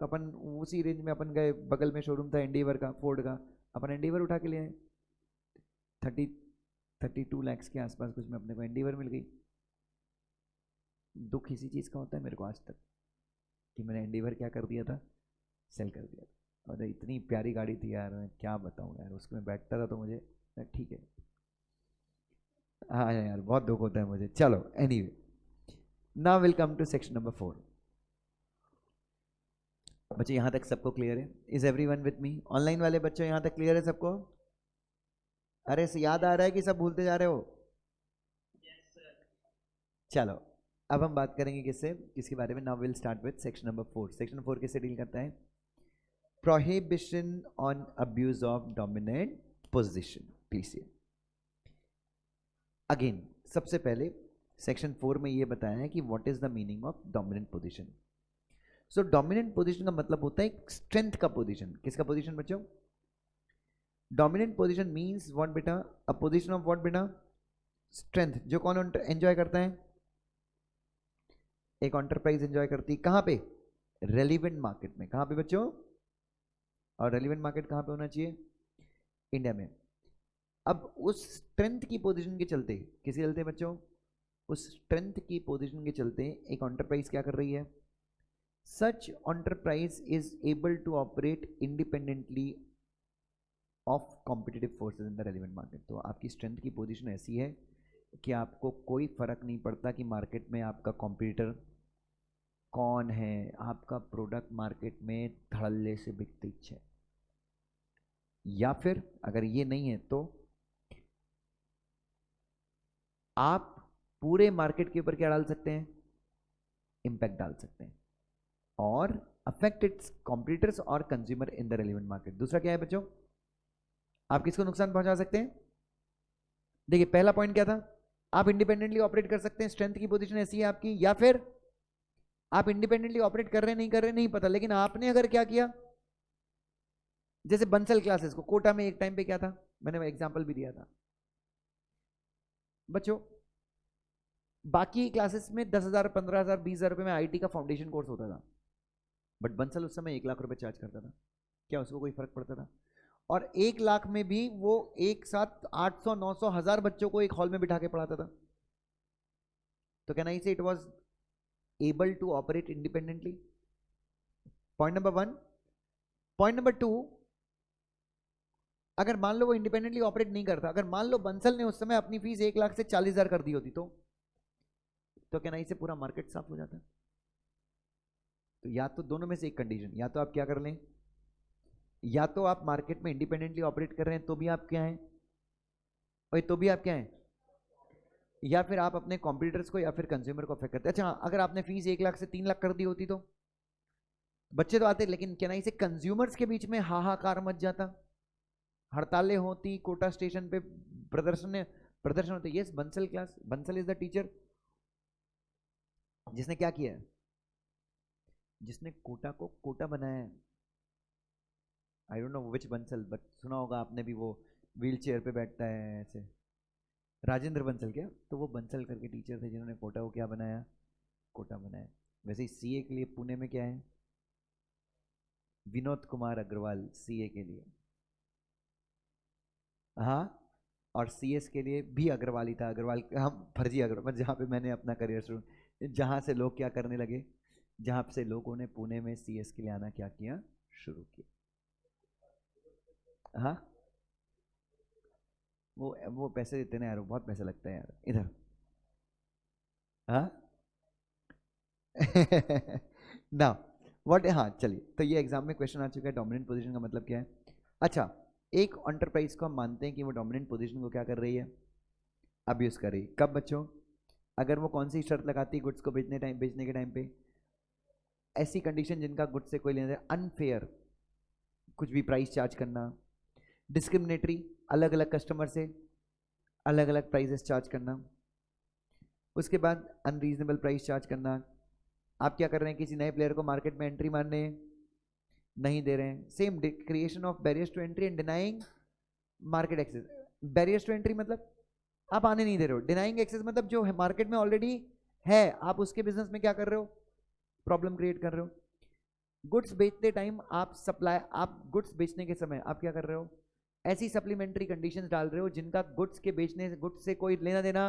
तो अपन उसी रेंज में अपन गए, बगल में शोरूम था एंडीवर का, फोर्ड का, अपन एंडीवर उठा के ले आए। 32 लैक्स के आसपास कुछ में अपने को एंडीवर मिल गई। दुख इसी चीज़ का होता है मेरे को आज तक कि मैंने एंडीवर क्या कर दिया था, सेल कर दिया था। और इतनी प्यारी गाड़ी थी यार, मैं क्या बताऊँ यार, उसमें बैठता था तो मुझे ठीक है। हाँ यार बहुत दुख होता है मुझे। चलो anyway, now will come to section number 4। बच्चों यहाँ तक सबको क्लियर है? Is everyone with me? Online वाले बच्चों यहाँ तक क्लियर है सबको? अरे से याद आ रहा है कि सब भूलते जा रहे हो? चलो अब हम बात करेंगे किससे, किसके बारे में? Now will start with section number 4। Section 4 किससे डील करता है? Prohibition on abuse of dominant position. Please again, सबसे पहले सेक्शन 4 में ये बताया है कि what is the meaning of dominant position. So dominant position का मतलब होता है स्ट्रेंथ का पोजीशन। किसका पोजीशन बच्चों? डोमिनेंट पोजीशन मींस व्हाट बेटा? अ पोजीशन ऑफ व्हाट बेटा? स्ट्रेंथ। जो कौन एंजॉय करता है? एक एंटरप्राइज एंजॉय करती है कहां पे? रेलिवेंट मार्केट में। कहां पे बच्चों? और रेलिवेंट मार्केट कहां पे होना चाहिए? इंडिया में। अब उस स्ट्रेंथ की पोजीशन के चलते, किसी चलते बच्चों? उस स्ट्रेंथ की पोजीशन के चलते एक एंटरप्राइज क्या कर रही है? Such enterprise is able to operate independently of competitive forces in the relevant market. तो आपकी स्ट्रेंथ की पोजीशन ऐसी है कि आपको कोई फर्क नहीं पड़ता कि मार्केट में आपका कॉम्पिटिटर कौन है, आपका प्रोडक्ट मार्केट में धड़ल्ले से बिकती है। या फिर अगर ये नहीं है तो आप पूरे मार्केट के ऊपर क्या डाल सकते हैं? इंपैक्ट डाल सकते हैं और अफेक्ट इट्स कॉम्पिटिटर्स और consumer in the relevant market. दूसरा क्या है बच्चों? आप किसको नुकसान पहुंचा सकते हैं? देखिए पहला पॉइंट क्या था? आप इंडिपेंडेंटली ऑपरेट कर सकते हैं, स्ट्रेंथ की पोजीशन ऐसी है आपकी। या फिर आप इंडिपेंडेंटली ऑपरेट कर रहे नहीं कर रहे नहीं पता, लेकिन आपने अगर क्या किया, जैसे बंसल क्लासेस को कोटा में एक टाइम पे क्या था, मैंने एग्जांपल भी दिया था बच्चों, बाकी क्लासेस में 10,000 15,000 20,000 रुपए में आईटी का फाउंडेशन कोर्स होता था, बट बंसल उस समय 1 लाख रुपए चार्ज करता था। क्या उसको कोई फर्क पड़ता था? और 1 लाख में भी वो एक साथ 800 900 1000 बच्चों को एक हॉल में बिठा के पढ़ाता था। तो can I say it was able to operate independently? Point number 1। Point number 2, अगर मान लो वो इंडिपेंडेंटली ऑपरेट नहीं करता, अगर मान लो बंसल ने उस समय अपनी फीस 1 लाख से 40,000 कर दी होती तो क्या नहीं से पूरा मार्केट साफ हो जाता। तो या तो दोनों में से एक कंडीशन, या तो आप क्या कर लें, या तो आप मार्केट में इंडिपेंडेंटली ऑपरेट कर रहे हैं तो भी आप क्या हैं, और तो भी आप क्या हैं, या फिर आप अपने कॉम्पिटिटर्स को या फिर कंज्यूमर को अफेक्ट करते हैं। अच्छा, अगर आपने फीस 1 लाख से 3 लाख कर दी होती तो बच्चे तो आते, लेकिन क्या नहीं से कंज्यूमर्स के बीच में हाहाकार मच जाता, हड़तालें होती, कोटा स्टेशन पे प्रदर्शन होते। Yes, Bansal is the teacher जिसने क्या किया है, जिसने कोटा को कोटा बनाया है। I don't know which Bansal, but सुना होगा आपने भी, वो व्हील चेयर पे बैठता है ऐसे, राजेंद्र बंसल। क्या, तो वो बंसल करके टीचर थे जिन्होंने कोटा को क्या बनाया, कोटा बनाया। वैसे ही सीए के लिए पुणे में क्या है, विनोद कुमार अग्रवाल सीए के लिए। हाँ, और सीएस के लिए भी अग्रवाल ही था, अग्रवाल हम फर्जी अग्रवाल, जहाँ पे मैंने अपना करियर शुरू, जहाँ से लोग क्या करने लगे, जहाँ से लोगों ने पुणे में सीएस के लिए आना क्या किया, शुरू किया। हाँ, वो पैसे देते ना यार, वो बहुत पैसा लगता है यार इधर। हाँ ना, व्हाट, हाँ चलिए, तो ये एग्जाम में क्वेश्चन आ चुका है, डोमिनेंट पोजीशन का मतलब क्या है। अच्छा, एक एंटरप्राइज को हम मानते हैं कि वो डोमिनेंट पोजीशन को क्या कर रही है, अब्यूज कर रही है। कब बच्चों, अगर वो कौन सी शर्त लगाती है गुड्स को बेचने के टाइम पे, ऐसी कंडीशन जिनका गुड्स से कोई लेना देना, अनफेयर, कुछ भी प्राइस चार्ज करना, डिस्क्रिमिनेटरी, अलग अलग कस्टमर से अलग अलग प्राइसेस चार्ज करना, उसके बाद अनरीजनेबल प्राइस चार्ज करना। आप क्या कर रहे हैं, किसी नए प्लेयर को मार्केट में एंट्री मारने नहीं दे रहे हैं। Same, creation of barriers to entry and denying market access. Barriers to entry मतलब आप आने नहीं दे रहे हो, डिनाइंग एक्सेस मतलब जो मार्केट में ऑलरेडी है आप उसके बिजनेस में क्या कर रहे हो, प्रॉब्लम क्रिएट कर रहे हो। गुड्स बेचते टाइम आप गुड्स बेचने के समय आप क्या कर रहे हो, ऐसी सप्लीमेंट्री कंडीशंस डाल रहे हो जिनका गुड्स के बेचने से, गुड्स से कोई लेना देना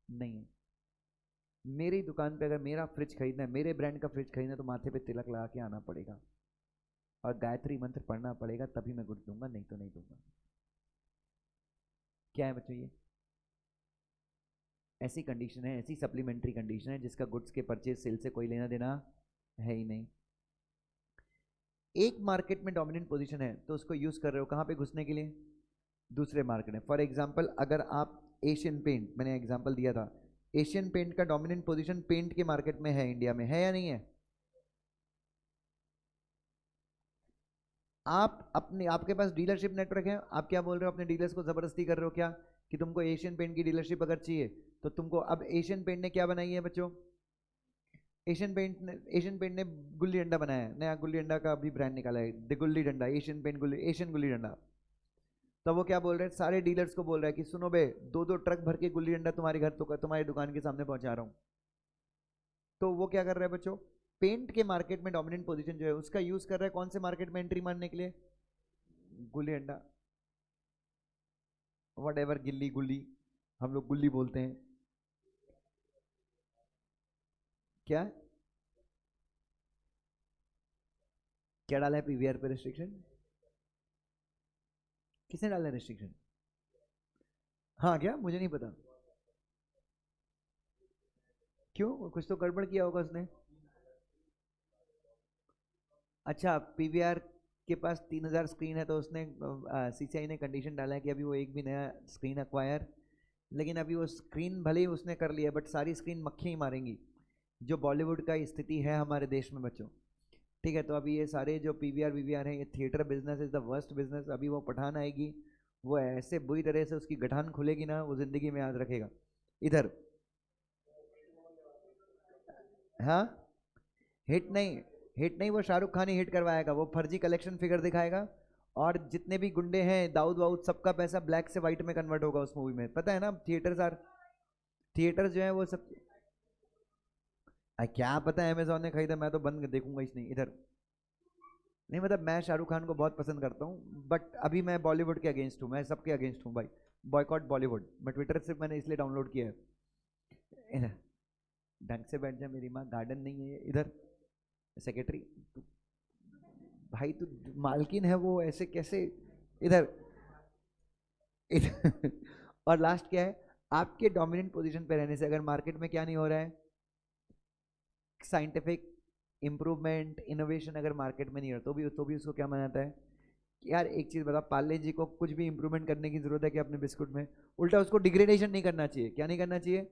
नहीं है। मेरी दुकान पे अगर मेरा फ्रिज खरीदना है, मेरे ब्रांड का फ्रिज खरीदना है, तो माथे पे तिलक लगा के आना पड़ेगा और गायत्री मंत्र पढ़ना पड़ेगा, तभी मैं गुड्स दूंगा, नहीं तो नहीं दूंगा। क्या है बच्चों, ये ऐसी कंडीशन है, ऐसी सप्लीमेंट्री कंडीशन है जिसका गुड्स के परचेज सेल से कोई लेना देना है ही नहीं। एक मार्केट में डोमिनेंट पोजीशन है तो उसको यूज कर रहे हो कहां पे, घुसने के लिए दूसरे मार्केट में। फॉर एग्जांपल, अगर आप एशियन पेंट, मैंने एग्जांपल दिया था, एशियन पेंट का डोमिनेंट पोजीशन पेंट के मार्केट में है, इंडिया में है या नहीं है। आप अपने, आपके पास डीलरशिप नेटवर्क है, आप क्या बोल रहे हो, अपने डीलर्स को जबरदस्ती कर रहे हो क्या, कि तुमको एशियन पेंट की डीलरशिप अगर चाहिए तो तुमको, अब एशियन पेंट ने क्या बनाई है बच्चों, एशियन पेंट ने गुल्ली डंडा बनाया है, नया गुल्ली डंडा का अभी ब्रांड निकाला है, the gulli danda, Asian paint गुल्ली, एशियन गुल्ली डंडा। तो वो क्या बोल रहे हैं, सारे डीलर्स को बोल रहा है कि सुनो बे, 2-2 ट्रक भर के गुल्ली डंडा तुम्हारे घर तो तुम्हारी दुकान के सामने पहुंचा रहा हूं। तो वो क्या कर रहा है बच्चों, पेंट के मार्केट में डोमिनेंट पोजीशन जो है उसका यूज कर रहा है कौन से मार्केट में एंट्री मारने के लिए, गुल्ली डंडा, वट एवर, गिल्ली गुल्ली, हम लोग गुल्ली बोलते हैं। क्या क्या डाला है पीवीआर पे रिस्ट्रिक्शन, किसने डाला है रिस्ट्रिक्शन, हाँ क्या, मुझे नहीं पता, क्यों, कुछ तो गड़बड़ किया होगा उसने। अच्छा, पीवीआर के पास 3,000 स्क्रीन है तो उसने, सीसीआई ने कंडीशन डाला है कि अभी वो एक भी नया स्क्रीन अक्वायर, लेकिन अभी वो स्क्रीन भले ही उसने कर लिया बट सारी स्क्रीन मक्खी ही मारेंगी, जो बॉलीवुड का स्थिति है हमारे देश में बच्चों। ठीक है, तो अभी ये सारे जो पीवीआर वीवीआर हैं, ये theatre business is the worst business. अभी वो पठान आएगी, वो ऐसे बुरी तरह से उसकी गठान खुलेगी ना, वो जिंदगी में याद रखेगा। इधर, हाँ, हिट नहीं, हिट नहीं, वो शाहरुख खान ही हिट करवाएगा, वो फर्जी कलेक्शन फिगर दिखाएगा, और जितने भी गुंडे हैं, दाऊद वाउद, सबका पैसा ब्लैक से व्हाइट में कन्वर्ट होगा उस मूवी में, पता है ना। थिएटर जो है वो सब, क्या पता है, अमेजोन ने खरीदा, मैं तो बंद देखूंगा ही नहीं इधर। नहीं मतलब मैं शाहरुख खान को बहुत पसंद करता हूँ, बट अभी मैं बॉलीवुड के अगेंस्ट हूँ, मैं सबके अगेंस्ट हूँ भाई, बॉयकॉट बॉलीवुड। मैं ट्विटर से मैंने इसलिए डाउनलोड किया है। ढंग से बैठ जा, मेरी माँ, गार्डन नहीं है इधर, सेक्रेटरी, भाई तू मालकिन है वो, ऐसे कैसे इधर, और लास्ट क्या है, आपके डोमिनेंट पोजीशन पे रहने से अगर मार्केट में क्या नहीं हो रहा है, साइंटिफिक इंप्रूवमेंट इनोवेशन अगर मार्केट में नहीं हो तो भी उसको क्या माना जाता है कि यार एक चीज बता, पार्ले जी को कुछ भी इंप्रूवमेंट करने की जरूरत है कि अपने बिस्कुट में, उल्टा उसको डिग्रेडेशन नहीं करना चाहिए। क्या नहीं करना चाहिए?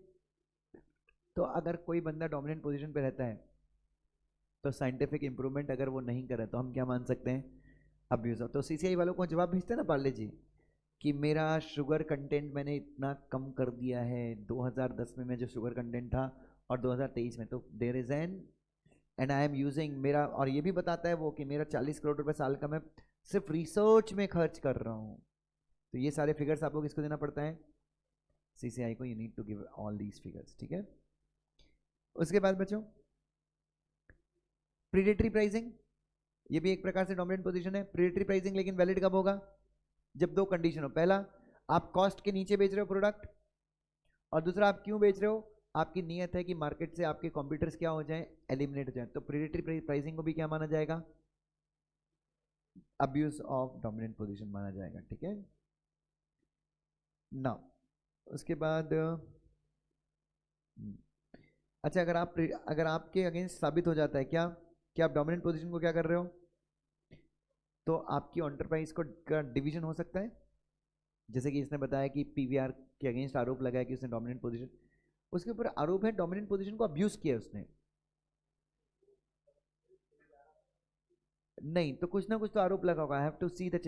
तो अगर कोई बंदा डोमिनेंट पोजीशन पे रहता है तो साइंटिफिक इंप्रूवमेंट अगर वो नहीं करे तो हम क्या मान सकते हैं, अब्यूज। तो सीसीआई वालों को जवाब भेजते हैं ना पार्ले जी कि मेरा शुगर कंटेंट मैंने इतना कम कर दिया है 2010 में मैं जो शुगर कंटेंट था और 2023 में, तो there is an and I am using मेरा, और ये भी बताता है वो कि मेरा 40 करोड़ रुपए साल का मैं सिर्फ रिसर्च में खर्च कर रहा हूँ। तो ये सारे फिगर्स आपको किसको देना पड़ता है, सीसीआई को। You need to give all these figures, ठीक है। उसके बाद बच्चों प्रीडेटरी प्राइसिंग, ये भी एक प्रकार से डोमिनेंट पोजीशन है। प्रीडेटरी प्राइसिंग लेकिन वैलिड कब होगा, जब दो कंडीशन हो, पहला आप कॉस्ट के नीचे बेच रहे हो प्रोडक्ट, और दूसरा आप क्यों बेच रहे हो, आपकी नीयत है कि मार्केट से आपके कॉम्पिटिटर्स क्या हो जाएं, एलिमिनेट हो जाएं। तो प्रीडेटरी प्राइसिंग को भी क्या माना जाएगा, अब्यूज ऑफ डोमिनेंट पोजीशन माना जाएगा, ठीक है ना। उसके बाद अच्छा, अगर आपके अगेंस्ट साबित हो जाता है क्या कि आप डोमिनेंट पोजीशन को क्या कर रहे हो, तो आपकी एंटरप्राइज को का डिवीजन हो सकता है। जैसे कि इसने बताया कि पीवीआर के अगेंस्ट आरोप लगाया कि उसने डोमिनेंट पोजीशन, उसके ऊपर आरोप है डोमिनेंट पोजीशन को अब्यूज किया उसने। नहीं तो कुछ ना कुछ तो आरोप लगा होगा, I have to see the,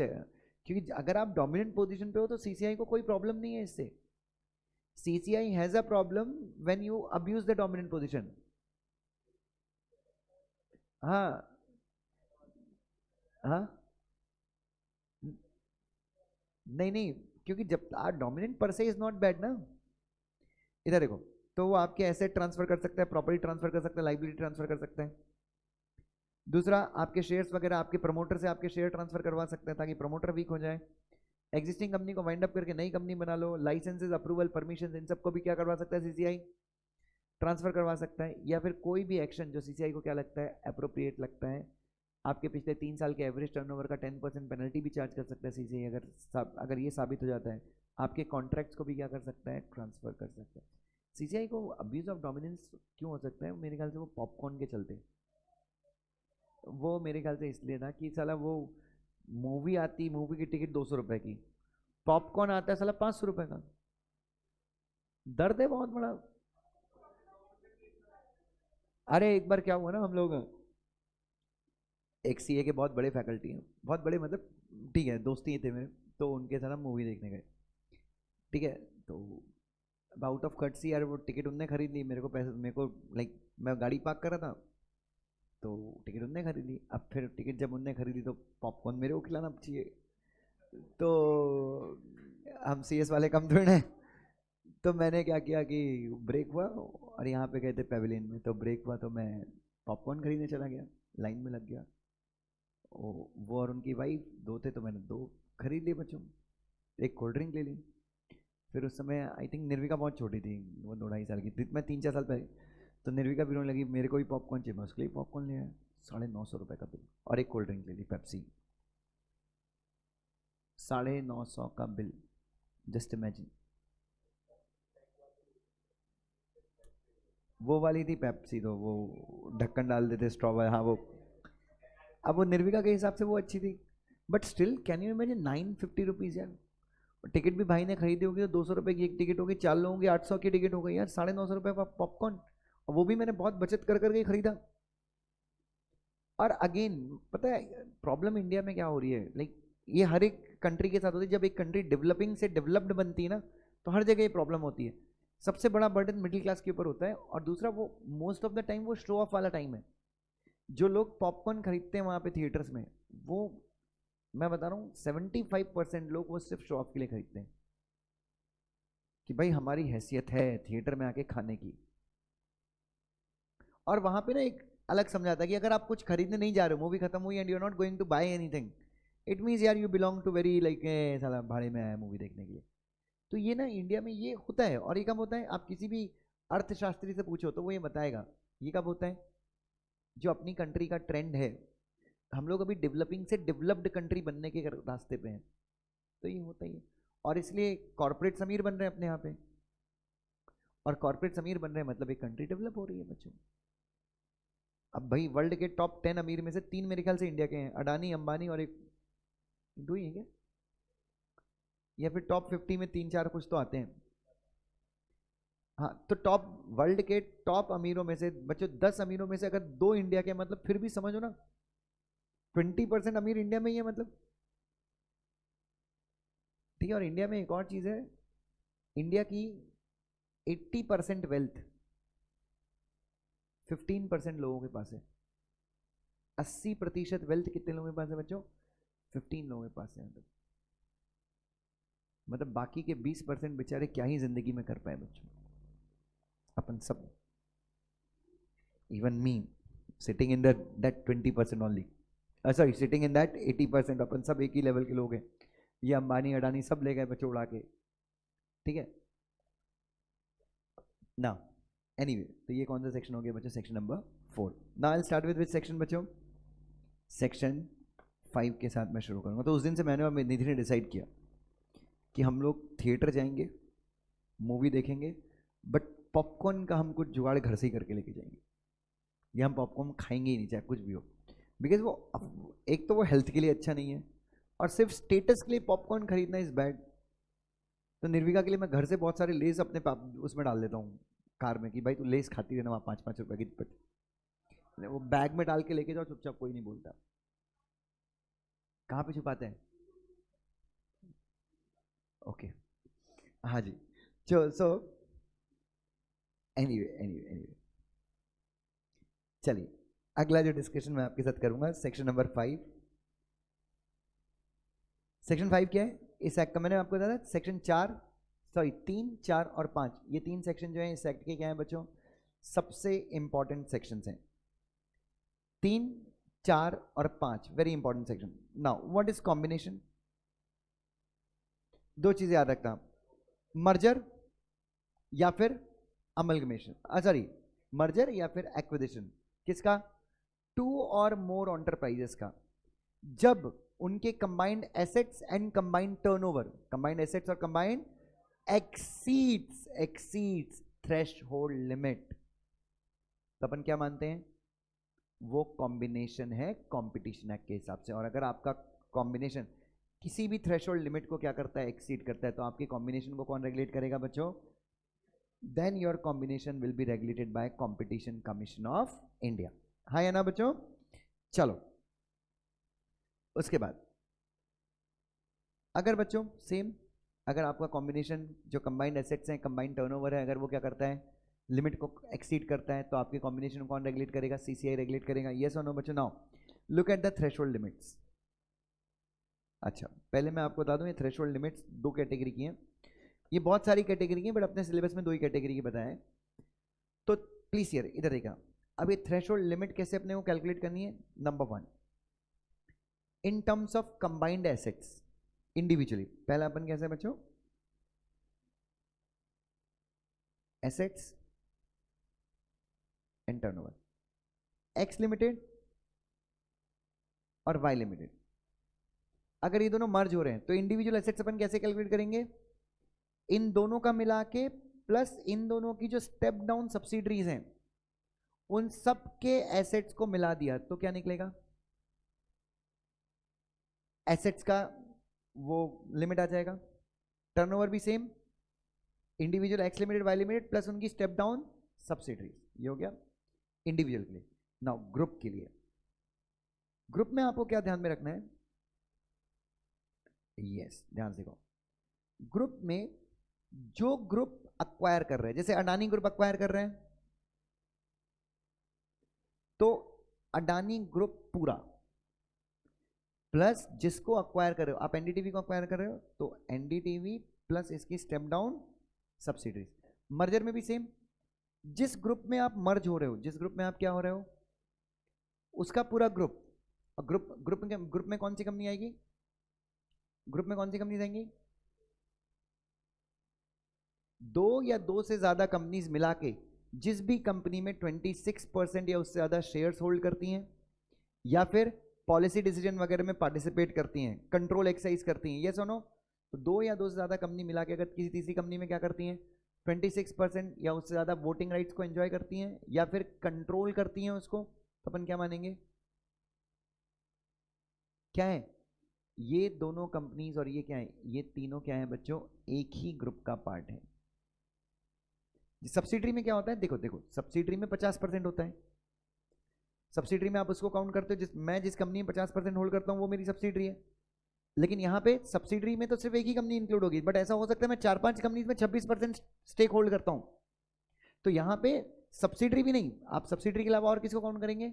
क्योंकि अगर आप डोमिनेंट पोजीशन पे हो तो सीसीआई को कोई प्रॉब्लम नहीं है इससे। CCI has a problem when you abuse the dominant position. हाँ हाँ, नहीं नहीं, क्योंकि जब डोमिनेंट पर से इज नॉट बैड ना। इधर देखो, तो वो आपके एसेट ट्रांसफर कर सकता है, प्रॉपर्टी ट्रांसफर कर सकता है, लाइबिलिटी ट्रांसफर कर सकता है। दूसरा, आपके शेयर्स वगैरह आपके प्रमोटर से आपके शेयर ट्रांसफर करवा सकते हैं ताकि प्रमोटर वीक हो जाए। एग्जिस्टिंग कंपनी को वाइंड अप करके नई कंपनी बना लो। लाइसेंसेज, अप्रूवल, परमिशन, इन सबको भी क्या करवा सकता है सीसीआई, ट्रांसफर करवा सकता है। या फिर कोई भी एक्शन जो सीसीआई को क्या लगता है अप्रोप्रिएट लगता है, आपके पिछले 3 साल के एवरेज टर्नओवर का 10% पेनल्टी भी चार्ज कर सकता है सीसीआई, अगर ये साबित हो जाता है। आपके कॉन्ट्रैक्ट्स को भी क्या कर सकता है, ट्रांसफर कर सकता है। सीसीआई को अब्यूज ऑफ डोमिनेंस क्यों हो सकता है, मेरे ख्याल से वो पॉपकॉर्न के चलते, वो मेरे ख्याल से इसलिए था कि साला वो मूवी आती, मूवी की टिकट 200 रुपए की, पॉपकॉर्न आता है साला 500 रुपए का। दर्द है बहुत बड़ा। अरे एक बार क्या हुआ ना, हम लोग एक सीए के बहुत बड़े फैकल्टी हैं, बहुत बड़े मतलब ठीक है, दोस्ती थे मेरे, तो उनके साथ हम मूवी देखने गए, ठीक है। तो आउट ऑफ कर्टसी यार वो टिकट उनने खरीद ली, मेरे को पैसे, मेरे को लाइक मैं गाड़ी पार्क कर रहा था, तो टिकट उनने खरीद ली। अब फिर टिकट जब उनने खरीदी तो पॉपकॉर्न मेरे को खिलाना चाहिए, तो हम सीएस वाले कम थोड़े हैं। तो मैंने क्या किया कि ब्रेक हुआ और यहाँ पे गए थे पेविलियन में, तो ब्रेक हुआ तो मैं पॉपकॉर्न खरीदने चला गया, लाइन में लग गया। वो और उनकी वाइफ दो थे, तो मैंने दो खरीद लिए बच्चों, एक कोल्ड ड्रिंक ले ली। फिर उस समय आई थिंक निर्विका बहुत छोटी थी, वो 2-2.5 साल की थी, मैं 3-4 साल पहले। तो निर्विका भी रोने लगी, मेरे को भी पॉपकॉर्न चाहिए, मैं उसके लिए पॉपकॉर्न ले आया। 950 रुपये का बिल, और एक कोल्ड ड्रिंक ले ली पेप्सी, 950 का बिल, जस्ट इमेजिन। वो वाली थी पेप्सी, तो वो ढक्कन डाल देते स्ट्रॉ, हाँ वो। अब वो निर्विका के हिसाब से वो अच्छी थी, but still can you imagine 950 rupees यार। टिकट भी भाई ने खरीदी होगी तो 200 रुपये की एक टिकट होगी, 4 लोगों की 800 की टिकट हो गई यार, 950 रुपये का पॉपकॉर्न। और वो भी मैंने बहुत बचत कर करके खरीदा। और अगेन पता है प्रॉब्लम इंडिया में क्या हो रही है, लाइक ये हर एक कंट्री के साथ होती है, जब एक कंट्री डेवलपिंग से डेवलप्ड बनती है ना, तो हर जगह ये प्रॉब्लम होती है। सबसे बड़ा बर्डन मिडिल क्लास के ऊपर होता है, और दूसरा वो मोस्ट ऑफ द टाइम वो शो ऑफ वाला टाइम है। जो लोग पॉपकॉर्न खरीदते हैं वहाँ पे थिएटर्स में, वो मैं बता रहा हूँ 75% लोग वो सिर्फ शो ऑफ के लिए खरीदते हैं कि भाई हमारी हैसियत है थिएटर में आके खाने की। और वहां पे ना एक अलग समझाता है कि अगर आप कुछ खरीदने नहीं जा रहे हो, मूवी खत्म हुई and you are not going to buy anything, it means यार you belong to very like साला भाड़े में आया मूवी देखने के लिए। तो ये ना इंडिया में ये होता है, और ये कब होता है, आप किसी भी अर्थशास्त्री से पूछो तो वो ये बताएगा ये कब होता है, जो अपनी कंट्री का ट्रेंड है। हम लोग अभी डेवलपिंग से डेवलप्ड कंट्री बनने के रास्ते पे हैं, तो ये होता ही है। और इसलिए कॉर्पोरेट अमीर बन रहे हैं अपने यहाँ पे, और कॉर्पोरेट अमीर बन रहे हैं मतलब एक कंट्री डेवलप हो रही है बच्चों। अब भाई वर्ल्ड के टॉप 10 अमीर में से 3 मेरे ख्याल से इंडिया के हैं, अडानी, अंबानी और एक, 2 ही है क्या, या फिर टॉप 50 में 3-4 कुछ तो आते हैं। हाँ, तो टॉप वर्ल्ड के टॉप अमीरों में से बच्चों 10 अमीरों में से अगर 2 इंडिया के, मतलब फिर भी समझो ना 20% अमीर इंडिया में ही है मतलब, ठीक है। और इंडिया में एक और चीज है, इंडिया की 80% वेल्थ 15% लोगों के पास है। 80% वेल्थ कितने लोगों के पास है बच्चों? 15 लोगों के पास है। मतलब बाकी के 20% बेचारे क्या ही जिंदगी में कर पाए बच्चों। अपन सब, even me sitting in that 20% only, sorry sitting in that 80%, अपन सब एक ही लेवल के लोग हैं। ये अंबानी अडानी सब ले गए बच्चों उड़ा के, ठीक है ना। एनीवे, तो ये कौन सा सेक्शन हो गया बच्चों? Section number 4। Now I start with section बच्चों? सेक्शन 5 के साथ मैं शुरू करूंगा। तो उस दिन से मैंने और निधि ने डिसाइड किया कि हम लोग थिएटर जाएंगे, मूवी देखेंगे, बट पॉपकॉर्न का हम कुछ जुगाड़ घर से ही करके लेके जाएंगे, या हम पॉपकॉर्न खाएंगे ही नहीं चाहे कुछ भी हो, बिकॉज वो एक तो वो हेल्थ के लिए अच्छा नहीं है, और सिर्फ स्टेटस के लिए पॉपकॉर्न खरीदना इज बैड। तो निर्विका के लिए मैं घर से बहुत सारे लेस अपने उसमें डाल देता हूँ कार में, कि भाई तू लेस खाती रहना वहाँ 5-5 रुपए की, वो बैग में डाल के लेके जाओ चुपचाप, कोई नहीं बोलता। कहाँ पे छुपाते हैं? ओके, हाँ जी। सो एनीवे चलिए, अगला जो डिस्कशन मैं आपके साथ करूंगा सेक्शन नंबर 5। सेक्शन 5 क्या है इस एक्ट का? मैंने आपको बताया सेक्शन 3, 4 और 5, ये 3 सेक्शन जो है इस एक्ट के क्या है बच्चों? सबसे इंपॉर्टेंट सेक्शंस हैं। 3, 4 और 5 very important section. Now what is combination? 2 चीजें याद रखना, मर्जर या फिर अमलगमेशन, सॉरी मर्जर या फिर एक्विजिशन। किसका? 2 और मोर एंटरप्राइजेस का, जब उनके combined assets and combined turnover, combined assets और कंबाइंड एक्सीड्स थ्रेशहोल्ड लिमिट, तो अपन क्या मानते हैं? वो कॉम्बिनेशन है कॉम्पिटिशन एक्ट के हिसाब से। और अगर आपका कॉम्बिनेशन किसी भी थ्रेशहोल्ड लिमिट को क्या करता है? एक्सीड करता है, तो आपके कॉम्बिनेशन को कौन रेगुलेट करेगा बच्चों? Then your combination will be regulated by competition commission of India. हाँ या ना बच्चों? चलो, उसके बाद अगर बच्चों सेम, अगर आपका कॉम्बिनेशन जो कंबाइंड एसेट्स हैं, कंबाइंड टर्नओवर है, अगर वो क्या करता है? लिमिट को एक्सीड करता है, तो आपके कॉम्बिनेशन को कौन रेगुलेट करेगा? सीसीआई रेगुलेट करेगा। यस और नो बच्चों? Now look at the threshold limits. अच्छा, पहले मैं आपको बता दूं ये थ्रेशहोल्ड लिमिट्स 2 कैटेगरी की हैं। ये बहुत सारी कैटेगरी की, बट अपने सिलेबस में 2 ही कैटेगरी की बताया है। तो प्लीज हियर, इधर देखा। अब ये थ्रेशहोल्ड लिमिट कैसे अपने को कैलकुलेट करनी है? Number 1, in terms of combined assets individually. पहला अपन कैसे बच्चों? Assets and turnover, x limited और वाई लिमिटेड। अगर ये दोनों मर्ज हो रहे हैं तो इंडिविजुअल एसेट्स अपन कैसे कैलकुलेट करेंगे? इन दोनों का मिला के प्लस इन दोनों की जो स्टेप डाउन सब्सिडरीज हैं उन सब के एसेट्स को मिला दिया तो क्या निकलेगा? एसेट्स का वो लिमिट आ जाएगा, टर्नओवर भी same, individual X limited Y limited plus उनकी स्टेप डाउन सब्सिडरीज। ये हो गया इंडिविजुअल के लिए। नाउ ग्रुप के लिए, ग्रुप में आपको क्या ध्यान में रखना है? यस, ध्यान से देखो। ग्रुप में जो ग्रुप अक्वायर कर रहे हैं, जैसे अडानी ग्रुप अक्वायर कर रहे हैं, तो अडानी ग्रुप पूरा प्लस जिसको अक्वायर कर रहे हो, आप एनडीटीवी को अक्वायर कर रहे हो तो एनडीटीवी प्लस इसकी स्टेप डाउन सब्सिडरीज। मर्जर में भी सेम, जिस ग्रुप में आप मर्ज हो रहे हो, जिस ग्रुप में आप क्या हो रहे हो, उसका पूरा ग्रुप, ग्रुप में कौन सी कंपनी आएगी? ग्रुप में कौन सी कंपनी आएंगी? 2 या 2 से ज्यादा कंपनीज मिला के जिस भी कंपनी में 26% या उससे ज्यादा शेयर्स होल्ड करती हैं, या फिर पॉलिसी डिसीजन वगैरह में पार्टिसिपेट करती हैं, कंट्रोल एक्सरसाइज करती हैं, यस और नो, तो दो या दो से ज़्यादा कंपनी मिला के अगर किसी तीसरी कंपनी में क्या करती हैं 26% या उससे ज़्यादा वोटिंग राइट्स को एंजॉय करती हैं या फिर कंट्रोल करती हैं उसको, तो अपन क्या मानेंगे, क्या है, ये दोनों कंपनीज और ये क्या है, ये तीनों क्या है बच्चों, एक ही ग्रुप का पार्ट है। सब्सिडरी में क्या होता है, देखो देखो सब्सिडरी में 50% होता है, सब्सिडरी में आप उसको काउंट करते हो मैं जिस कंपनी में 50% होल्ड करता हूं वो मेरी सब्सिडरी है। लेकिन यहां पे सब्सिडरी में तो सिर्फ एक ही कंपनी इंक्लूड होगी, बट ऐसा हो सकता है मैं 4-5 कंपनीज में 26% स्टेक होल्ड करता हूं, तो यहां पे सब्सिडरी भी नहीं, आप सब्सिडरी के अलावा और किसको काउंट करेंगे,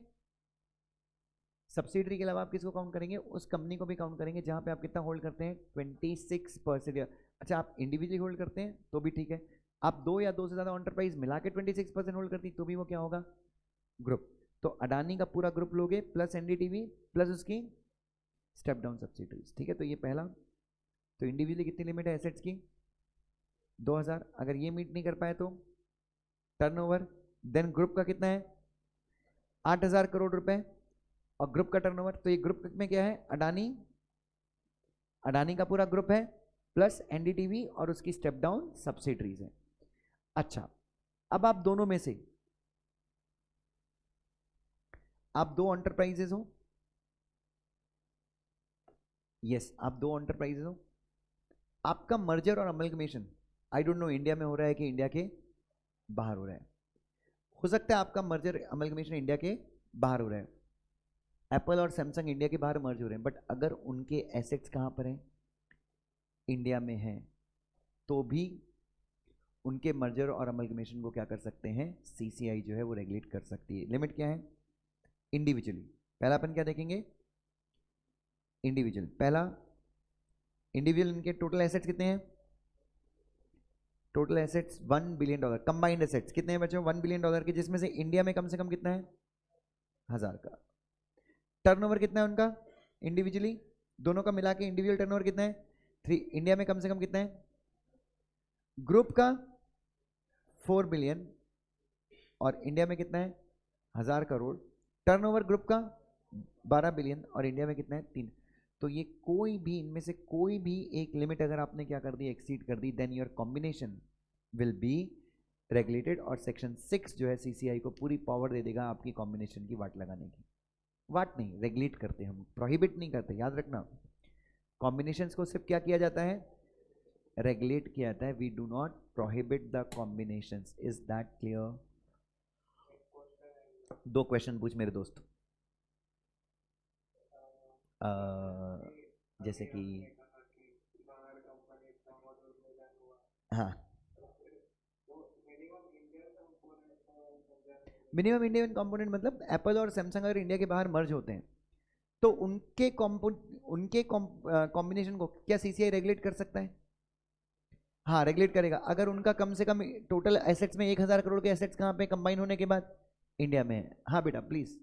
सब्सिडरी के अलावा आप किसको काउंट करेंगे, उस कंपनी को भी काउंट करेंगे जहां पे आप कितना होल्ड करते हैं 26%। अच्छा आप इंडिविजुअली होल्ड करते हैं तो भी ठीक है, आप दो या दो से ज्यादा एंटरप्राइज मिला के 26% होल्ड करती तो भी वो क्या होगा, ग्रुप। तो अडानी का पूरा ग्रुप लोगे प्लस एनडीटीवी प्लस उसकी स्टेप डाउन सब्सिडरीज, ठीक है। तो ये पहला, तो इंडिविजुअली कितनी लिमिट है एसेट्स की 2000, अगर ये मीट नहीं कर पाए तो टर्नओवर, देन ग्रुप का कितना है 8000 करोड़ रुपए और ग्रुप का टर्नओवर, तो ये ग्रुप में क्या है अडानी, अडानी का पूरा ग्रुप है प्लस एनडीटीवी और उसकी स्टेप डाउन सब्सिडरीज है। अच्छा अब आप दोनों में से आप दो एंटरप्राइजेस हो, यस आप दो एंटरप्राइजेस हो, आपका मर्जर और amalgamation I don't know India में हो रहा है कि इंडिया के बाहर हो रहा है, हो सकता है आपका मर्जर अमलगमेशन इंडिया के बाहर हो रहा है, एप्पल और सैमसंग इंडिया के बाहर मर्ज हो रहे हैं, बट अगर उनके एसेट्स कहाँ पर हैं, इंडिया में हैं, तो भी उनके मर्जर और अमलगमेशन को क्या कर सकते हैं, सीसीआई जो है वो रेगुलेट कर सकती है। लिमिट क्या है, इंडिविजुअली, पहला अपन क्या देखेंगे, इंडिविजुअल, पहला इंडिविजुअल इनके टोटल एसेट्स कितने हैं, total assets $1 billion, combined assets कितने हैं बच्चों, $1 बिलियन के, जिसमें से इंडिया में कम से कम कितना है 1000 का। टर्नओवर कितना है उनका इंडिविजुअली, दोनों का मिला के इंडिविजुअल टर्नओवर कितना है 3, इंडिया में कम से कम कितना है, ग्रुप का 4 बिलियन और इंडिया में कितना है 1000 करोड़, टर्नओवर ग्रुप का 12 बिलियन और इंडिया में कितना है 3। तो ये कोई भी इनमें से कोई भी एक लिमिट अगर आपने क्या कर दी, एक्सीड कर दी, then your combination will be regulated और सेक्शन 6 जो है सीसीआई को पूरी पावर दे देगा आपकी कॉम्बिनेशन की वाट लगाने की। वाट नहीं, रेगुलेट करते हम, प्रोहिबिट नहीं करते, याद रखना। कॉम्बिनेशंस को सिर्फ क्या किया जाता है, रेगुलेट किया जाता है, we do not prohibit the combinations, is that clear. दो क्वेश्चन पूछ मेरे दोस्त, जैसे कि हाँ मिनिमम इंडियन कंपोनेंट मतलब एप्पल और सैमसंग अगर इंडिया के बाहर मर्ज होते हैं तो उनके कॉम्बिनेशन को क्या सीसीआई रेगुलेट कर सकता है, हाँ रेगुलेट करेगा। अगर उनका कम से कम टोटल एसेट्स में 1000 करोड़ के एसेट्स कहाँ पे कंबाइन होने के बाद इंडिया में है। हाँ बेटा प्लीज,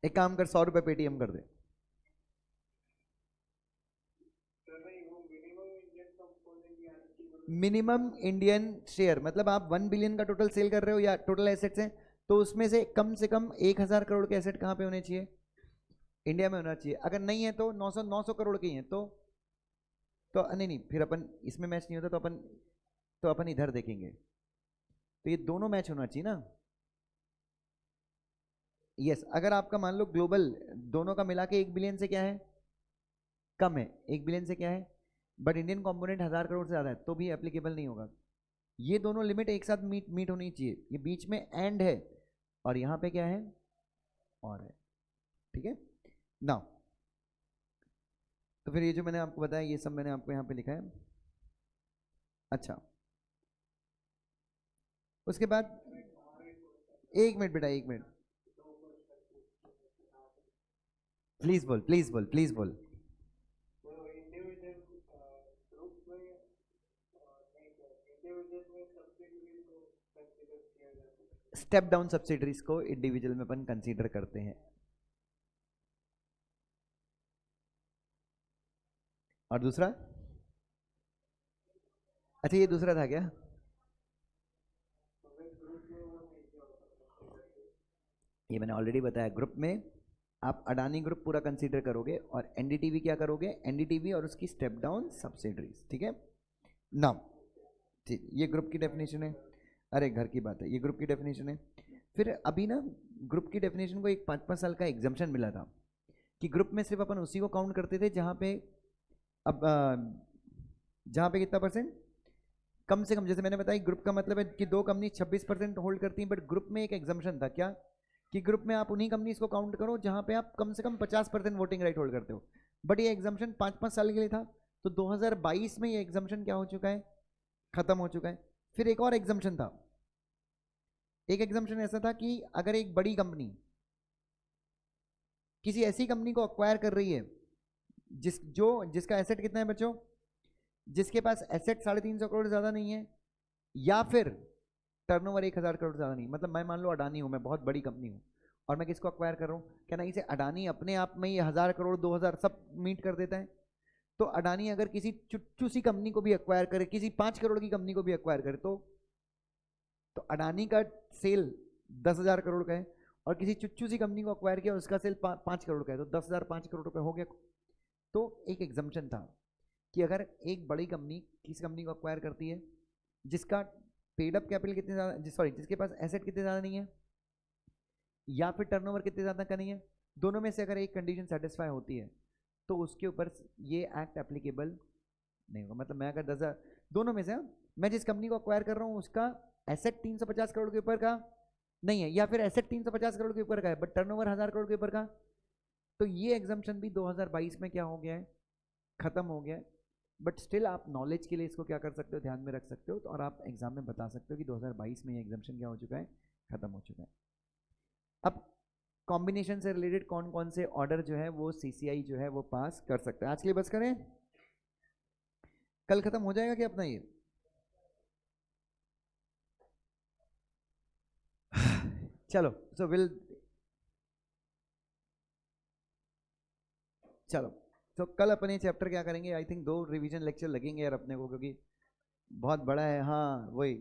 एक काम कर 100 रुपये पेटीएम कर दे। मिनिमम इंडियन शेयर मतलब आप 1 बिलियन का टोटल सेल कर रहे हो या टोटल एसेट्स हैं, तो उसमें से कम 1000 करोड़ के एसेट कहाँ पे होने चाहिए, इंडिया में होना चाहिए। अगर नहीं है तो 900 करोड़ के ही हैं तो नहीं नहीं फिर अपन इसमें मैच नहीं होता, तो अपन इधर देखेंगे, तो ये दोनों मैच होना चाहिए ना। यस अगर आपका मान लो ग्लोबल दोनों का मिला के 1 बिलियन से क्या है कम है, 1 बिलियन से क्या है, बट इंडियन कंपोनेंट 1000 करोड़ से ज़्यादा है तो भी एप्लीकेबल नहीं होगा। ये दोनों लिमिट एक साथ मीट होनी चाहिए, ये बीच में एंड है और यहाँ पे क्या है और है, ठीक है ना। तो फिर ये जो मैंने आपको बताया ये सब मैंने आपको यहाँ पे लिखा है। अच्छा उसके बाद एक मिनट बेटा, एक मिनट, प्लीज बोल प्लीज बोल प्लीज बोल। स्टेप डाउन सब्सिडरीज को इंडिविजुअल में अपन कंसीडर करते हैं। और दूसरा, अच्छा ये दूसरा था क्या, ये मैंने ऑलरेडी बताया। ग्रुप में आप अडानी ग्रुप पूरा कंसीडर करोगे और एनडीटीवी क्या करोगे, एनडीटीवी और उसकी स्टेप डाउन सब्सिडरीज, ठीक है ना। ठीक, ये ग्रुप की डेफिनेशन है। अरे घर की बात है, ये ग्रुप की डेफिनेशन है। फिर अभी ना ग्रुप की डेफिनेशन को एक 5-5 साल का एग्जाम्पशन मिला था कि ग्रुप में सिर्फ अपन उसी को काउंट करते थे जहाँ पे अब जहाँ पे कितना परसेंट कम से कम, जैसे मैंने बताया ग्रुप का मतलब है कि दो कंपनी 26% होल्ड करती हैं, बट ग्रुप में एक एग्जाम्पशन था क्या कि ग्रुप में आप उन्हीं कंपनीज को काउंट करो जहाँ पे आप कम से कम 50% वोटिंग राइट होल्ड करते हो। बट ये एग्जाम्पशन 5-5 साल के लिए था, तो 2022 में ये एग्जाम्पशन क्या हो चुका है, खत्म हो चुका है। फिर एक और एग्जाम्पशन था, एक एग्जाम्पशन ऐसा था कि अगर एक बड़ी कंपनी किसी ऐसी कंपनी को अक्वायर कर रही है जिसका एसेट कितना है बच्चों, जिसके पास एसेट 350 करोड़ ज्यादा नहीं है, या फिर टर्नओवर 1000 करोड़ ज्यादा नहीं। मतलब मैं मान लो अडानी हूं, मैं बहुत बड़ी कंपनी हूं और मैं किसको अक्वायर कर रहा हूं, क्या नहीं से अडानी अपने आप में ये 1000 करोड़ 2000 सब मीट कर देता है। तो अडानी अगर किसी चुच्चू सी कंपनी को भी अक्वायर करे, किसी 5 करोड़ की कंपनी को भी अक्वायर करे, तो अडानी का सेल 10,000 करोड़ का है और किसी चुच्चू सी कंपनी को अक्वायर किया उसका सेल 5 करोड़ का है, तो 10,000 5 करोड़ रुपए हो गया। तो एक एग्जाम्पशन था कि अगर एक बड़ी कंपनी किसी कंपनी को अक्वायर करती है जिसका पेड अप कैपिटल कितने ज़्यादा, सॉरी जिसके पास एसेट कितने ज़्यादा नहीं है या फिर टर्नओवर कितने ज़्यादा का नहीं है, दोनों में से अगर एक कंडीशन सेटिस्फाई होती है तो उसके ऊपर ये एक्ट एप्लीकेबल नहीं होगा। मतलब मैं अगर 10,000 दोनों में से, मैं जिस कंपनी को अक्वायर कर रहा हूँ उसका एसेट 350 करोड़ के ऊपर का नहीं है, या फिर एसेट 350 करोड़ के ऊपर का है बट टर्नओवर 1000 करोड़ के ऊपर का, तो ये एग्जाम्पशन भी 2022 में क्या हो गया है, खत्म हो गया है। बट स्टिल आप नॉलेज के लिए इसको क्या कर सकते हो, ध्यान में रख सकते हो, तो और आप एग्जाम में बता सकते हो कि 2022 में ये एग्जाम्पशन क्या हो चुका है, खत्म हो चुका है। अब कॉम्बिनेशन से रिलेटेड कौन कौन से ऑर्डर जो है वो सीसीआई जो है वो पास कर सकता है। आज के लिए बस करें, कल खत्म हो जाएगा क्या अपना ये। चलो सो चलो तो कल अपने चैप्टर क्या करेंगे, आई थिंक 2 रिवीजन लेक्चर लगेंगे यार अपने को, क्योंकि बहुत बड़ा है। हाँ वही